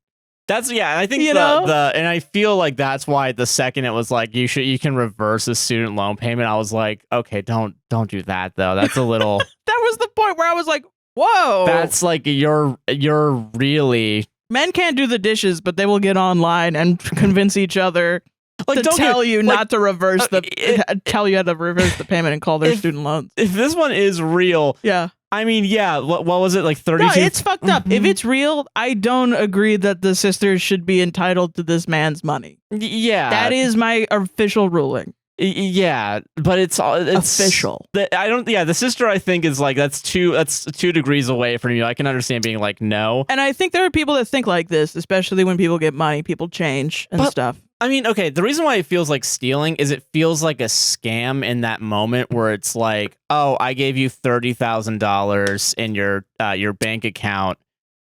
I think and I feel like that's why the second it was like you can reverse a student loan payment, I was like, okay, don't do that though. That's a little that was the point where I was like, whoa. That's like you're really men can't do the dishes, but they will get online and convince each other to tell you not to reverse tell you how to reverse the payment and call their student loans. If this one is real, yeah. I mean, yeah, what was it, like 32? No, it's fucked up. If it's real, I don't agree that the sisters should be entitled to this man's money. Yeah. That is my official ruling. Yeah, but it's official. The sister, I think, is like, that's 2 degrees away from you. I can understand being like, no. And I think there are people that think like this, especially when people get money, people change and stuff. I mean, okay, the reason why it feels like stealing is it feels like a scam in that moment where it's like, oh, I gave you $30,000 in your bank account.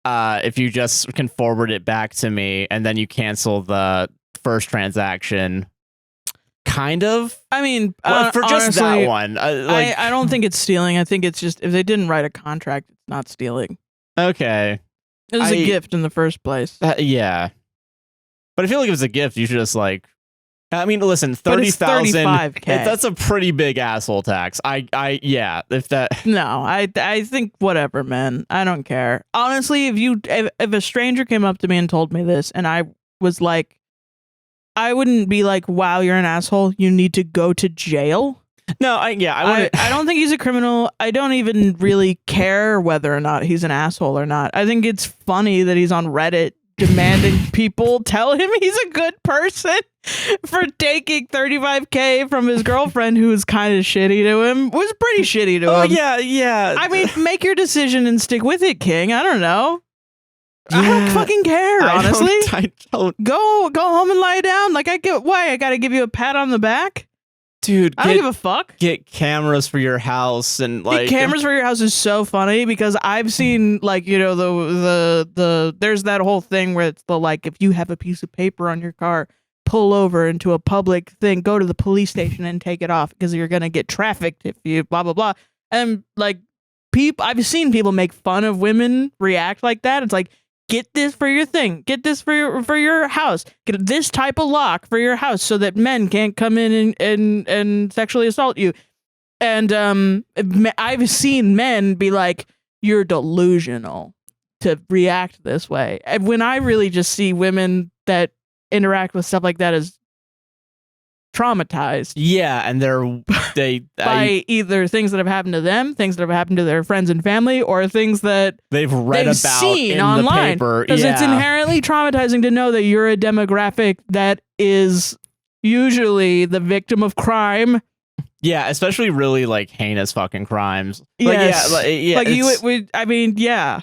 If you just can forward it back to me, and then you cancel the first transaction. Kind of. I mean, for just honestly, that one. I don't think it's stealing. I think it's just, if they didn't write a contract, it's not stealing. Okay. It was a gift in the first place. Yeah. But I feel like if it's a gift, you should just like I mean, listen, 30,000. $35K. That's a pretty big asshole tax. Yeah. If that. No, I think whatever, man. I don't care. Honestly, if a stranger came up to me and told me this, and I was like, I wouldn't be like, wow, you're an asshole. You need to go to jail. No, I don't think he's a criminal. I don't even really care whether or not he's an asshole or not. I think it's funny that he's on Reddit demanding people tell him he's a good person for taking $35K from his girlfriend, who was kind of shitty to him. Was pretty shitty to him. Oh yeah. I mean, make your decision and stick with it, King. I don't know. Yeah. I don't fucking care, honestly. I don't. Go home and lie down. Like, I gotta give you a pat on the back? Dude, I don't give a fuck. Get cameras for your house and like cameras for your house is so funny because I've seen like, you know, the there's that whole thing where it's the like, if you have a piece of paper on your car, pull over into a public thing, go to the police station and take it off because you're gonna get trafficked if you blah blah blah. And like I've seen people make fun of women react like that. It's like, get this for your thing. Get this for your house. Get this type of lock for your house so that men can't come in and sexually assault you. And I've seen men be like, you're delusional to react this way. And when I really just see women that interact with stuff like that as traumatized. Yeah, and by either things that have happened to them, things that have happened to their friends and family, or things that they've read about seen in online. the paper. Because it's inherently traumatizing to know that you're a demographic that is usually the victim of crime. Yeah, especially really like heinous fucking crimes. Like, yes. yeah, like you would. I mean, yeah.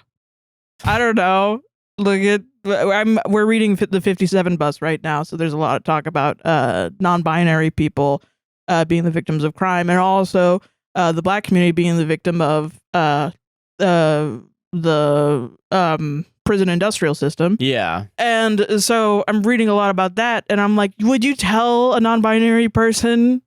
I don't know. Look at. We're reading the 57 bus right now, so there's a lot of talk about non-binary people being the victims of crime, and also the Black community being the victim of the prison industrial system. Yeah. And so I'm reading a lot about that, and I'm like, would you tell a non-binary person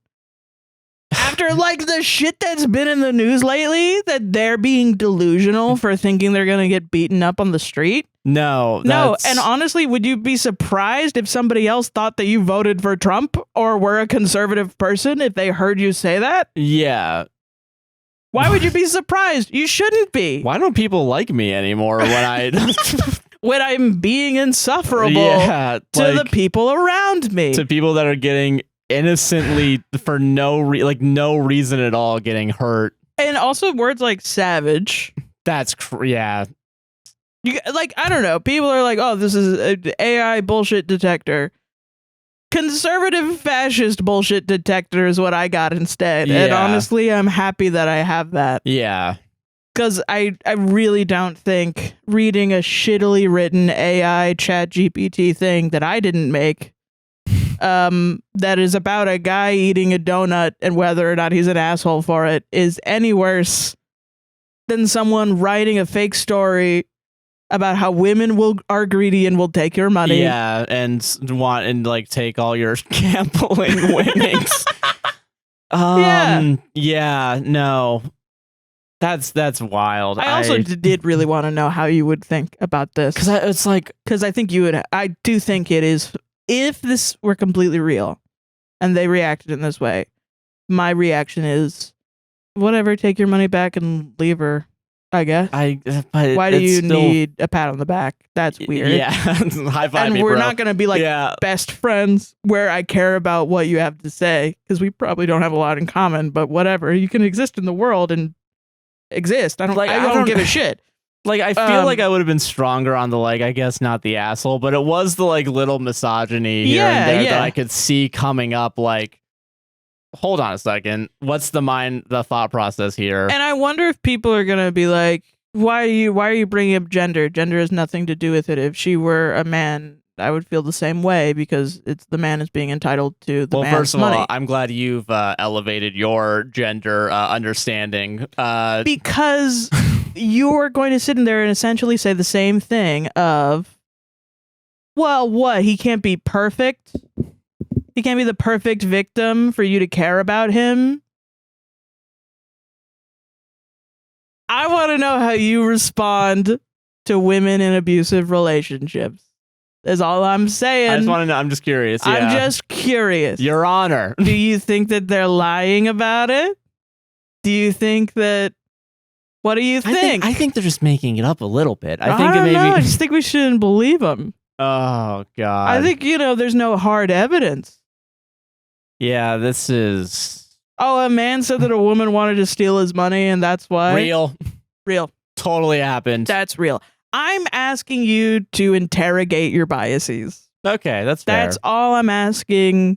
after like the shit that's been in the news lately that they're being delusional for thinking they're gonna get beaten up on the street? No. And honestly, would you be surprised if somebody else thought that you voted for Trump or were a conservative person if they heard you say that? Yeah. Why would you be surprised? You shouldn't be. Why don't people like me anymore when I'm being insufferable to the people around me? To people that are getting innocently for no reason at all getting hurt. And also words like savage. That's yeah. You, like, I don't know. People are like, oh, this is an AI bullshit detector. Conservative fascist bullshit detector is what I got instead. Yeah. And honestly, I'm happy that I have that. Yeah. Because I really don't think reading a shittily written AI chat GPT thing that I didn't make, that is about a guy eating a donut and whether or not he's an asshole for it, is any worse than someone writing a fake story about how women are greedy and will take your money. Yeah, and take all your gambling winnings. Yeah, no. That's wild. I also did really want to know how you would think about this. Because I think you would. I do think it is. If this were completely real and they reacted in this way, my reaction is, whatever, take your money back and leave her. I guess. Why do you need a pat on the back? That's weird. Yeah. High five and me, we're bro. not going to be like best friends where I care about what you have to say, because we probably don't have a lot in common, but whatever. You can exist in the world and exist. I don't give a shit. Like, I feel like I would have been stronger on the, I guess not the asshole, but it was the, little misogyny here and there that I could see coming up, hold on a second. What's the thought process here? And I wonder if people are going to be like, why are you bringing up gender? Gender has nothing to do with it. If she were a man, I would feel the same way because it's the man is being entitled to the man's money. Well, first of all, I'm glad you've elevated your gender understanding. Because you're going to sit in there and essentially say the same thing of, well, what? He can't be perfect? He can't be the perfect victim for you to care about him? I want to know how you respond to women in abusive relationships. Is all I'm saying. I just want to know. I'm just curious. Yeah. I'm just curious. Your Honor. Do you think that they're lying about it? Do you think that... What do you think? I think they're just making it up a little bit. I think don't maybe. know. I just think we shouldn't believe them. Oh, God. I think, there's no hard evidence. Yeah, this is... Oh, a man said that a woman wanted to steal his money, and that's why... Real. Totally happened. That's real. I'm asking you to interrogate your biases. Okay, that's fair. That's all I'm asking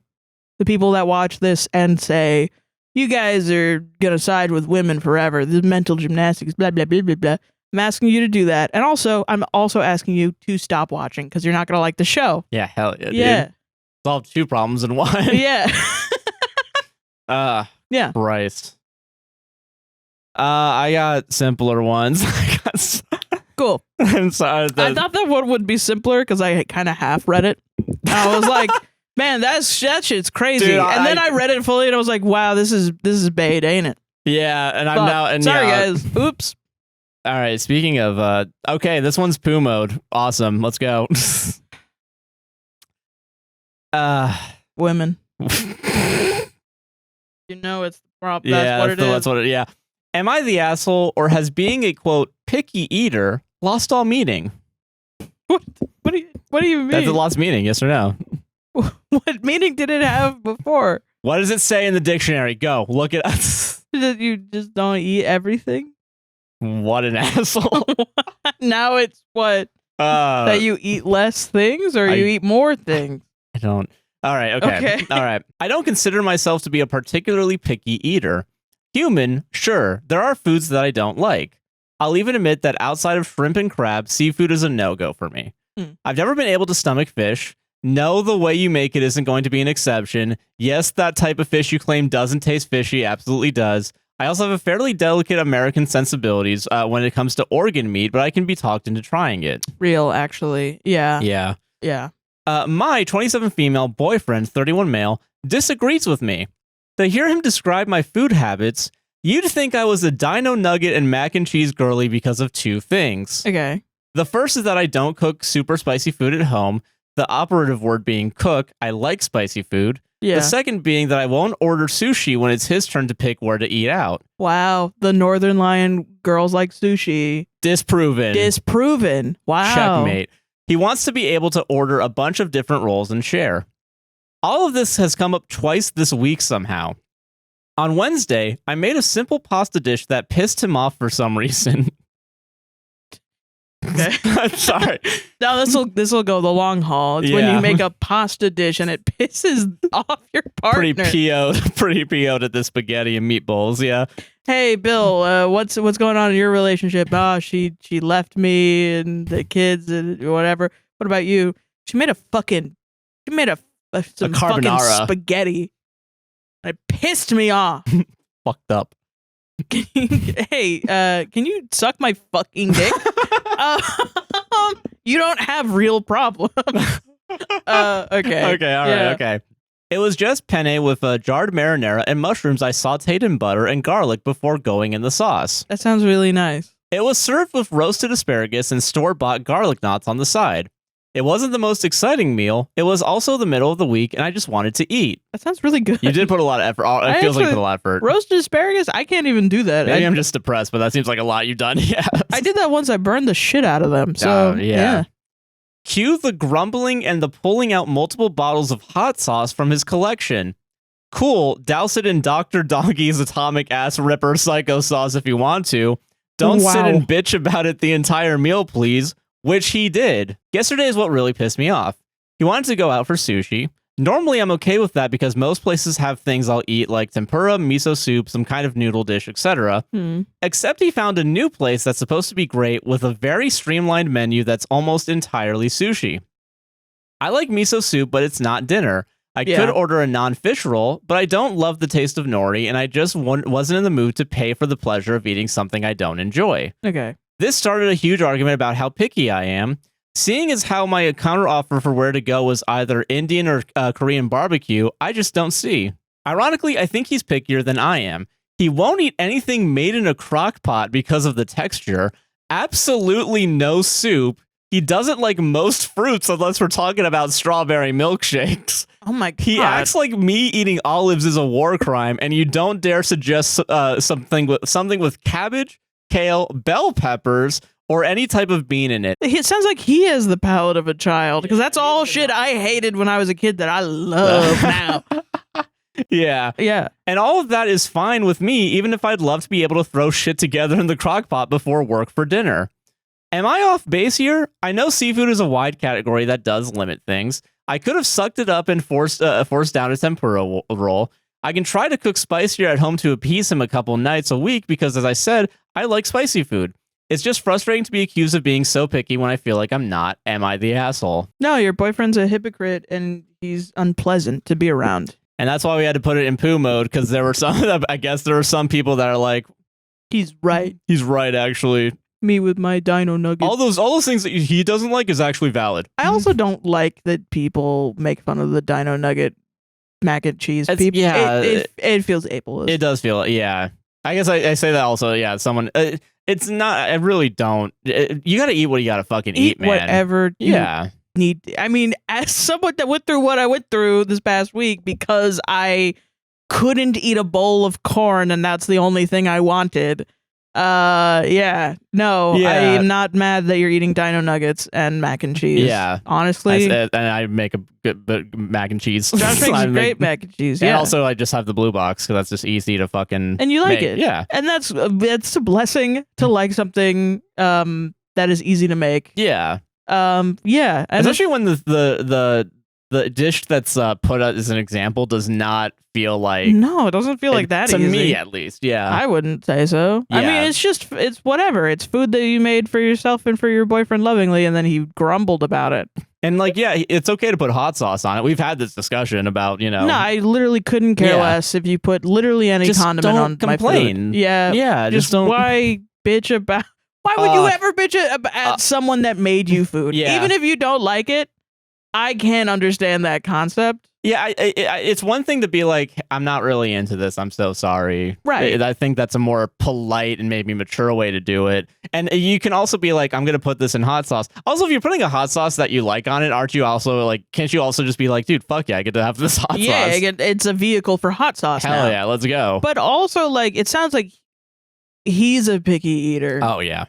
the people that watch this and say, you guys are going to side with women forever. This mental gymnastics, blah, blah, blah, blah, blah. I'm asking you to do that. And also, I'm also asking you to stop watching because you're not going to like the show. Yeah, hell yeah, Yeah. dude. Solve 2 problems in 1. Yeah. Yeah. Christ. I got simpler ones. Cool. I'm sorry. I thought that one would be simpler because I kind of half read it. I was like, man, that shit's crazy. Dude, and then I read it fully and I was like, wow, this is bait, ain't it? Yeah, and I'm now... And sorry, guys. Oops. All right, speaking of... okay, this one's poo mode. Awesome. Let's go. Women. It's the problem. That's what it is. That's what it is. Yeah. Am I the asshole, or has being a, quote, picky eater lost all meaning? What do you mean? That's a lost meaning, yes or no? What meaning did it have before? What does it say in the dictionary? Go, look at us. That you just don't eat everything? What an asshole. Now it's what? That you eat less things, or you eat more things? I don't. All right, okay. All right. I don't consider myself to be a particularly picky eater. Human, sure, there are foods that I don't like. I'll even admit that outside of shrimp and crab, seafood is a no-go for me. I've never been able to stomach fish. No, the way you make it isn't going to be an exception. Yes, that type of fish you claim doesn't taste fishy absolutely does. I also have a fairly delicate American sensibilities when it comes to organ meat, but I can be talked into trying it. Real, actually. Yeah. Yeah. Yeah. My 27 female boyfriend, 31 male, disagrees with me. To hear him describe my food habits, you'd think I was a dino nugget and mac and cheese girly because of 2 things. Okay. The first is that I don't cook super spicy food at home. The operative word being cook. I like spicy food. Yeah. The second being that I won't order sushi when it's his turn to pick where to eat out. Wow. The Northern Lion girls like sushi. Disproven. Wow. Checkmate. He wants to be able to order a bunch of different rolls and share. All of this has come up twice this week somehow. On Wednesday, I made a simple pasta dish that pissed him off for some reason. Okay. I'm sorry. Now this will go the long haul. It's when you make a pasta dish and it pisses off your partner. Pretty PO'd at the spaghetti and meatballs, yeah. Hey Bill, what's going on in your relationship? Oh, she left me and the kids and whatever. What about you? She made some fucking spaghetti. It pissed me off. Fucked up. Hey, can you suck my fucking dick? You don't have real problems. Okay. Okay, all right, okay. It was just penne with jarred marinara and mushrooms I sauteed in butter and garlic before going in the sauce. That sounds really nice. It was served with roasted asparagus and store-bought garlic knots on the side. It wasn't the most exciting meal. It was also the middle of the week, and I just wanted to eat. That sounds really good. You did put a lot of effort. It feels like you put a lot of effort. Roasted asparagus? I can't even do that. Maybe I'm just depressed, but that seems like a lot you've done. Yeah. I did that once. I burned the shit out of them. So, yeah. Cue the grumbling and the pulling out multiple bottles of hot sauce from his collection. Cool, douse it in Dr. Doggy's atomic ass ripper psycho sauce if you want to. Don't sit and bitch about it the entire meal, please. Which he did. Yesterday is what really pissed me off. He wanted to go out for sushi. Normally I'm okay with that because most places have things I'll eat like tempura, miso soup, some kind of noodle dish, etc. Except he found a new place that's supposed to be great with a very streamlined menu that's almost entirely sushi. I like miso soup, but it's not dinner. I could order a non-fish roll, but I don't love the taste of nori, and I just wasn't in the mood to pay for the pleasure of eating something I don't enjoy. Okay. This started a huge argument about how picky I am. Seeing as how my counteroffer for where to go was either Indian or Korean barbecue, I just don't see. Ironically, I think he's pickier than I am. He won't eat anything made in a crock pot because of the texture. Absolutely no soup. he doesn't like most fruits unless we're talking about strawberry milkshakes. Oh my god. He acts like me eating olives is a war crime, and you don't dare suggest something with cabbage, kale, bell peppers, or any type of bean in it. It sounds like he has the palate of a child, because that's all shit I hated when I was a kid that I love now. Yeah. Yeah. And all of that is fine with me, even if I'd love to be able to throw shit together in the crock pot before work for dinner. Am I off base here? I know seafood is a wide category that does limit things. I could have sucked it up and forced down a tempura roll. I can try to cook spicier at home to appease him a couple nights a week because, as I said, I like spicy food. It's just frustrating to be accused of being so picky when I feel like I'm not. Am I the asshole? No, your boyfriend's a hypocrite and he's unpleasant to be around. And that's why we had to put it in poo mode, because there were I guess there were some people that are like, he's right. He's right, actually. Me with my dino nuggets. All those things that he doesn't like is actually valid. I also don't like that people make fun of the dino nugget mac and cheese. People, yeah, it feels ableist. It does feel, yeah. I guess I say that also, yeah. Someone, it's not. I really don't. You got to eat what you got to fucking eat, man. Whatever. You need. I mean, as someone that went through what I went through this past week because I couldn't eat a bowl of corn and that's the only thing I wanted. I am not mad that you're eating dino nuggets and mac and cheese. Yeah, honestly, I make a good mac and cheese. Josh makes great mac and cheese. Yeah, and also I just have the blue box because that's just easy to fucking. And you like it, yeah. And that's a blessing to like something that is easy to make. Yeah, yeah, especially when the dish that's put out as an example does not feel like. No, it doesn't feel like that to easy. me at least. Yeah, I wouldn't say so. Yeah. I mean, it's whatever. It's food that you made for yourself and for your boyfriend lovingly, and then he grumbled about it. And like, yeah, it's okay to put hot sauce on it. We've had this discussion about, you know. No, I literally couldn't care less if you put literally any condiment on my food. Yeah, yeah, just don't. Why bitch about? Why would you ever bitch at someone that made you food? Yeah. Even if you don't like it, I can't understand that concept. Yeah, it's one thing to be like, I'm not really into this. I'm so sorry. Right. I think that's a more polite and maybe mature way to do it. And you can also be like, I'm going to put this in hot sauce. Also, if you're putting a hot sauce that you like on it, aren't you also like, can't you also just be like, dude, fuck yeah, I get to have this hot sauce. Yeah, it's a vehicle for hot sauce Hell now. yeah, let's go. But also, like, it sounds like he's a picky eater. Oh, yeah.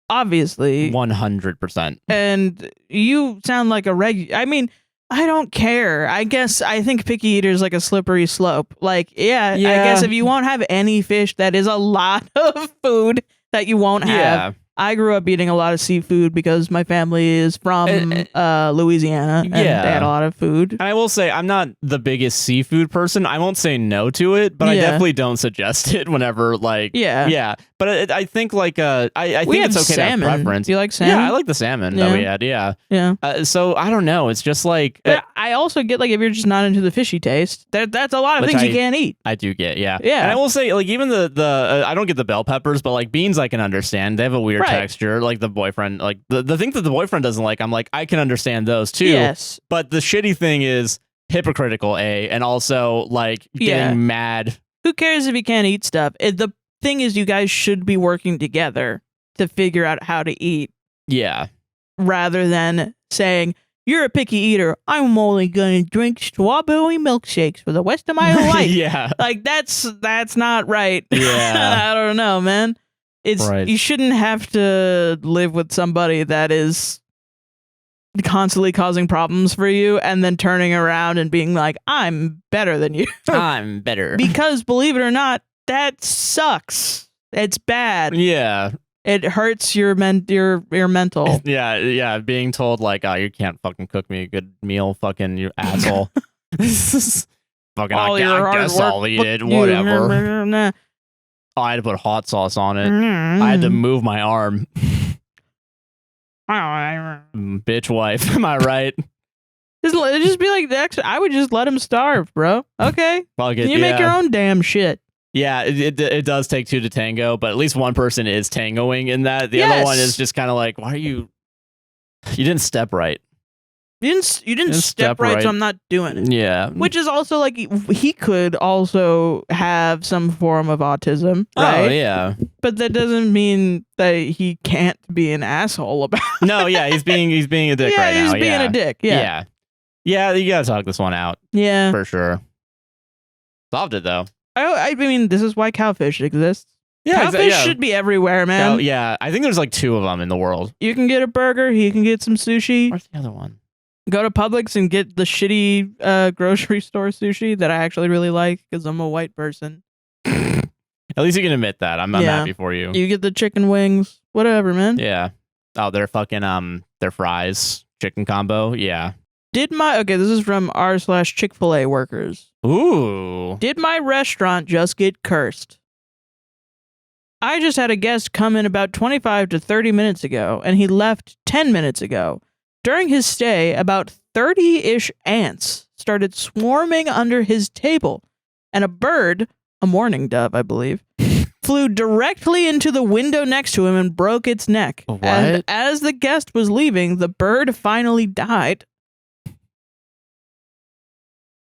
Obviously. 100%. And you sound like a I mean, I don't care. I think picky eater is like a slippery slope. Like, yeah, I guess if you won't have any fish, that is a lot of food that you won't have. Yeah. I grew up eating a lot of seafood because my family is from Louisiana, and they had a lot of food. And I will say, I'm not the biggest seafood person. I won't say no to it, but I definitely don't suggest it whenever, like, yeah. But I think, like, I think it's okay salmon. to have preference. Do you like salmon? Yeah, I like the salmon that we had. Yeah. So I don't know. It's just like, but I also get like if you're just not into the fishy taste, that's a lot of things you can't eat. I do get, yeah. And I will say, like, even the I don't get the bell peppers, but like beans I can understand. They have a weird texture. Like the boyfriend, like the thing that the boyfriend doesn't like, I'm like, I can understand those too. Yes. But the shitty thing is hypocritical, and also like getting mad. Who cares if you can't eat stuff? The thing is, you guys should be working together to figure out how to eat. Yeah. Rather than saying, you're a picky eater, I'm only going to drink strawberry milkshakes for the rest of my life. Yeah. Like, that's not right. Yeah. I don't know, man. You shouldn't have to live with somebody that is constantly causing problems for you and then turning around and being like, I'm better than you. I'm better. Because believe it or not, that sucks. It's bad. Yeah. It hurts your mental. Yeah. Being told like, oh, you can't fucking cook me a good meal, fucking you asshole. Fucking I guess I'll eat it, whatever. Oh, I had to put hot sauce on it. I had to move my arm. Bitch wife, am I right? Just be like, I would just let him starve, bro. Okay. You make your own damn shit. Yeah, it does take two to tango, but at least one person is tangoing in that. The other one is just kind of like, why are you didn't step right. You didn't step right, so I'm not doing it. Yeah. Which is also like he could also have some form of autism, right? Oh yeah. But that doesn't mean that he can't be an asshole about it. No, yeah, he's being a dick right now. He's being a dick. Yeah. Yeah, you gotta talk this one out. Yeah. For sure. Solved it though. I mean, this is why cowfish exists. Yeah, cowfish should be everywhere, man. Yeah, I think there's like 2 of them in the world. You can get a burger. He can get some sushi. Where's the other one? Go to Publix and get the shitty grocery store sushi that I actually really like because I'm a white person. At least you can admit that. I'm happy for you. You get the chicken wings, whatever, man. Yeah. Oh, they're fucking their fries, chicken combo. Yeah. This is from r/Chick-Fil-A workers. Ooh. Did my restaurant just get cursed? I just had a guest come in about 25 to 30 minutes ago, and he left 10 minutes ago. During his stay, about 30-ish ants started swarming under his table, and a bird, a mourning dove, I believe, flew directly into the window next to him and broke its neck. What? And as the guest was leaving, the bird finally died.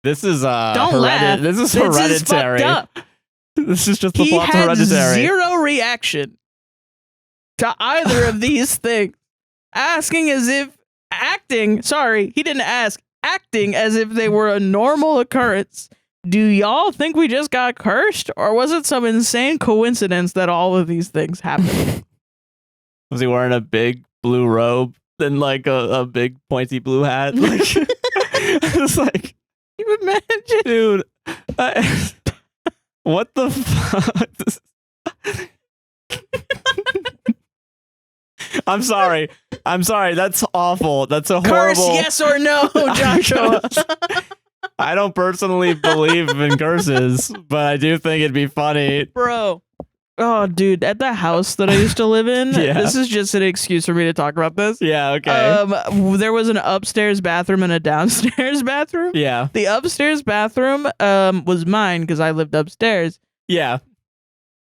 This is Don't laugh. This is Hereditary. This is fucked up. This is just the plot to Hereditary. He had zero reaction to either of these things. Acting as if they were a normal occurrence. Do y'all think we just got cursed? Or was it some insane coincidence that all of these things happened? Was he wearing a big blue robe and like a big pointy blue hat? Like, it's like, you imagine? Dude, what the fuck? I'm sorry. That's awful. That's a Curse, horrible. yes or no, Joshua? I don't personally believe in curses, but I do think it'd be funny. Bro. Oh, dude, at the house that I used to live in, this is just an excuse for me to talk about this. Yeah, okay. There was an upstairs bathroom and a downstairs bathroom. Yeah. The upstairs bathroom was mine because I lived upstairs. Yeah.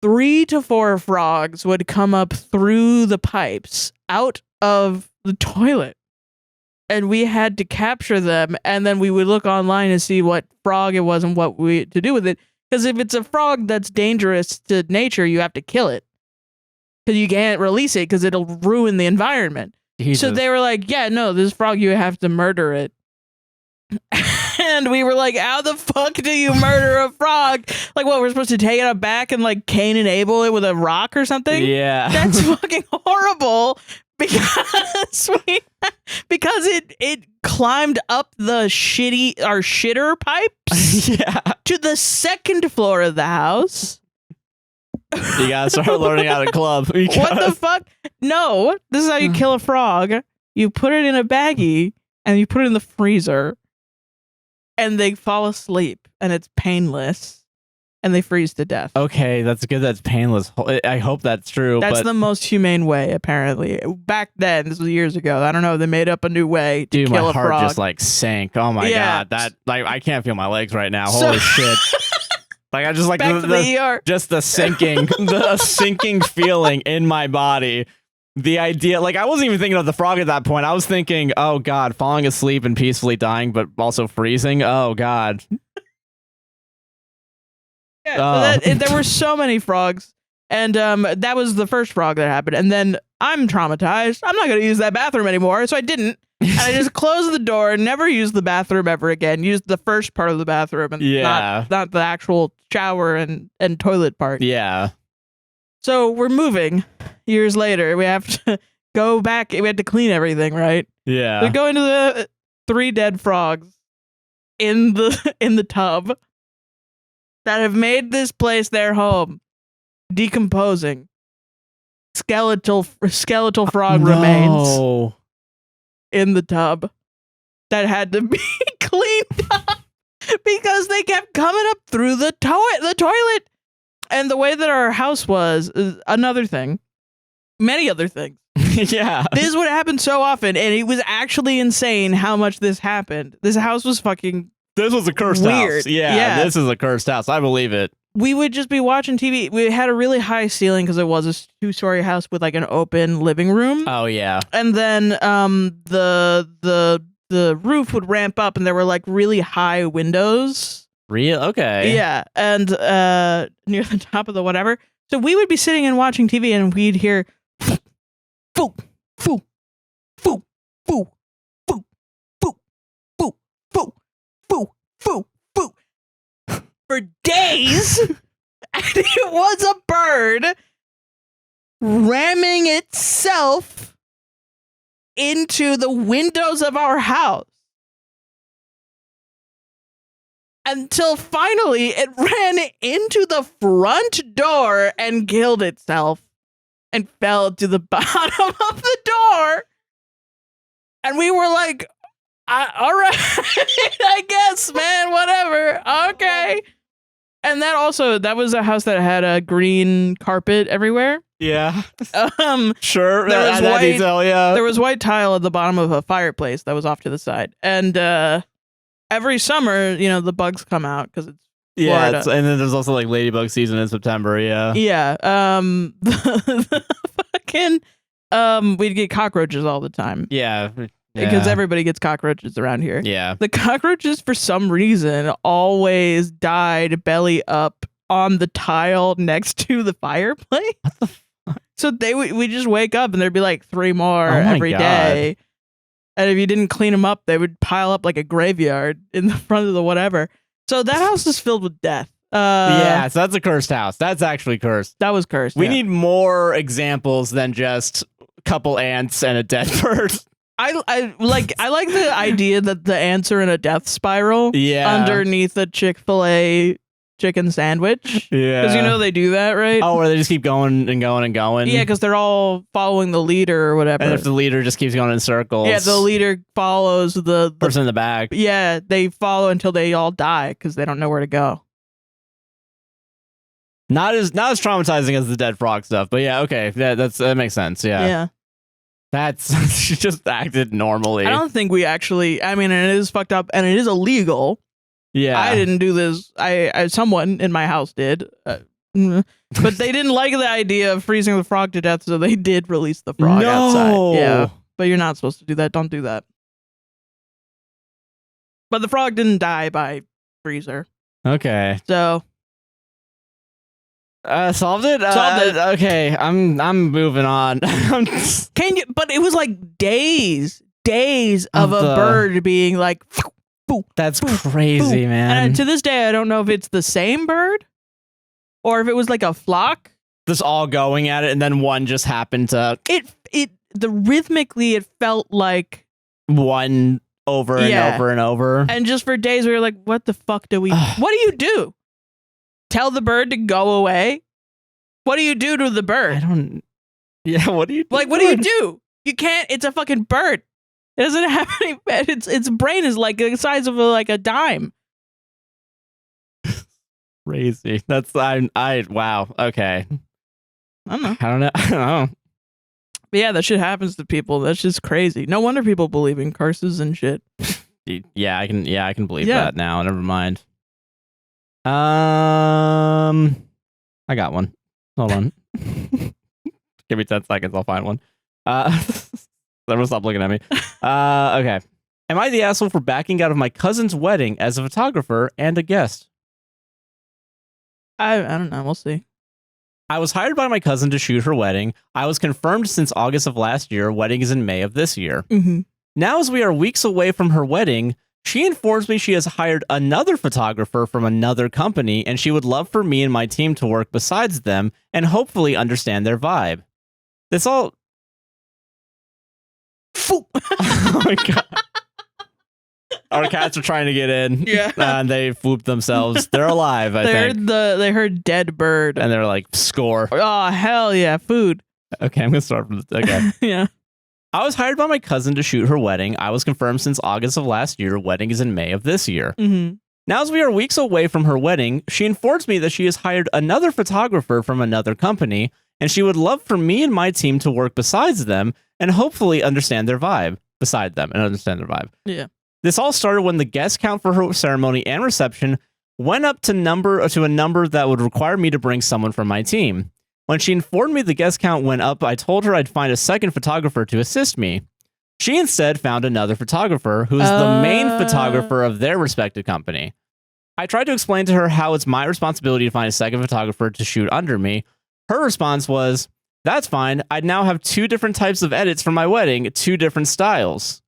3 to 4 frogs would come up through the pipes out of the toilet. And we had to capture them, and then we would look online and see what frog it was and what we to do with it. Because if it's a frog that's dangerous to nature, you have to kill it. Because you can't release it because it'll ruin the environment. Jesus. So they were like, yeah, no, this frog, you have to murder it. And we were like, how the fuck do you murder a frog? Like, what, we're supposed to take it back and like Cain and Abel it with a rock or something? Yeah. That's fucking horrible. Because it climbed up the shitter pipes to the second floor of the house. You gotta start learning how to club. What the fuck? No, this is how you kill a frog. You put it in a baggie and you put it in the freezer, and they fall asleep, and it's painless. And they freeze to death. Okay, that's good. That's painless. I hope that's true. That's the most humane way, apparently. Back then, this was years ago. I don't know. They made up a new way to kill a frog. My heart just like sank. Oh my god, that like I can't feel my legs right now. Holy shit! Like I just like the ER. Just the sinking feeling in my body. The idea, like I wasn't even thinking of the frog at that point. I was thinking, oh god, falling asleep and peacefully dying, but also freezing. Oh god. Yeah, there were so many frogs, and that was the first frog that happened. And then I'm traumatized. I'm not going to use that bathroom anymore, so I didn't. And I just closed the door and never used the bathroom ever again. Used the first part of the bathroom and not the actual shower and toilet part. Yeah. So we're moving. Years later, we have to go back. We had to clean everything, right? Yeah. We go into the 3 dead frogs in the tub that have made this place their home, decomposing. Skeletal frog remains in the tub that had to be cleaned up because they kept coming up through the toilet. And the way that our house was another thing, many other things. Yeah, this would happen so often, and it was actually insane how much this happened. This house was fucking. This was a cursed house. Yeah, this is a cursed house. I believe it. We would just be watching TV. We had a really high ceiling because it was a 2-story house with like an open living room. Oh yeah. And then the the roof would ramp up and there were like really high windows. Real? Okay. Yeah, and near the top of the whatever. So we would be sitting and watching TV and we'd hear foo, foo, foo, foo, foo, foo, foo, foo, foo, foo, foo for days. And it was a bird ramming itself into the windows of our house. Until finally it ran into the front door and killed itself and fell to the bottom of the door. And we were like, all right, I guess, man, whatever. Okay. And that was a house that had a green carpet everywhere. Yeah. Sure. There was white detail, yeah. There was white tile at the bottom of a fireplace that was off to the side. And every summer, the bugs come out because it's Florida. And then there's also like ladybug season in September. Yeah. Yeah. We'd get cockroaches all the time. Yeah. Because everybody gets cockroaches around here. Yeah. The cockroaches, for some reason, always died belly up on the tile next to the fireplace. What the fuck? So we just wake up and there'd be like 3 more every day. And if you didn't clean them up, they would pile up like a graveyard in the front of the whatever. So that house is filled with death. So that's a cursed house. That's actually cursed. That was cursed. We need more examples than just a couple ants and a dead bird. I like the idea that the ants are in a death spiral underneath a Chick-Fil-A chicken sandwich. Yeah. Because they do that, right? Oh, where they just keep going and going and going. Yeah, because they're all following the leader or whatever. And if the leader just keeps going in circles. Yeah, the leader follows the person in the back. Yeah, they follow until they all die because they don't know where to go. Not as traumatizing as the dead frog stuff, but yeah, okay. That makes sense. Yeah. Yeah. She just acted normally. I don't think we actually, and it is fucked up and it is illegal. Yeah. I didn't do this. Someone in my house did. But they didn't like the idea of freezing the frog to death, so they did release the frog outside. Yeah. But you're not supposed to do that. Don't do that. But the frog didn't die by freezer. Okay. So solved it? Solved it. Okay, I'm moving on. Can you? But it was like days of a bird being like. Boo, that's boo, crazy, boo. Man. And to this day, I don't know if it's the same bird or if it was like a flock. Just all going at it, and then one just happened to. Rhythmically, it felt like one over and over and over. And just for days, we were like, "What the fuck do we? What do you do? Tell the bird to go away? What do you do to the bird? I don't. Yeah, what do you do? Like, what do you do? You can't. It's a fucking bird. It doesn't have any. Its brain is like the size of a dime. Crazy. That's wow. Okay. I don't know. I don't know. But yeah, that shit happens to people. That's just crazy. No wonder people believe in curses and shit. Yeah, I can believe that now. Never mind. I got one. Hold on. Give me 10 seconds. I'll find one. Everyone stop looking at me. Okay. Am I the asshole for backing out of my cousin's wedding as a photographer and a guest? I don't know. We'll see. I was hired by my cousin to shoot her wedding. I was confirmed since August of last year. Wedding is in May of this year. Mm-hmm. Now, as we are weeks away from her wedding, she informs me she has hired another photographer from another company, and she would love for me and my team to work besides them and hopefully understand their vibe. This all... Oh my god. Our cats are trying to get in. Yeah. And they flooped themselves. They're alive, I think. They heard dead bird. And they're like, score. Oh, hell yeah. Food. Okay, I'm going to start from the... Okay. Yeah. I was hired by my cousin to shoot her wedding. I was confirmed since August of last year. Wedding is in May of this year. Mm-hmm. Now, as we are weeks away from her wedding, she informs me that she has hired another photographer from another company, and she would love for me and my team to work besides them and hopefully understand their vibe. Beside them and understand their vibe. Yeah. This all started when the guest count for her ceremony and reception went up to a number that would require me to bring someone from my team. When she informed me the guest count went up, I told her I'd find a second photographer to assist me. She instead found another photographer who's the main photographer of their respective company. I tried to explain to her how it's my responsibility to find a second photographer to shoot under me. Her response was, "That's fine. I'd now have 2 different types of edits for my wedding, 2 different styles."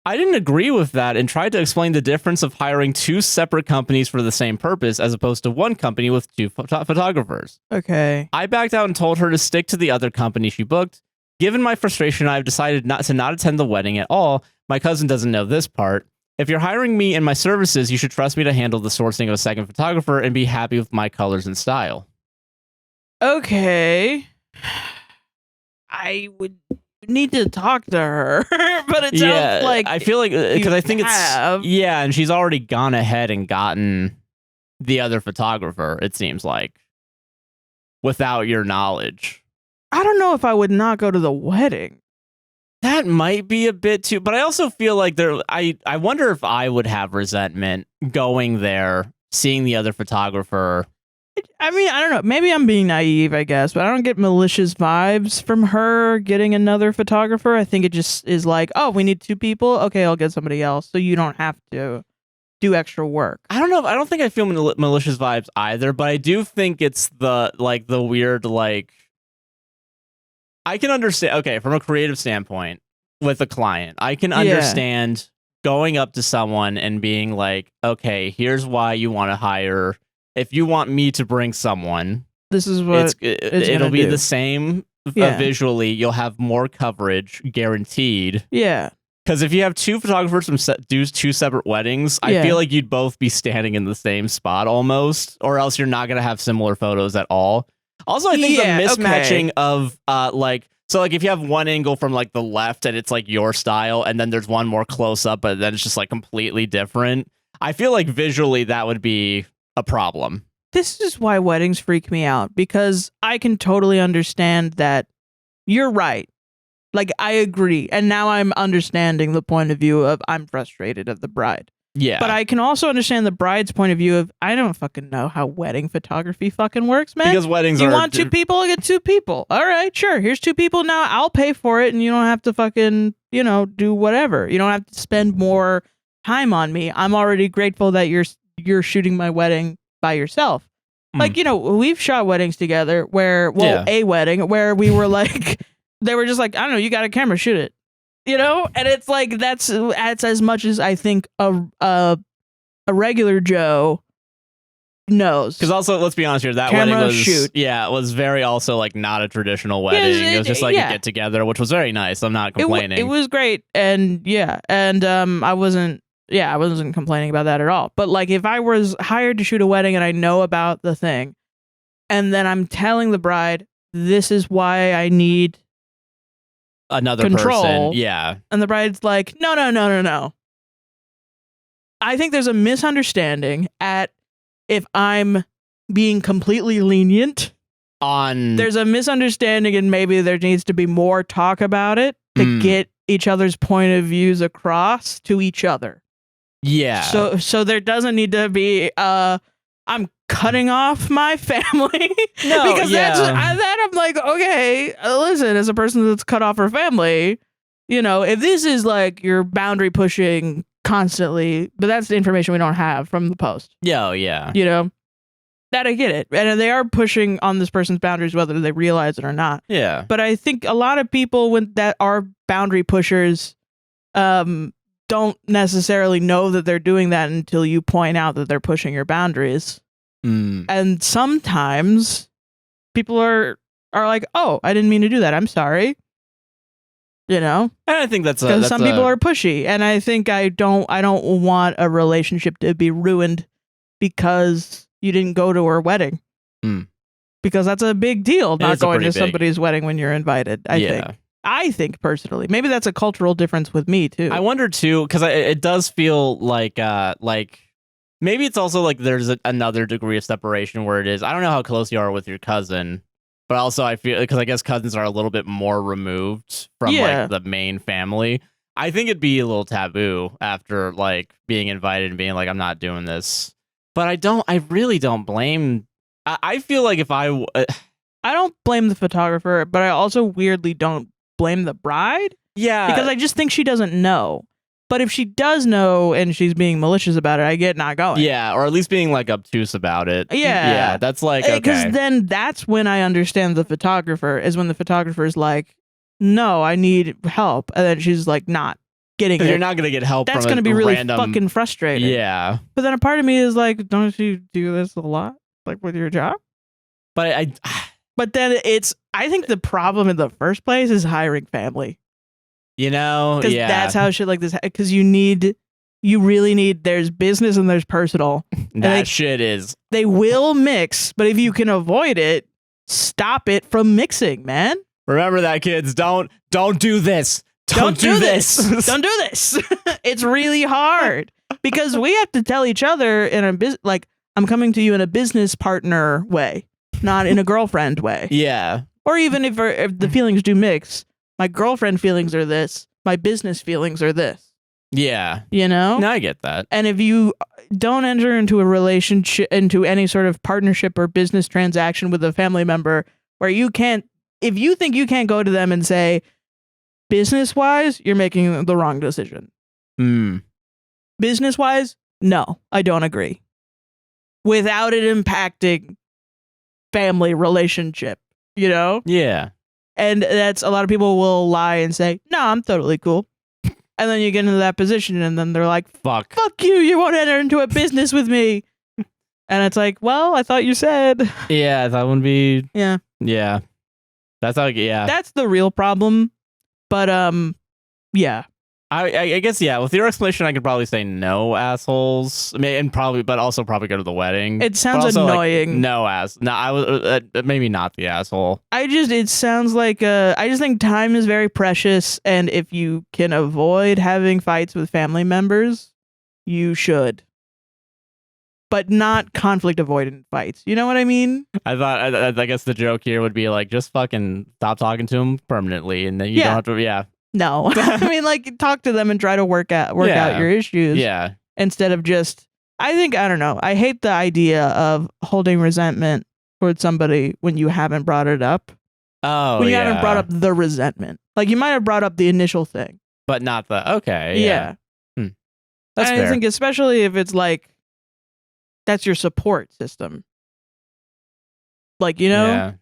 I didn't agree with that and tried to explain the difference of hiring 2 separate companies for the same purpose as opposed to one company with 2 photographers. Okay. I backed out and told her to stick to the other company she booked. Given my frustration, I've decided not to attend the wedding at all. My cousin doesn't know this part. If you're hiring me and my services, you should trust me to handle the sourcing of a second photographer and be happy with my colors and style. Okay. I would need to talk to her, but it sounds like I feel like because I think and she's already gone ahead and gotten the other photographer, it seems like, without your knowledge. I don't know if I would not go to the wedding. That might be a bit too, but I also feel like I wonder if I would have resentment going there, seeing the other photographer. I mean, I don't know. Maybe I'm being naive, I guess, but I don't get malicious vibes from her getting another photographer. I think it just is like, oh, we need 2 people. Okay, I'll get somebody else, so you don't have to do extra work. I don't know. I don't think I feel malicious vibes either, but I do think it's the weird, I can understand, okay, from a creative standpoint with a client, I can understand going up to someone and being like, okay, here's why you want to hire. If you want me to bring someone, this is what it'll be the same visually. You'll have more coverage guaranteed. Yeah. Because if you have 2 photographers from do 2 separate weddings, I feel like you'd both be standing in the same spot almost, or else you're not going to have similar photos at all. Also, I think the mismatching of if you have one angle from the left and it's your style, and then there's one more close up, but then it's just completely different. I feel like visually that would be a problem. This is why weddings freak me out, because I can totally understand that you're right. I agree. And now I'm understanding the point of view of I'm frustrated of the bride. Yeah. But I can also understand the bride's point of view of I don't fucking know how wedding photography fucking works, man. Because weddings you want 2 people, I get 2 people. All right, sure. Here's 2 people now. I'll pay for it and you don't have to fucking, do whatever. You don't have to spend more time on me. I'm already grateful that you're shooting my wedding by yourself. We've shot weddings together where a wedding where we were they were just I don't know, you got a camera, shoot it. And it's that's as much as I think a regular Joe knows. Because also, let's be honest here, that camera, wedding was shoot. Yeah, it was very also not a traditional wedding. It was just a get together, which was very nice. I'm not complaining. It was great, and I wasn't complaining about that at all. But if I was hired to shoot a wedding and I know about the thing, and then I'm telling the bride, this is why I need another control, person. Yeah. And the bride's like, no. I think there's a misunderstanding if I'm being completely lenient on. There's a misunderstanding, and maybe there needs to be more talk about it to get each other's point of views across to each other. Yeah. So there doesn't need to be I'm cutting off my family. No, because that I'm like, okay, listen, as a person that's cut off her family, if this is you're boundary pushing constantly, but that's the information we don't have from the post. Yeah. That I get it. And they are pushing on this person's boundaries, whether they realize it or not. Yeah. But I think a lot of people that are boundary pushers don't necessarily know that they're doing that until you point out that they're pushing your boundaries. And sometimes people are like, oh, I didn't mean to do that. I'm sorry. And I think that's because some people are pushy, and I think I don't want a relationship to be ruined because you didn't go to her wedding. Because that's a big deal, not going to somebody's wedding when you're invited. I think personally, maybe that's a cultural difference with me too. I wonder too, because it does feel like maybe it's also there's another degree of separation where it is. I don't know how close you are with your cousin, but also I feel because I guess cousins are a little bit more removed from the main family. I think it'd be a little taboo after being invited and being I'm not doing this. But I really don't blame. I feel like if I don't blame the photographer, but I also weirdly don't blame the bride. Yeah. Because I just think she doesn't know. But if she does know and she's being malicious about it, I get not going. Yeah, or at least being like obtuse about it. Yeah. Yeah, that's like, okay. Because then that's when I understand the photographer, is when the photographer is like, no, I need help. And then she's like, not getting it. You're not going to get help That's from going to be really random... fucking frustrating. Yeah. But then a part of me is like, don't you do this a lot? Like with your job? But But then I think the problem in the first place is hiring family. You know, because that's how shit like this. Because you really need. There's business and there's personal. That shit is. They will mix, but if you can avoid it, stop it from mixing, man. Remember that, kids. Don't do this. Don't do this. Don't do this. It's really hard because we have to tell each other in a business. Like, I'm coming to you in a business partner way, not in a girlfriend way. Yeah. Or even if the feelings do mix. My girlfriend feelings are this. My business feelings are this. Yeah. You know? No, I get that. And if you don't enter into a relationship, into any sort of partnership or business transaction with a family member where you can't, if you think you can't go to them and say, business-wise, you're making the wrong decision. Business-wise, no, I don't agree. Without it impacting family relationship, you know? Yeah. And that's a lot of people will lie and say, no, I'm totally cool. And then you get into that position and then they're like, fuck you. You won't enter into a business with me. And it's like, well, I thought you said. Yeah, that wouldn't be. Yeah. Yeah. That's how, yeah. That's the real problem. But, yeah. I guess, yeah, with your explanation, I could probably say no, assholes. But also probably go to the wedding. It sounds annoying. Like, no, I was maybe not the asshole. It sounds like, I just think time is very precious. And if you can avoid having fights with family members, you should. But not conflict avoidant fights. You know what I mean? I guess the joke here would be like, just fucking stop talking to him permanently. And then you don't have to, yeah. No, I mean, like, talk to them and try to work out your issues. Yeah. Instead of just, I don't know. I hate the idea of holding resentment towards somebody when you haven't brought it up. Oh, when you haven't brought up the resentment. Like, you might have brought up the initial thing. But not the, okay. Yeah. That's fair. I think especially if it's like, that's your support system. Like, you know? Yeah.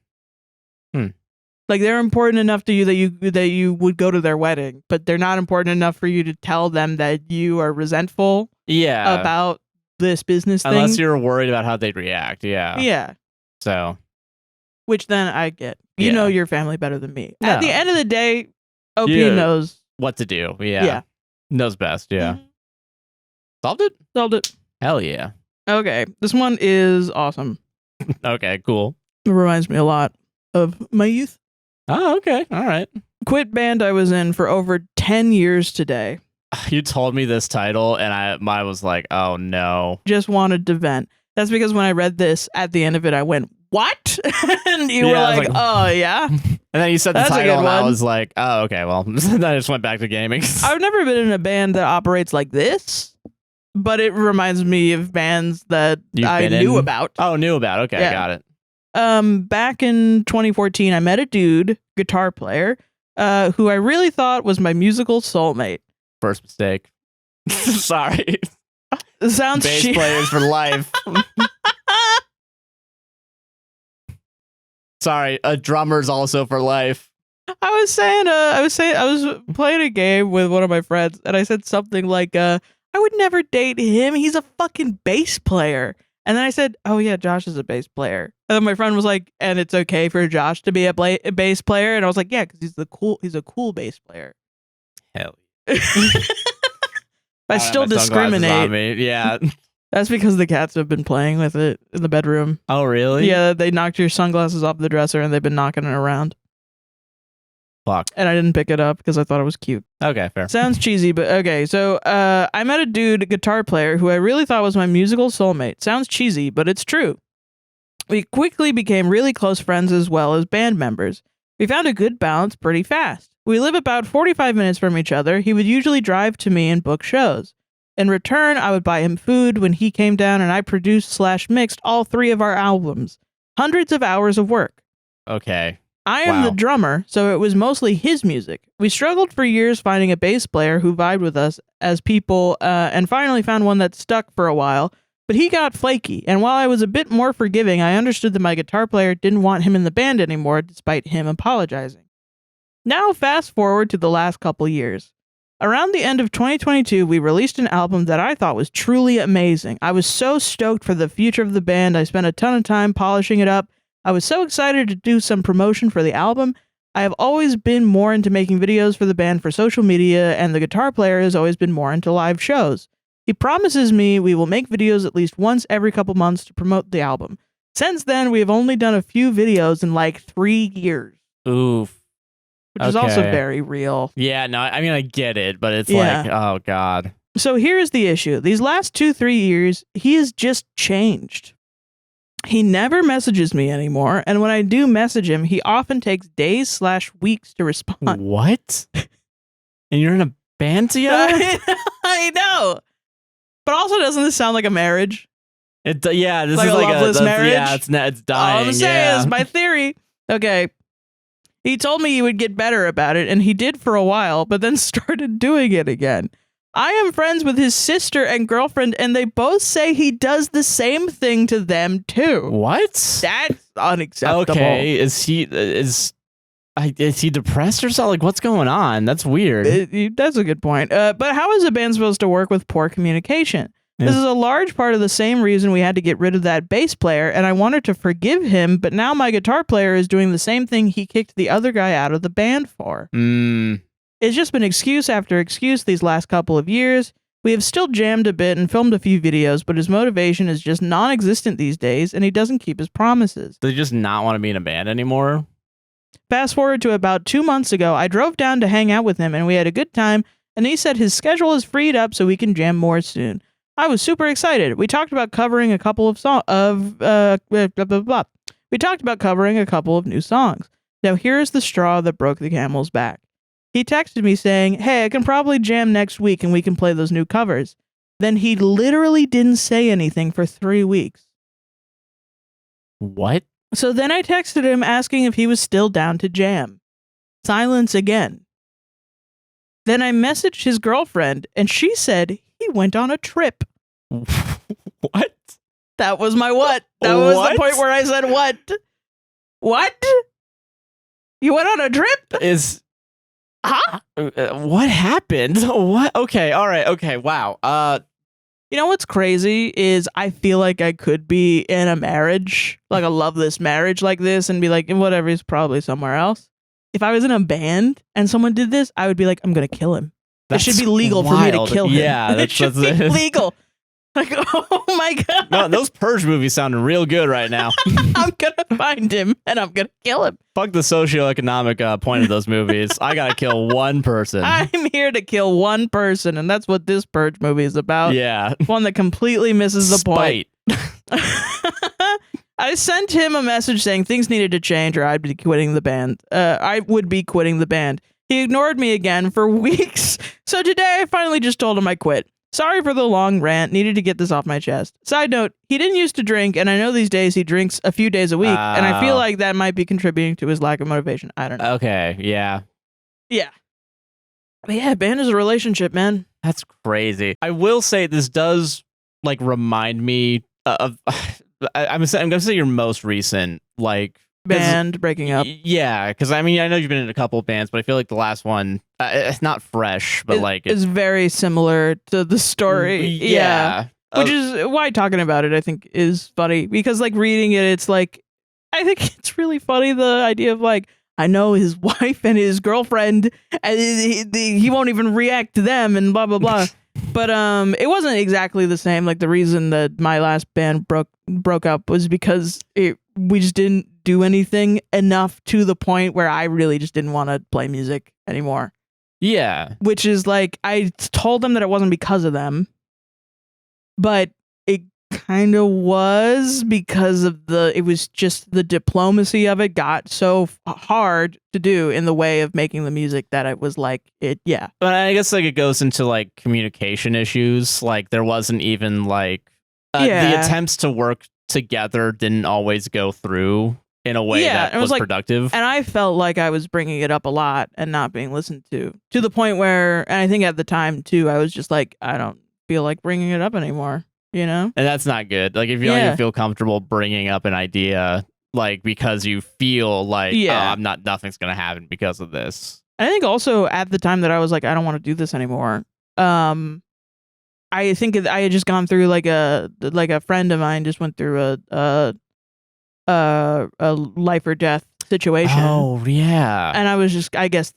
Like, they're important enough to you that you would go to their wedding, but they're not important enough for you to tell them that you are resentful about this business thing. Unless you're worried about how they'd react, yeah. Yeah. So. Which then I get. You know your family better than me. No. At the end of the day, OP knows what to do. Yeah. Knows best, yeah. Solved it? Solved it. Hell yeah. Okay. This one is awesome. Okay, cool. It reminds me a lot of my youth. Oh, okay. All right. Quit band I was in for over 10 years today. You told me this title and I was like, oh no. Just wanted to vent. That's because when I read this, at the end of it, I went, what? And you were like, oh, yeah? And then you said the title and I was like, oh, okay, well, then I just went back to gaming. I've never been in a band that operates like this, but it reminds me of bands that I knew about. Oh, knew about. Okay, got it. Back in 2014, I met a dude, guitar player, who I really thought was my musical soulmate. First mistake. Sorry. Sounds bass players for life. Sorry, a drummer's also for life. I was playing a game with one of my friends, and I said something like, I would never date him. He's a fucking bass player. And then I said, oh yeah, Josh is a bass player. And then my friend was like, and it's okay for Josh to be a bass player? And I was like, yeah, because he's a cool bass player. Hell. I still discriminate. Yeah. That's because the cats have been playing with it in the bedroom. Oh, really? Yeah, they knocked your sunglasses off the dresser and they've been knocking it around. Fuck. And I didn't pick it up because I thought it was cute. Okay, fair. Sounds cheesy, but okay. So I met a dude, a guitar player, who I really thought was my musical soulmate. Sounds cheesy, but it's true. We quickly became really close friends as well as band members. We found a good balance pretty fast. We live about 45 minutes from each other. He would usually drive to me and book shows. In return, I would buy him food when he came down, and I produced/mixed all 3 of our albums. Hundreds of hours of work. Okay. I am the drummer, so it was mostly his music. We struggled for years finding a bass player who vibed with us as people, and finally found one that stuck for a while, but he got flaky, and while I was a bit more forgiving, I understood that my guitar player didn't want him in the band anymore, despite him apologizing. Now fast forward to the last couple years. Around the end of 2022, we released an album that I thought was truly amazing. I was so stoked for the future of the band, I spent a ton of time polishing it up. I was so excited to do some promotion for the album. I have always been more into making videos for the band for social media, and the guitar player has always been more into live shows. He promises me we will make videos at least once every couple months to promote the album. Since then, we have only done a few videos in like 3 years. Oof. Which is also very real. Yeah, no, I mean, I get it, but it's like, oh, God. So here's the issue. These last 2-3 years, he has just changed. He never messages me anymore, and when I do message him, he often takes days/weeks to respond. What? And you're in a band together? I know. But also, doesn't this sound like a marriage? This is like a loveless marriage. Yeah, it's dying. All I'm saying is my theory. Okay. He told me he would get better about it, and he did for a while, but then started doing it again. I am friends with his sister and girlfriend, and they both say he does the same thing to them too. What? That's unacceptable. Okay, is he depressed or something? Like, what's going on? That's weird. That's a good point. But how is a band supposed to work with poor communication? Yeah. This is a large part of the same reason we had to get rid of that bass player, and I wanted to forgive him, but now my guitar player is doing the same thing he kicked the other guy out of the band for. It's just been excuse after excuse these last couple of years. We have still jammed a bit and filmed a few videos, but his motivation is just non-existent these days, and he doesn't keep his promises. Does he just not want to be in a band anymore? Fast forward to about 2 months ago, I drove down to hang out with him, and we had a good time, and he said his schedule is freed up so we can jam more soon. I was super excited. We talked about covering a couple of We talked about covering a couple of new songs. Now here's the straw that broke the camel's back. He texted me saying, "Hey, I can probably jam next week and we can play those new covers." Then he literally didn't say anything for 3 weeks. What? So then I texted him asking if he was still down to jam. Silence again. Then I messaged his girlfriend and she said he went on a trip. What? That was my what. That was the point where I said what? What? You went on a trip? Huh? What happened? What? Okay, all right, okay, wow. You know what's crazy is I feel like I could be in a marriage, like a loveless marriage like this, and be like, whatever, he's probably somewhere else. If I was in a band and someone did this, I would be like, I'm going to kill him. It should be legal for me to kill him. Yeah, it should be legal. Like, oh my God. No, those Purge movies sounding real good right now. I'm going to find him and I'm going to kill him. Fuck the socioeconomic point of those movies. I got to kill one person. I'm here to kill one person, and that's what this Purge movie is about. Yeah. One that completely misses the point. I sent him a message saying things needed to change or I'd be quitting the band. I would be quitting the band. He ignored me again for weeks. So today I finally just told him I quit. Sorry for the long rant. Needed to get this off my chest. Side note, he didn't used to drink, and I know these days he drinks a few days a week, and I feel like that might be contributing to his lack of motivation. I don't know. Okay, yeah. Yeah. But yeah, band is a relationship, man. That's crazy. I will say this does, like, remind me of... I'm going to say your most recent, like... band breaking up. Yeah, because I mean, I know you've been in a couple of bands, but I feel like the last one, it's not fresh, but it's very similar to the story. Yeah. Which is why talking about it, I think, is funny. Because, like, reading it, it's like, I think it's really funny, the idea of, like, I know his wife and his girlfriend, and he won't even react to them, and blah, blah, blah. But it wasn't exactly the same. Like, the reason that my last band broke up was because we just didn't do anything enough to the point where I really just didn't want to play music anymore. Yeah. Which is like, I told them that it wasn't because of them, but it kind of was because of it was just the diplomacy of it got so hard to do in the way of making the music that it was like, yeah. But I guess like it goes into like communication issues. Like there wasn't even like the attempts to work together didn't always go through. in a way that was productive. And I felt like I was bringing it up a lot and not being listened to the point where, and I think at the time too, I was just like, I don't feel like bringing it up anymore, you know? And that's not good. Like if you don't even feel comfortable bringing up an idea, like because you feel like, nothing's going to happen because of this. I think also at the time that I was like, I don't want to do this anymore. I think I had just gone through like a friend of mine just went through a life or death situation. Oh yeah. And I was just, I guess,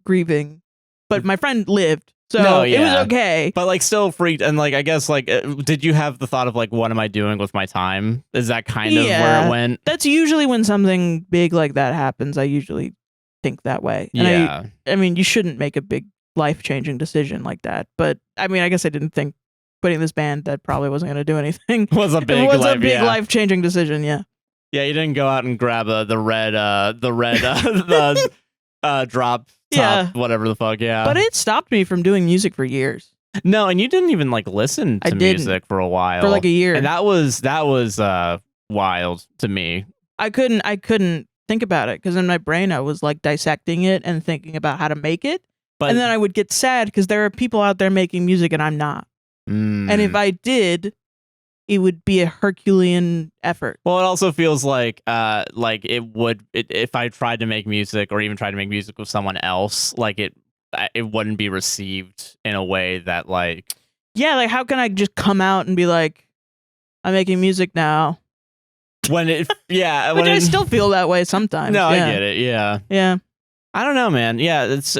grieving, but my friend lived, so it was okay. But like still freaked, and like I guess like did you have the thought of like what am I doing with my time? Is that kind of where it went? That's usually when something big like that happens. I usually think that way. And I mean, you shouldn't make a big life-changing decision like that, but I mean, I guess I didn't think quitting this band that probably wasn't going to do anything was a big life-changing decision. Yeah you didn't go out and grab the red drop top whatever the fuck. But it stopped me from doing music for years. No, and you didn't even like listen to music for a while, for like a year, and that was wild to me. I couldn't think about it because in my brain I was like dissecting it and thinking about how to make it. And then I would get sad because there are people out there making music and I'm not. And if I did, it would be a Herculean effort. Well, it also feels like it would if I tried to make music or even tried to make music with someone else, like it wouldn't be received in a way that like like how can I just come out and be like, I'm making music now? When it Which I still feel that way sometimes. No, I get it. Yeah. I don't know, man. Yeah, it's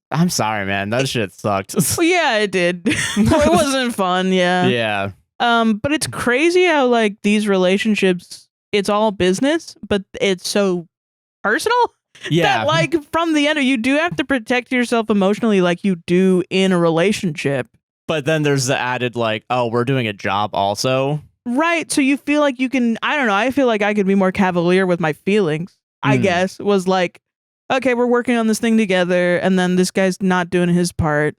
I'm sorry, man. That shit sucked. Well, yeah, it did. It wasn't fun. Yeah. But it's crazy how like these relationships, it's all business, but it's so personal. Yeah. That like from the end, you do have to protect yourself emotionally, like you do in a relationship. But then there's the added like, oh, we're doing a job also. Right. So you feel like you can. I don't know. I feel like I could be more cavalier with my feelings. I guess was like, okay, we're working on this thing together, and then this guy's not doing his part.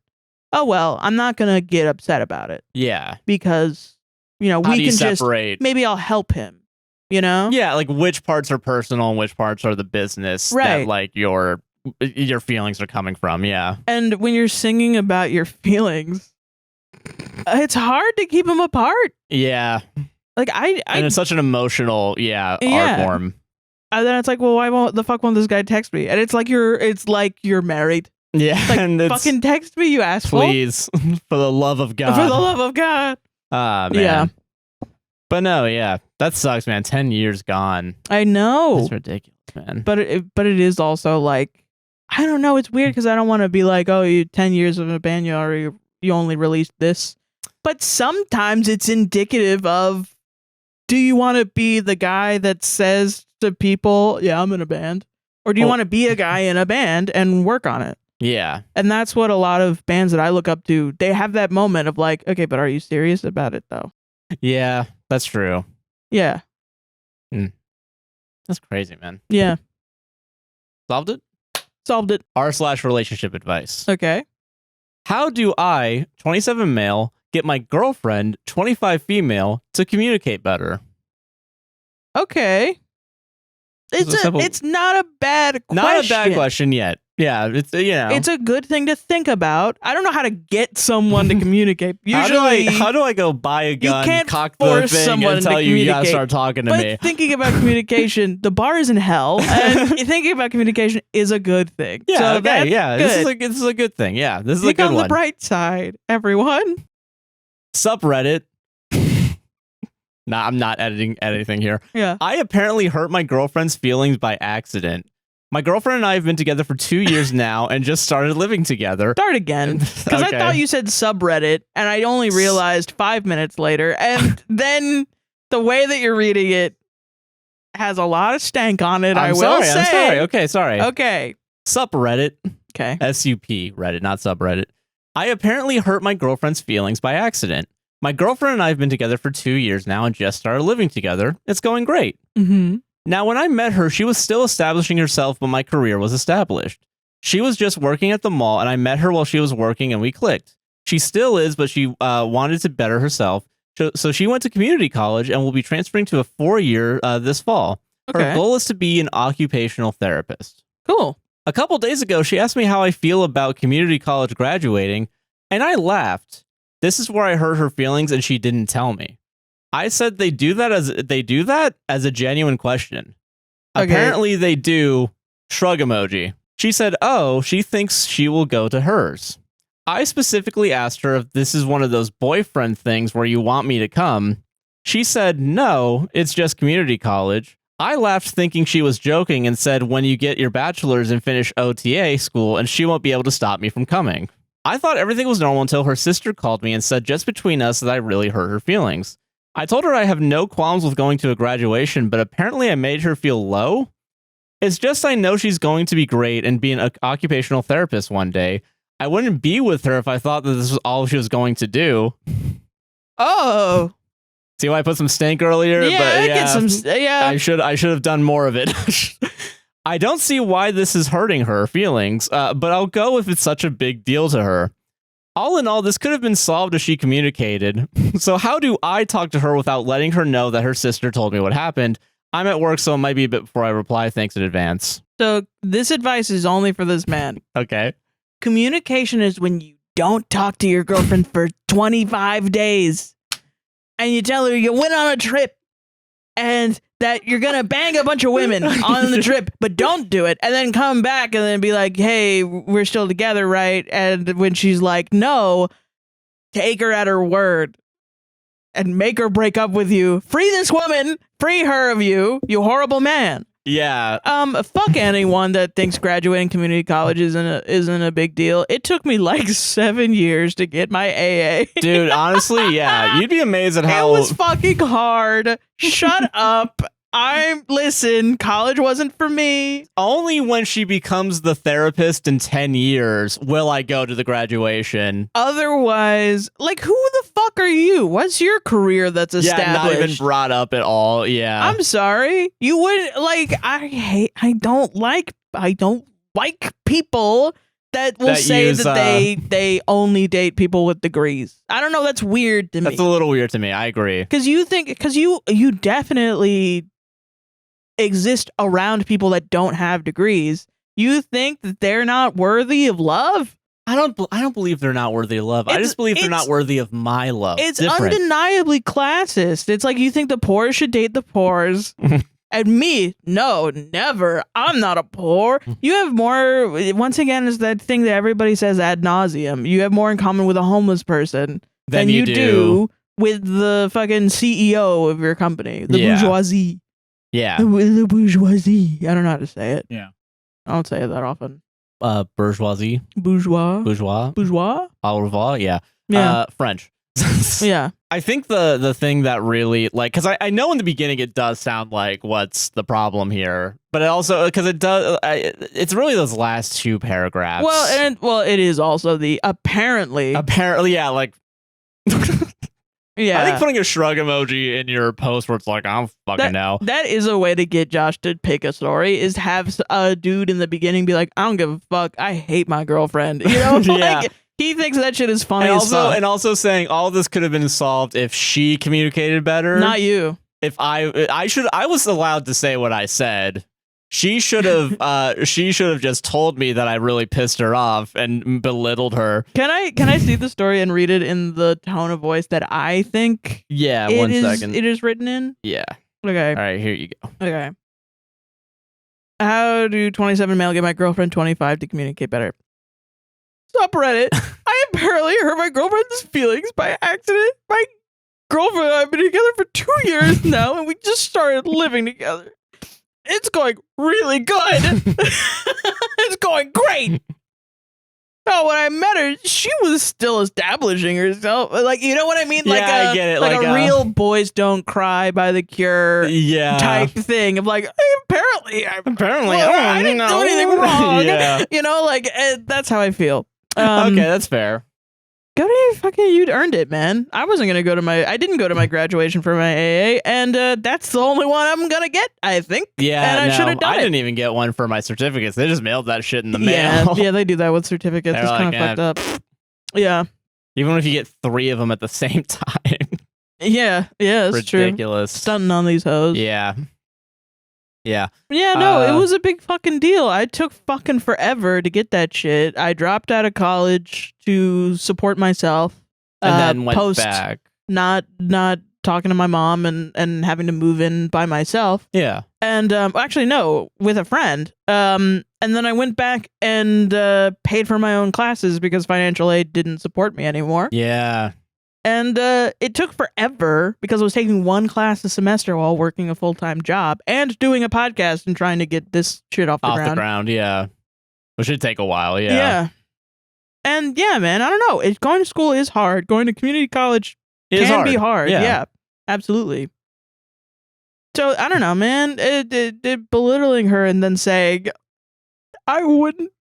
Oh well, I'm not gonna get upset about it. Yeah, because we can separate? Just maybe I'll help him. Yeah, like which parts are personal and which parts are the business that like your feelings are coming from. Yeah, and when you're singing about your feelings, it's hard to keep them apart. Yeah, like and it's such an emotional art form. And then it's like, well, why won't this guy text me? And it's like you're married. Yeah, like, and fucking text me, you asshole. Please, for the love of God. For the love of God. Man. Yeah. But no, that sucks, man. 10 years gone. I know. It's ridiculous, man. But it is also like, I don't know. It's weird because I don't want to be like, oh, you 10 years of a band, you only released this. But sometimes it's indicative of, do you want to be the guy that says to people, yeah, I'm in a band? Or do you want to be a guy in a band and work on it? Yeah. And that's what a lot of bands that I look up to, they have that moment of like, okay, but are you serious about it though? Yeah, that's true. Yeah. That's crazy, man. Yeah. Solved it? Solved it. R/relationship advice. Okay. How do I, 27 male, get my girlfriend, 25 female, to communicate better? Okay. It's not a bad question. Not a bad question yet. Yeah, it's it's a good thing to think about. I don't know how to get someone to communicate. Usually, how do I go buy a gun, cock the thing, and tell you gotta start talking to me? Thinking about communication, the bar is in hell, and thinking about communication is a good thing. Yeah, so okay, good. This is a good thing. Yeah, this is a good one. Look on the bright side, everyone. Subreddit. Nah, I'm not editing anything here. Yeah. I apparently hurt my girlfriend's feelings by accident. My girlfriend and I have been together for 2 years now and just started living together. Start again. Because I thought you said subreddit, and I only realized 5 minutes later. And then the way that you're reading it has a lot of stank on it, I'm sorry. Okay, sorry. Okay. Subreddit. Okay. S-U-P, Reddit, not subreddit. I apparently hurt my girlfriend's feelings by accident. My girlfriend and I have been together for 2 years now and just started living together. It's going great. Mm-hmm. Now, when I met her, she was still establishing herself, but my career was established. She was just working at the mall, and I met her while she was working, and we clicked. She still is, but she wanted to better herself. So she went to community college and will be transferring to a 4-year this fall. Her goal is to be an occupational therapist. Cool. A couple days ago, she asked me how I feel about community college graduating, and I laughed. This is where I hurt her feelings, and she didn't tell me. I said they do that as a genuine question. Okay. Apparently they do. Shrug emoji. She said, oh, she thinks she will go to hers. I specifically asked her if this is one of those boyfriend things where you want me to come. She said, no, it's just community college. I laughed thinking she was joking and said, when you get your bachelor's and finish OTA school, and she won't be able to stop me from coming. I thought everything was normal until her sister called me and said just between us that I really hurt her feelings. I told her I have no qualms with going to a graduation, but apparently I made her feel low. It's just I know she's going to be great and be an occupational therapist one day. I wouldn't be with her if I thought that this was all she was going to do. Oh. See why I put some stank earlier? Yeah, but I get some. Yeah, I should have done more of it. I don't see why this is hurting her feelings, but I'll go if it's such a big deal to her. All in all, this could have been solved if she communicated. So how do I talk to her without letting her know that her sister told me what happened? I'm at work, so it might be a bit before I reply. Thanks in advance. So this advice is only for this man. Okay. Communication is when you don't talk to your girlfriend for 25 days. And you tell her you went on a trip and that you're going to bang a bunch of women on the trip, but don't do it. And then come back and then be like, hey, we're still together, right? And when she's like, no, take her at her word and make her break up with you. Free this woman. Free her of you, you horrible man. Yeah. Fuck anyone that thinks graduating community college isn't a big deal. It took me like 7 years to get my AA. Dude, honestly, yeah. You'd be amazed at how... It was fucking hard. Shut up. Listen, college wasn't for me. Only when she becomes the therapist in 10 years will I go to the graduation. Otherwise, like, who the fuck are you? What's your career that's established? Yeah, not even brought up at all. Yeah. I'm sorry. You wouldn't, like, I don't like people that will say that they only date people with degrees. I don't know. That's weird to me. That's a little weird to me. I agree. Because you definitely exist around people that don't have degrees. You think that they're not worthy of love? I don't believe they're not worthy of love. I just believe they're not worthy of my love. It's undeniably classist. It's like you think the poor should date the poors. And me, no, never. I'm not a poor. You have more, once again, is that thing that everybody says ad nauseum. You have more in common with a homeless person than you do with the fucking CEO of your company, the bourgeoisie. Yeah. The bourgeoisie. I don't know how to say it. Yeah. I don't say it that often. Bourgeoisie. Bourgeois. Au revoir. Yeah. Yeah. French. Yeah. I think the thing that really, like, because I know in the beginning it does sound like what's the problem here, but it also, because it does, it's really those last two paragraphs. Well, it is also the apparently, yeah, like, yeah. I think putting a shrug emoji in your post where it's like, I don't fucking know. That is a way to get Josh to pick a story, is have a dude in the beginning be like, I don't give a fuck, I hate my girlfriend. You know, yeah. Like, he thinks that shit is funny and also saying all this could have been solved if she communicated better. Not you. If I was allowed to say what I said. She should have just told me that I really pissed her off and belittled her. Can I see the story and read it in the tone of voice that I think? Yeah, 1 second. It is written in? Yeah. Okay. All right, here you go. Okay. How do 27 male get my girlfriend 25 to communicate better? Subreddit. I apparently hurt my girlfriend's feelings by accident. My girlfriend and I have been together for 2 years now, and we just started living together. It's going really good. It's going great. No, when I met her, she was still establishing herself. Like, you know what I mean? Like, I get it. Like a real Boys Don't Cry by The Cure type thing of like, apparently I didn't do anything wrong. Yeah. You know, like, that's how I feel. Okay, that's fair. You'd earned it, man. I didn't go to my graduation for my AA, and that's the only one I'm gonna get, I think. Yeah, and I should have done it. I didn't even get one for my certificates. They just mailed that shit in the mail. Yeah, they do that with certificates. It's kind of fucked up. Yeah. Even if you get 3 of them at the same time. Yeah, that's ridiculous. True. Stunting on these hoes. Yeah. Yeah. Yeah, no, it was a big fucking deal. I took fucking forever to get that shit. I dropped out of college to support myself. And then went back. Not talking to my mom and having to move in by myself. Yeah. And actually, no, with a friend. And then I went back and paid for my own classes because financial aid didn't support me anymore. Yeah. And it took forever because I was taking one class a semester while working a full-time job and doing a podcast and trying to get this shit off the ground. Off the ground, yeah. Which should take a while, yeah. Yeah. And yeah, man, I don't know. Going to school is hard. Going to community college can be hard. Yeah, absolutely. So, I don't know, man. It belittling her and then saying, I wouldn't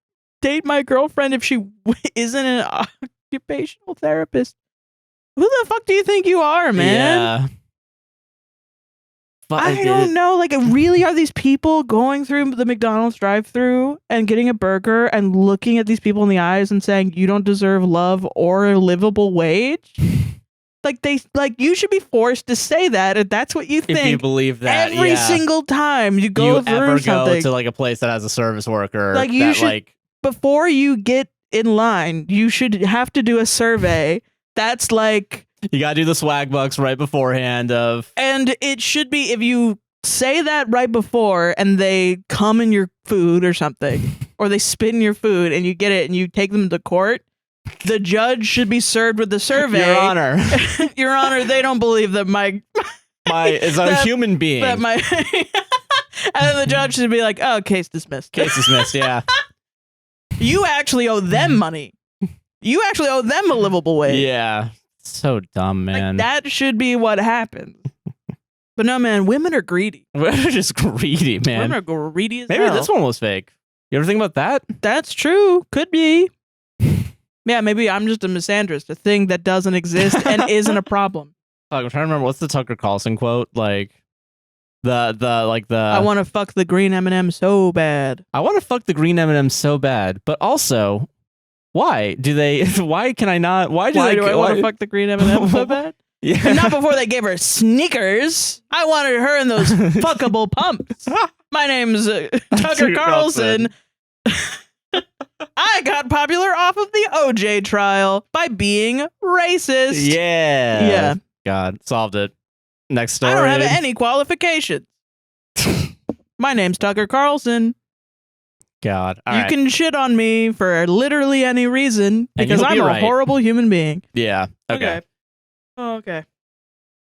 date my girlfriend if she isn't an occupational therapist. Who the fuck do you think you are, man? Yeah. I don't know. Like, really, are these people going through the McDonald's drive-thru and getting a burger and looking at these people in the eyes and saying, you don't deserve love or a livable wage? You should be forced to say that if that's what you think. If you believe that, every single time you go through ever something. Go to like a place that has a service worker. Like you should, before you get in line, you should have to do a survey. That's like you gotta do the swag bucks right beforehand and it should be if you say that right before and they come in your food or something or they spit in your food and you get it and you take them to court, the judge should be served with the survey. Your Honor. Your Honor, they don't believe that my is a human being. That and then the judge should be like, oh, case dismissed. Case dismissed, yeah. You actually owe them money. You actually owe them a livable wage. Yeah. So dumb, man. Like, that should be what happens. But no, man, women are greedy. Women are just greedy, man. Women are greedy as Maybe hell. this one was fake. You ever think about that? That's true. Could be. Yeah, maybe I'm just a misandrist, a thing that doesn't exist and isn't a problem. Fuck, I'm trying to remember what's the Tucker Carlson quote? Like the I want to fuck the green M&M so bad. I want to fuck the green M&M so bad, but also why do they? Why can I not? Why do I want to fuck the green M&M so bad? Yeah. Not before they gave her sneakers. I wanted her in those fuckable pumps. My name's Tucker Carlson. I got popular off of the OJ trial by being racist. Yeah. Yeah. God, solved it. Next story. I don't have any qualifications. My name's Tucker Carlson. God. You can shit on me for literally any reason because I'm a horrible human being. Yeah. Okay. Okay.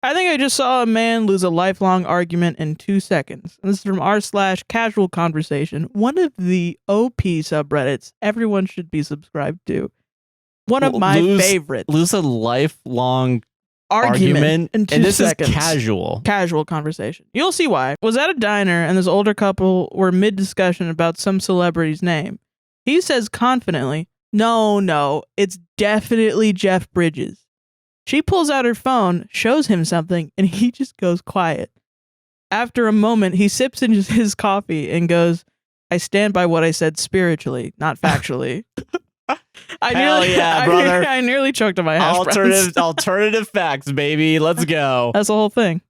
I think I just saw a man lose a lifelong argument in 2 seconds. And this is from r/casual conversation, one of the OP subreddits everyone should be subscribed to. One of my favorites. Lose a lifelong argument in 2 seconds. And this is casual. Casual conversation. You'll see why. Was at a diner and this older couple were mid-discussion about some celebrity's name. He says confidently, no, it's definitely Jeff Bridges. She pulls out her phone, shows him something, and he just goes quiet. After a moment, he sips into his coffee and goes, I stand by what I said spiritually, not factually. Brother. I nearly choked on my hash browns. Alternative facts, baby. Let's go. That's the whole thing.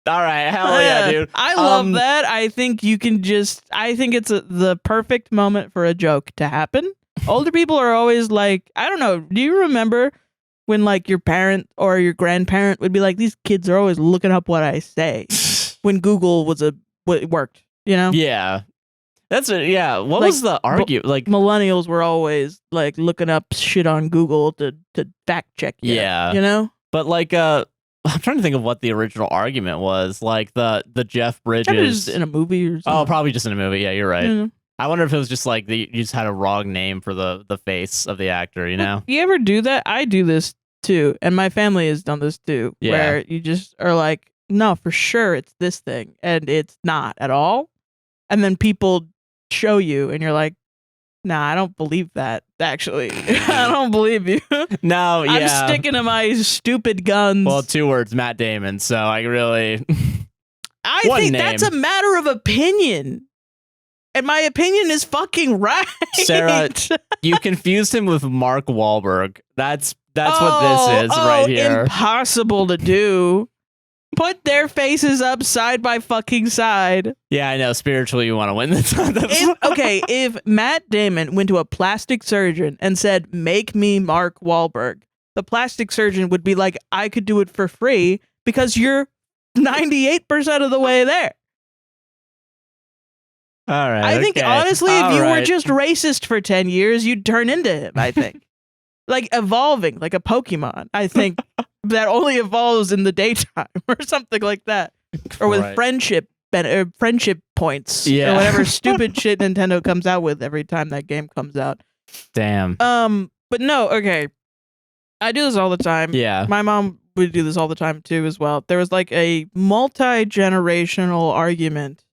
All right, hell yeah, dude. I love that. I think you can I think it's the perfect moment for a joke to happen. Older people are always like, I don't know, do you remember when like your parent or your grandparent would be like, these kids are always looking up what I say when Google it worked, you know? Yeah. That's it. Yeah. What was the argument? Like millennials were always like looking up shit on Google to fact check you. Yeah. You know? But like, I'm trying to think of what the original argument was. Like the Jeff Bridges in a movie or something. Oh, probably just in a movie. Yeah, you're right. Yeah. I wonder if it was just like you just had a wrong name for the face of the actor, you know? You ever do that? I do this too. And my family has done this too. Yeah. Where you just are like, no, for sure it's this thing. And it's not at all. And then people show you and you're like, nah, I don't believe that, actually. I don't believe you. No, yeah. I'm sticking to my stupid guns. Well, 2 words, Matt Damon. So I really... I think that's a matter of opinion. And my opinion is fucking right. Sarah, you confused him with Mark Wahlberg. That's That's what this is right here. Impossible to do. Put their faces up side by fucking side. Yeah, I know. Spiritually, you want to win this. If Matt Damon went to a plastic surgeon and said, "Make me Mark Wahlberg," the plastic surgeon would be like, "I could do it for free because you're 98% of the way there." All right. I think honestly, if you were just racist for 10 years, you'd turn into him. I think, like evolving, like a Pokemon. I think. That only evolves in the daytime or something like that. Or with friendship points. Yeah. Or whatever stupid shit Nintendo comes out with every time that game comes out. Damn. But no, okay. I do this all the time. Yeah. My mom would do this all the time too as well. There was like a multi-generational argument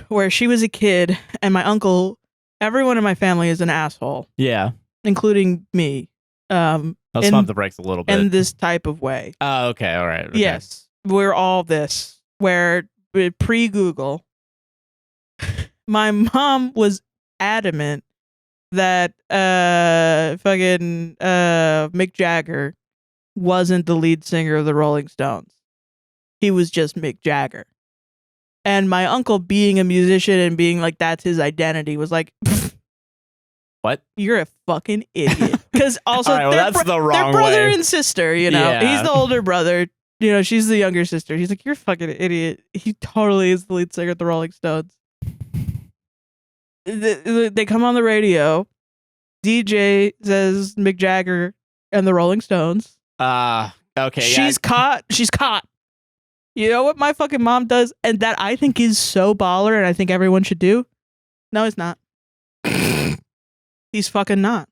where she was a kid and my uncle, everyone in my family is an asshole. Yeah. Including me. Let's pump the brakes a little bit. In this type of way. Oh, okay. All right. Okay. Yes. We're all this. Where pre-Google, my mom was adamant that fucking Mick Jagger wasn't the lead singer of the Rolling Stones. He was just Mick Jagger. And my uncle, being a musician and being like, that's his identity, was like, what? You're a fucking idiot. Because also, right, well, that's the wrong they're brother way. And sister, you know? Yeah. He's the older brother. You know, she's the younger sister. He's like, you're a fucking idiot. He totally is the lead singer of the Rolling Stones. They come on the radio. DJ says Mick Jagger and the Rolling Stones. Okay. She's caught. She's caught. You know what my fucking mom does? And that I think is so baller and I think everyone should do? No, he's not. He's fucking not.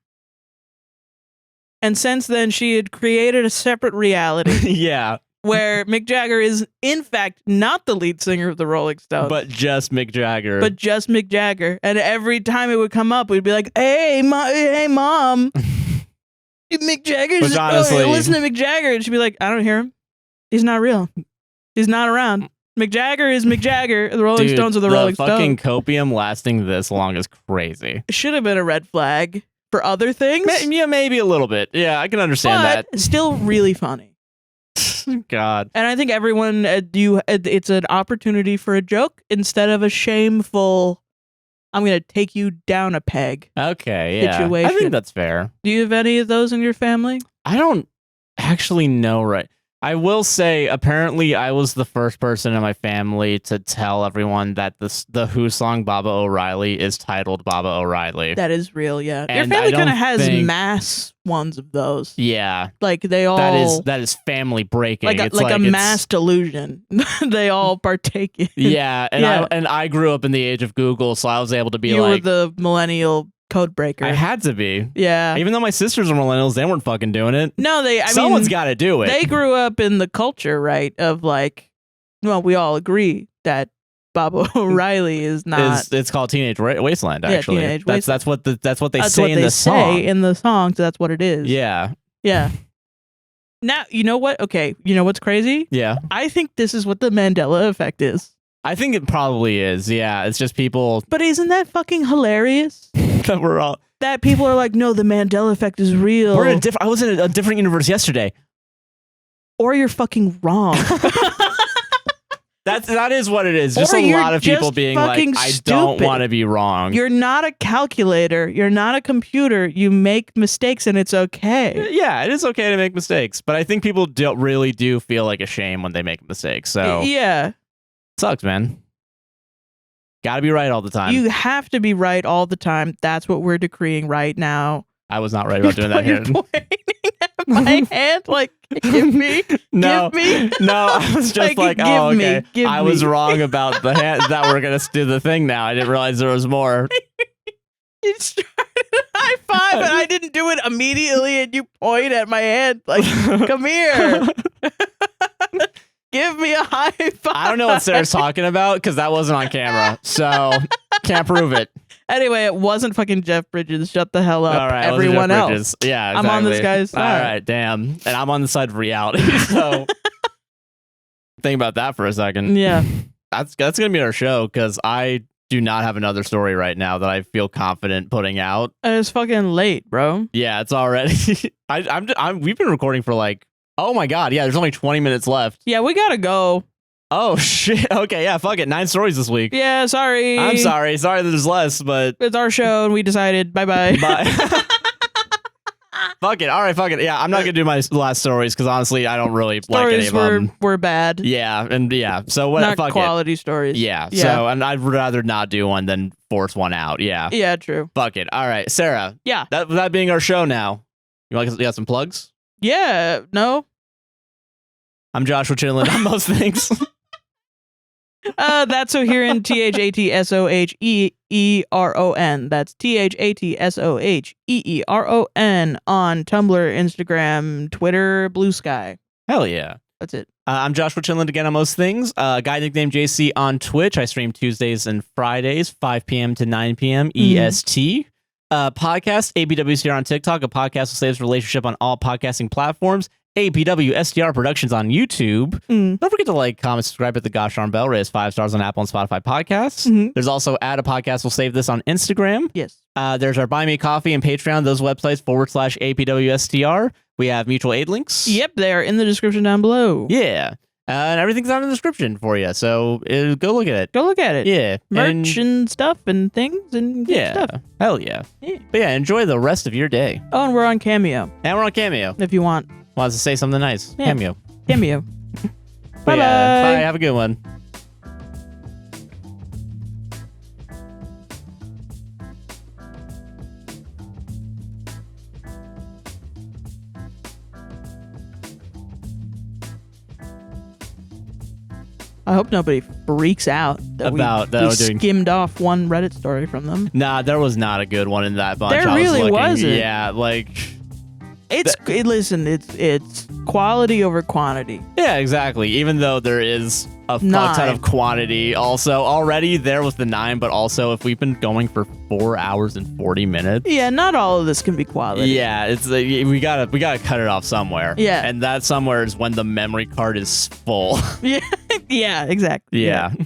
And since then, she had created a separate reality. Yeah. Where Mick Jagger is, in fact, not the lead singer of the Rolling Stones. But just Mick Jagger. And every time it would come up, we'd be like, hey, Mom. Mick Jagger's... Which honestly... listen to Mick Jagger. And she'd be like, I don't hear him. He's not real. He's not around. Mick Jagger is Mick Jagger. The Rolling Stones are the Rolling Stones. The fucking copium lasting this long is crazy. It should have been a red flag for other things. Yeah, maybe a little bit. Yeah, I can understand that. Still really funny. God. And I think everyone, it's an opportunity for a joke instead of a shameful, I'm going to take you down a peg. Okay, yeah. Situation. I think that's fair. Do you have any of those in your family? I don't actually know, right? I will say, apparently, I was the first person in my family to tell everyone that the Who song Baba O'Reilly is titled Baba O'Reilly. That is real, yeah. And your family kind of has mass ones of those. Yeah. Like they all... That is family breaking. Like a mass delusion. They all partake in. Yeah, and I grew up in the age of Google, so I was able to be You were the millennial code breaker. I had to be. Yeah. Even though my sisters were millennials, they weren't fucking doing it. No, someone's got to do it. They grew up in the culture, right? Of like, well, we all agree that Baba O'Reilly is not. It's called Teenage Wasteland. Actually, Teenage Wasteland. That's what they say in the song. In the song, so that's what it is. Yeah. Yeah. Now you know what? Okay, you know what's crazy? Yeah. I think this is what the Mandela effect is. I think it probably is. Yeah, it's just people. But isn't that fucking hilarious? That we're all. That people are like, no, the Mandela effect is real. We're in I was in a different universe yesterday. Or you're fucking wrong. That is what it is. Just a lot of people being like, I don't want to be wrong. You're not a calculator. You're not a computer. You make mistakes and it's okay. Yeah, it is okay to make mistakes. But I think people really do feel like a shame when they make mistakes. So yeah. Sucks, man. Gotta be right all the time. You have to be right all the time. That's what we're decreeing right now. I was not right about doing that here. Pointing at my hand, like, give me, no, give me. No, I was just like oh, okay. I was wrong about the hand that we're gonna do the thing now. I didn't realize there was more. You started a high five, and I didn't do it immediately, and you point at my hand like, come here. Give me a high five. I don't know what Sarah's talking about because that wasn't on camera, so can't prove it. Anyway, it wasn't fucking Jeff Bridges. Shut the hell up. All right, everyone else. Yeah, exactly. I'm on this guy's side. All right, damn. And I'm on the side of reality. So think about that for a second. Yeah. That's gonna be our show because I do not have another story right now that I feel confident putting out. It's fucking late, bro. Yeah, it's already. We've been recording for like, oh my god, yeah. There's only 20 minutes left. Yeah, we gotta go. Oh shit. Okay, yeah. Fuck it. 9 stories this week. Yeah, sorry. I'm sorry. Sorry that there's less, but it's our show and we decided. Bye. Bye. Fuck it. All right, fuck it. Yeah, I'm not gonna do my last stories because honestly, I don't really like any of them. Were bad. Yeah, and yeah. So what? Not fuck quality it. stories. Yeah. So and I'd rather not do one than force one out. Yeah. Yeah. True. Fuck it. All right, Sarah. Yeah. That being our show now. You got some plugs? Yeah. No. I'm Joshua Chinland on most things. That's Soheron, THATSOHEERON. That's THATSOHEERON on Tumblr, Instagram, Twitter, Blue Sky. Hell yeah. That's it. I'm Joshua Chinland again on most things. Guy nicknamed JC on Twitch. I stream Tuesdays and Fridays, 5 p.m. to 9 p.m. EST. Podcast, APWSTR on TikTok. A podcast will save relationship on all podcasting platforms. APWSTR Productions on YouTube. Don't forget to like, comment, subscribe, hit the gosh darn bell, raise 5 stars on Apple and Spotify podcasts. There's also AITA Podcast. We'll save this on Instagram. Yes. There's our Buy Me Coffee and Patreon. Those websites /APWSTR. We have mutual aid links. Yep, they are in the description down below. Yeah. And everything's down in the description for you. So go look at it. Go look at it. Yeah. Merch and stuff and things and stuff. Hell yeah. But yeah, enjoy the rest of your day. Oh, and we're on Cameo. And we're on Cameo. If you want. Wants to say something nice. Yeah. Cameo. Bye-bye. Bye. Have a good one. I hope nobody freaks out that we skimmed off one Reddit story from them. Nah, there was not a good one in that bunch. There really wasn't. Yeah, like... Listen, it's quality over quantity. Yeah, exactly. Even though there is a fuck ton of quantity also already there with the 9, but also if we've been going for 4 hours and 40 minutes. Yeah, not all of this can be quality. Yeah, it's we gotta cut it off somewhere. Yeah. And that somewhere is when the memory card is full. Yeah, exactly. Yeah.